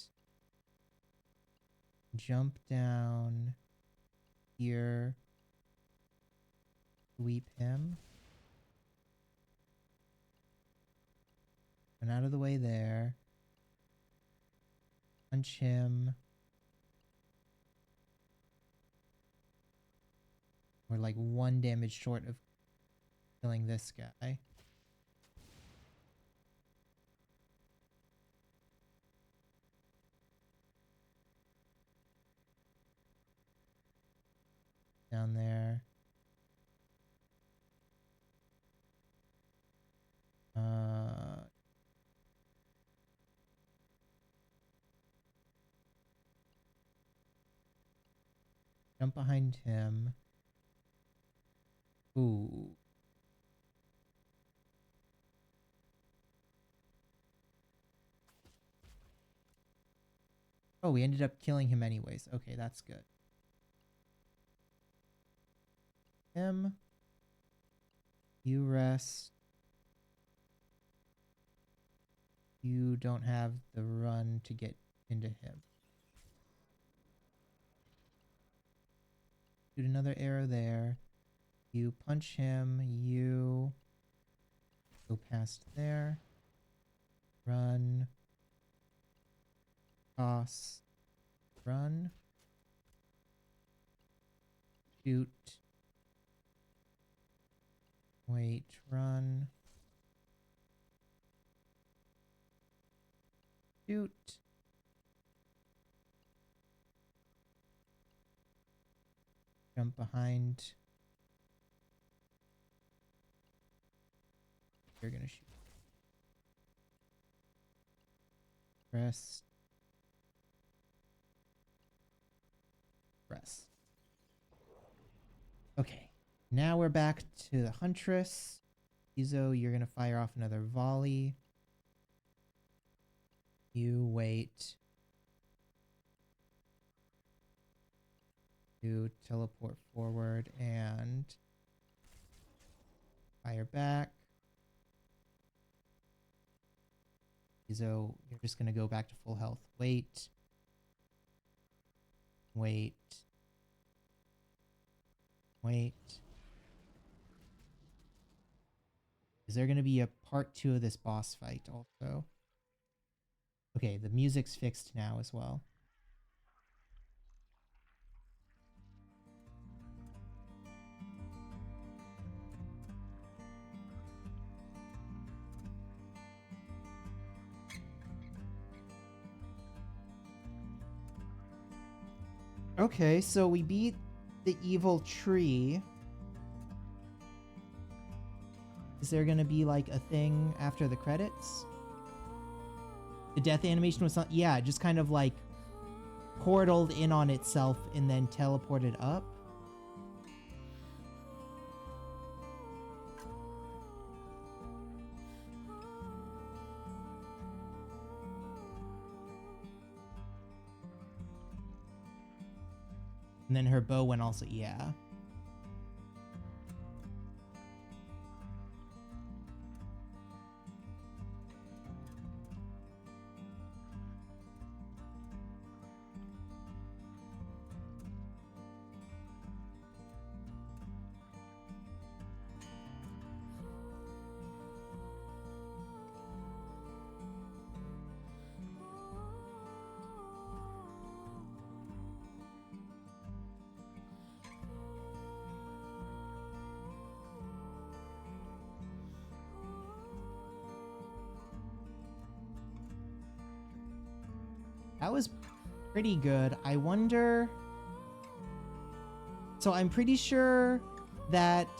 Jump down here. Sweep him. Run out of the way there. Punch him. We're like 1 damage short of killing this guy. Down there. Jump behind him. Ooh. Oh, we ended up killing him anyways. Okay, that's good. Him. You rest. You don't have the run to get into him. Shoot another arrow there. You punch him. You go past there. Run. Toss. Run. Shoot. Wait. Run. Shoot. Jump behind. You're gonna shoot. Rest. Rest. Okay. Now we're back to the Huntress. Izo, you're gonna fire off another volley. You wait. You teleport forward and fire back. Izo, you're just gonna go back to full health. Wait. Wait. Wait. Is there gonna be a part 2 of this boss fight also? Okay, the music's fixed now as well. Okay, so we beat the evil tree. Is there gonna be like a thing after the credits? The death animation was not, yeah, just kind of like portaled in on itself and then teleported up. And then her bow went also, yeah. That was pretty good. I wonder... So I'm pretty sure that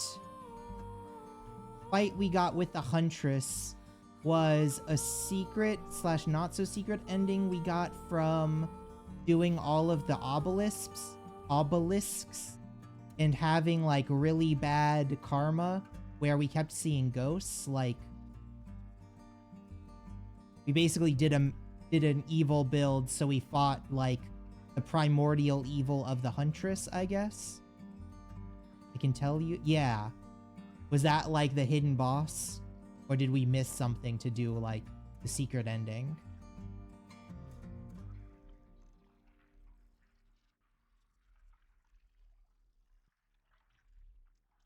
fight we got with the Huntress was a secret / not so secret ending we got from doing all of the obelisks and having like really bad karma where we kept seeing ghosts. Like, we basically did an evil build, so we fought like the primordial evil of the Huntress, I guess. I can tell you. Yeah. Was that like the hidden boss? Or did we miss something to do like the secret ending?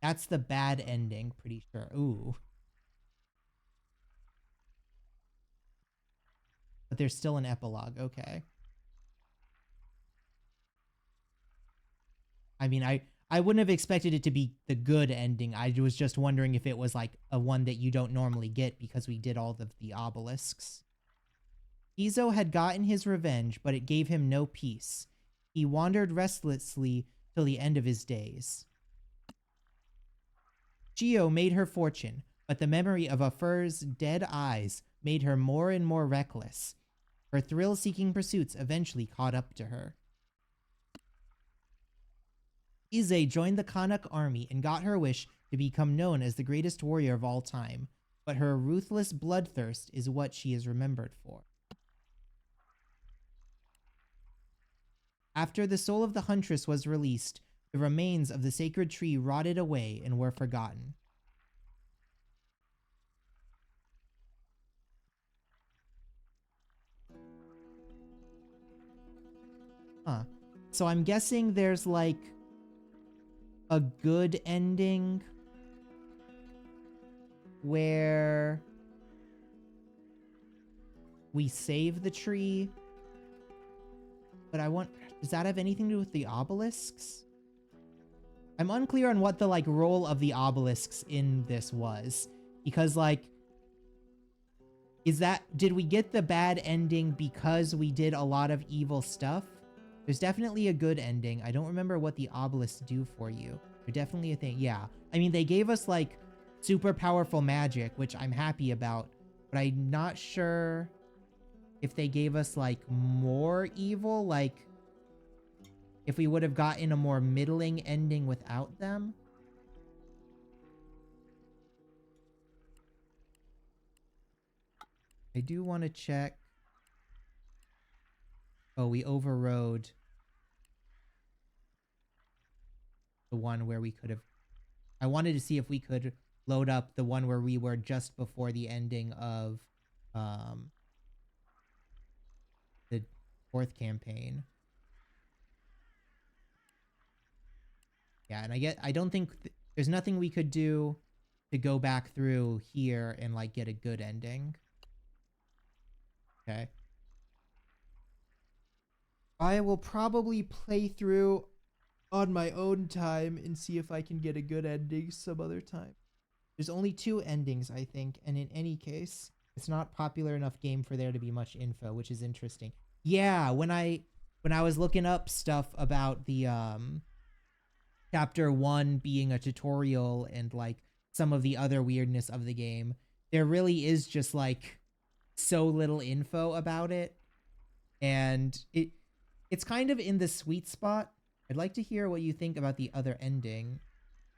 That's the bad ending, pretty sure. Ooh. But there's still an epilogue. Okay. I mean, I wouldn't have expected it to be the good ending. I was just wondering if it was like a one that you don't normally get because we did all of the obelisks. Izo had gotten his revenge, but it gave him no peace. He wandered restlessly till the end of his days. Chio made her fortune, but the memory of Afur's dead eyes made her more and more reckless. Her thrill-seeking pursuits eventually caught up to her. Ize joined the Kanak army and got her wish to become known as the greatest warrior of all time, but her ruthless bloodthirst is what she is remembered for. After the soul of the Huntress was released, the remains of the sacred tree rotted away and were forgotten. Huh. So I'm guessing there's like a good ending where we save the tree. But does that have anything to do with the obelisks? I'm unclear on what the like role of the obelisks in this was, because like, did we get the bad ending because we did a lot of evil stuff? There's definitely a good ending. I don't remember what the obelisks do for you. They're definitely a thing. Yeah. I mean, they gave us like super powerful magic, which I'm happy about, but I'm not sure if they gave us like more evil, like if we would have gotten a more middling ending without them. I do want to check. Oh, we overrode the one where we could have... I wanted to see if we could load up the one where we were just before the ending of the 4th campaign. Yeah, and I don't think there's nothing we could do to go back through here and like get a good ending. Okay. I will probably play through on my own time and see if I can get a good ending some other time. There's only 2 endings, I think, and in any case, it's not popular enough game for there to be much info, which is interesting. Yeah, when I was looking up stuff about the chapter 1 being a tutorial and like some of the other weirdness of the game, there really is just like so little info about it, and it's kind of in the sweet spot. I'd like to hear what you think about the other ending.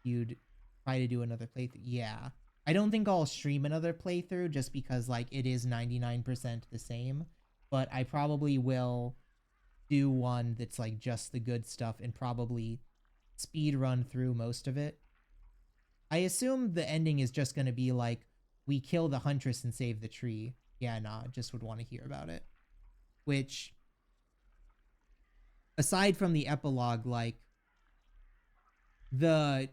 You'd try to do another playthrough. Yeah. I don't think I'll stream another playthrough just because like it is 99% the same, but I probably will do one that's like just the good stuff and probably speed run through most of it. I assume the ending is just going to be like we kill the huntress and save the tree. Yeah, nah, just would want to hear about it. Which aside from the epilogue, like the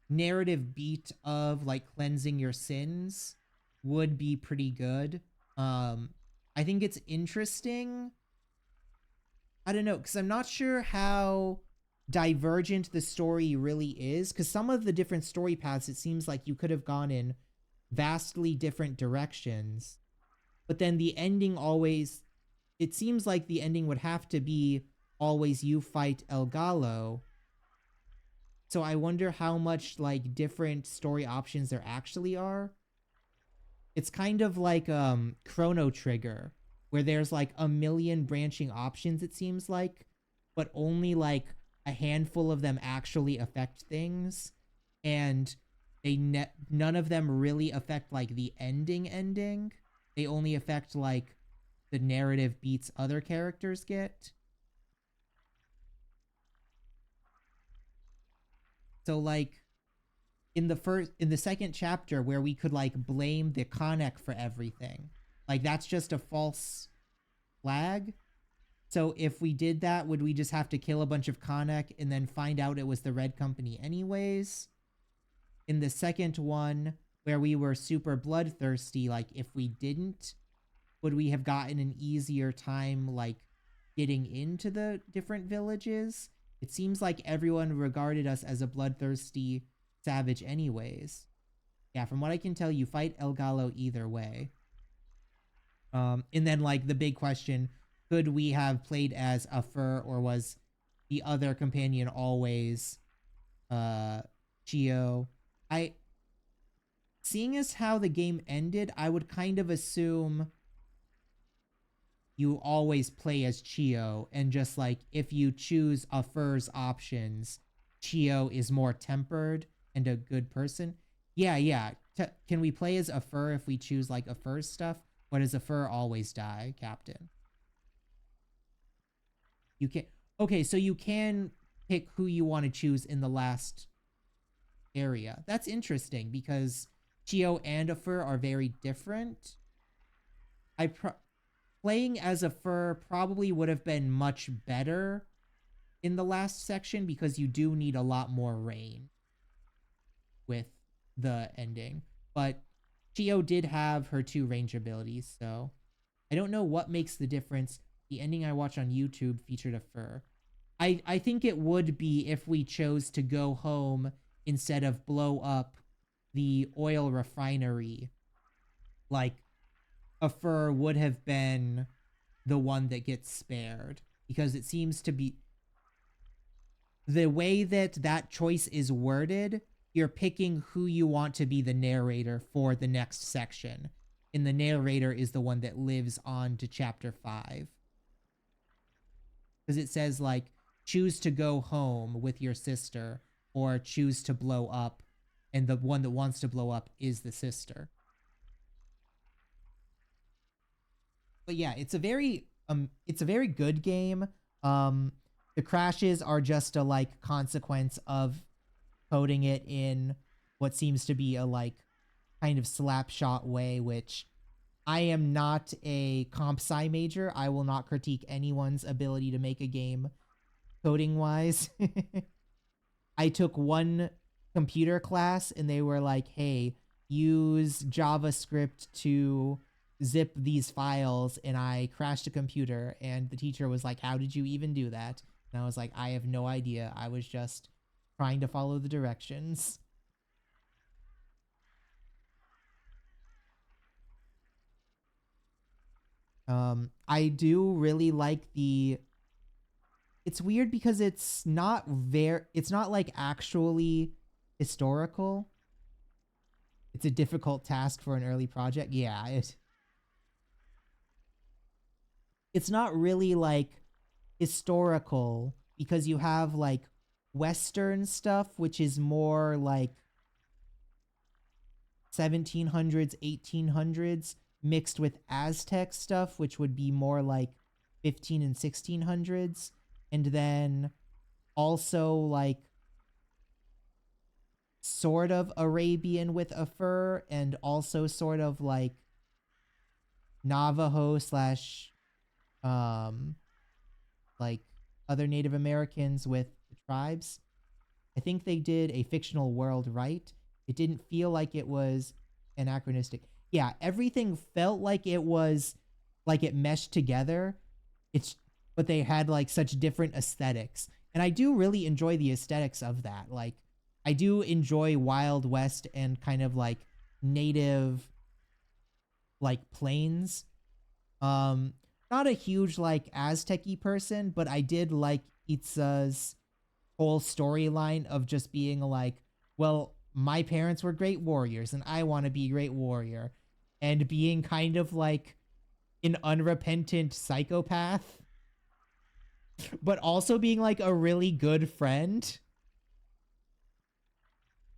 narrative beat of like cleansing your sins would be pretty good. I think it's interesting. I don't know, because I'm not sure how divergent the story really is. Because some of the different story paths, it seems like you could have gone in vastly different directions. But then the ending always, it seems like the ending would have to be always you fight El Gallo. So I wonder how much like different story options there actually are. It's kind of like Chrono Trigger, where there's like a million branching options, it seems like, but only like a handful of them actually affect things, and none of them really affect like the ending. They only affect like the narrative beats other characters get. So like in the second chapter where we could like blame the Connect for everything, like that's just a false flag. So if we did that, would we just have to kill a bunch of Connect and then find out it was the red company anyways? In the second one where we were super bloodthirsty, like if we didn't, would we have gotten an easier time like getting into the different villages? It seems like everyone regarded us as a bloodthirsty savage anyways. Yeah, from what I can tell, you fight El Gallo either way. And then like the big question, could we have played as a fur, or was the other companion always Chio? I Seeing as how the game ended, I would kind of assume you always play as Chio, and just like if you choose a fur's options, Chio is more tempered and a good person. Yeah. Can we play as a fur if we choose like a fur's stuff? Or does a fur always die, Captain? You can. Okay, so you can pick who you want to choose in the last area. That's interesting because Chio and a fur are very different. Playing as a fur probably would have been much better in the last section because you do need a lot more rain with the ending. But Chio did have her 2 range abilities, so I don't know what makes the difference. The ending I watched on YouTube featured a fur. I think it would be if we chose to go home instead of blow up the oil refinery. Like, a fur would have been the one that gets spared, because it seems to be the way that that choice is worded. You're picking who you want to be the narrator for the next section, and the narrator is the one that lives on to chapter 5, because it says like choose to go home with your sister or choose to blow up, and the one that wants to blow up is the sister. But yeah, it's a very good game. The crashes are just a like consequence of coding it in what seems to be a like kind of slapshot way, which I am not a comp sci major. I will not critique anyone's ability to make a game coding wise. I took one computer class and they were like, hey, use JavaScript to zip these files, and I crashed a computer, and the teacher was like, how did you even do that? And I was like, I have no idea. I was just trying to follow the directions. I do really like the it's weird because it's not like actually historical. It's a difficult task for an early project. Yeah, it's not really like historical because you have like Western stuff, which is more like 1700s, 1800s, mixed with Aztec stuff, which would be more like 15 and 1600s. And then also like sort of Arabian with a fur, and also sort of like Navajo slash um like other Native Americans with the tribes. I think they did a fictional world right. It didn't feel like it was anachronistic. Yeah, everything felt like it was like it meshed together. It's but they had like such different aesthetics. And I do really enjoy the aesthetics of that. Like I do enjoy Wild West and kind of like native like plains. Um Not a huge like Aztec-y person, but I did like Itza's whole storyline of just being like, well, my parents were great warriors and I want to be a great warrior, and being kind of like an unrepentant psychopath, but also being like a really good friend.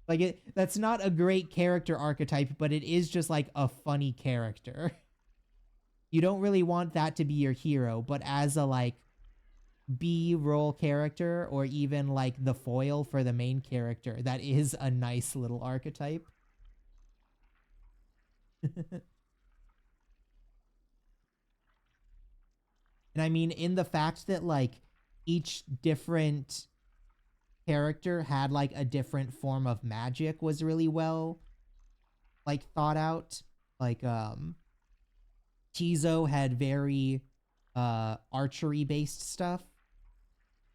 Like that's not a great character archetype, but it is just like a funny character. You don't really want that to be your hero, but as a like B-roll character or even like the foil for the main character, that is a nice little archetype. And I mean, in the fact that like each different character had like a different form of magic was really well like thought out. Like Tizo had very archery based stuff.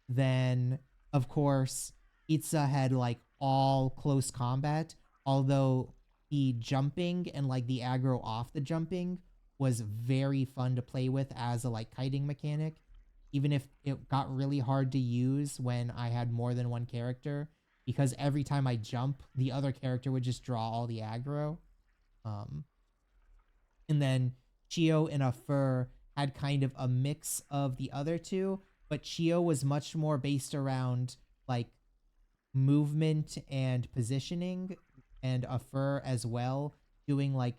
Then of course Itza had like all close combat, although the jumping and like the aggro off the jumping was very fun to play with as a like kiting mechanic, even if it got really hard to use when I had more than one character, because every time I jump the other character would just draw all the aggro. um and then Chio and a fur had kind of a mix of the other two, but Chio was much more based around like movement and positioning, and a fur as well, doing like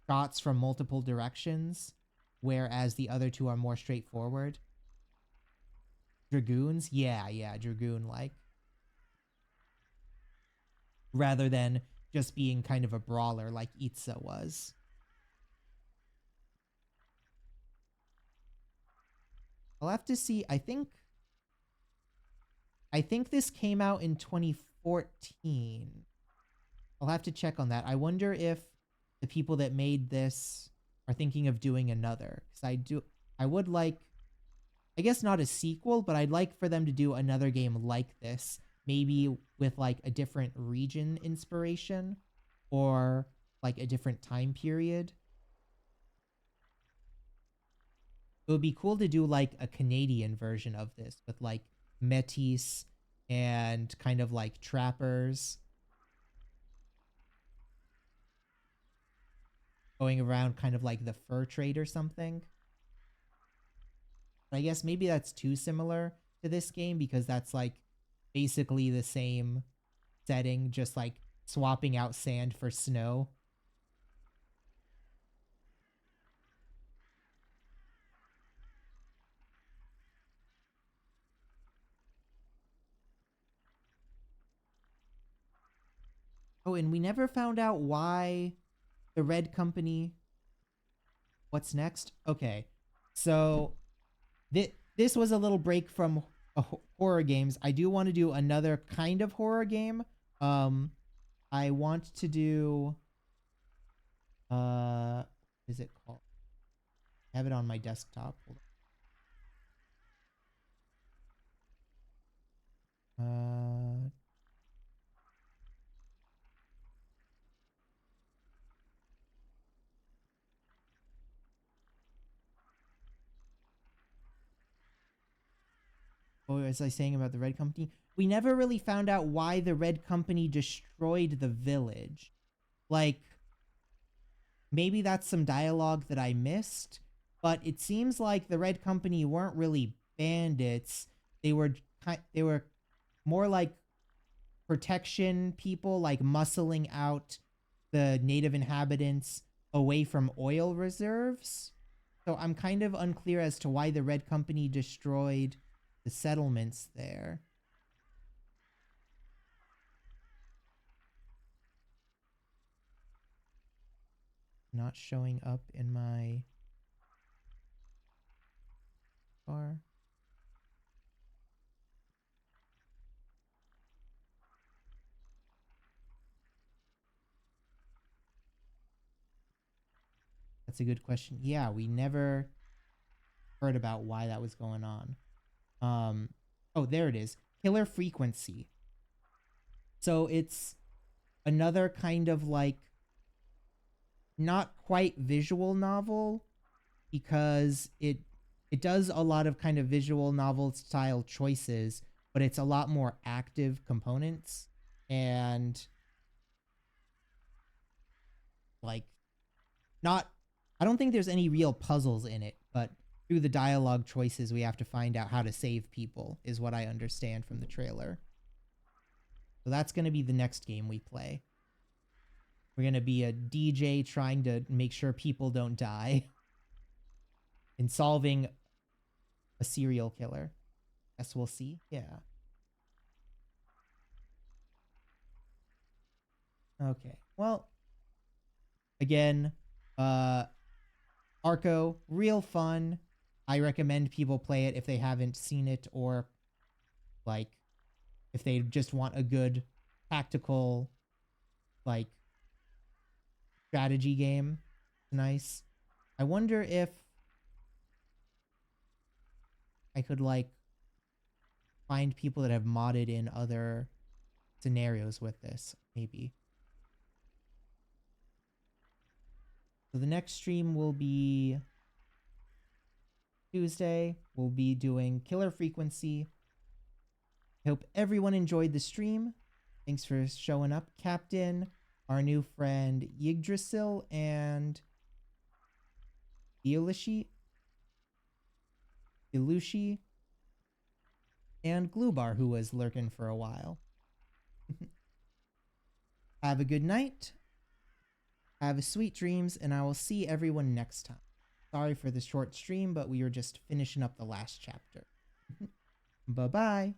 shots from multiple directions, whereas the other two are more straightforward. Dragoons, yeah, yeah, dragoon like, rather than just being kind of a brawler like Itza was. I'll have to see. I think this came out in 2014. I'll have to check on that. I wonder if the people that made this are thinking of doing another, cuz I would like, I guess not a sequel, but I'd like for them to do another game like this, maybe with like a different region inspiration or like a different time period. It would be cool to do like a Canadian version of this with like Métis and kind of like trappers going around kind of like the fur trade or something. But I guess maybe that's too similar to this game because that's like basically the same setting, just like swapping out sand for snow. Oh, and we never found out why the Red Company. What's next? Okay. So this was a little break from horror games. I do want to do another kind of horror game. Um I want to do what is it called? I have it on my desktop. Hold on. What was I saying about the Red Company? We never really found out why the Red Company destroyed the village. Like, maybe that's some dialogue that I missed, but it seems like the Red Company weren't really bandits. They were more like protection people, like muscling out the native inhabitants away from oil reserves. So I'm kind of unclear as to why the Red Company destroyed the settlements there. Not showing up in my bar. That's a good question. Yeah, we never heard about why that was going on. Oh, there it is. Killer frequency. So it's another kind of like not quite visual novel because it does a lot of kind of visual novel style choices, but it's a lot more active components and like not I don't think there's any real puzzles in it, but through the dialogue choices we have to find out how to save people is what I understand from the trailer. So that's going to be the next game we play. We're going to be a DJ trying to make sure people don't die and solving a serial killer. Guess we'll see. Yeah. Okay. Well, again, uh Arco, real fun. I recommend people play it if they haven't seen it or like if they just want a good tactical like strategy game. Nice. I wonder if I could like find people that have modded in other scenarios with this, maybe. So the next stream will be Tuesday. We'll be doing Killer Frequency. I hope everyone enjoyed the stream. Thanks for showing up, Captain, our new friend Yggdrasil, and Ilushi, and Glubar, who was lurking for a while. Have a good night. Have sweet dreams, and I will see everyone next time. Sorry for the short stream, but we were just finishing up the last chapter. Bye-bye.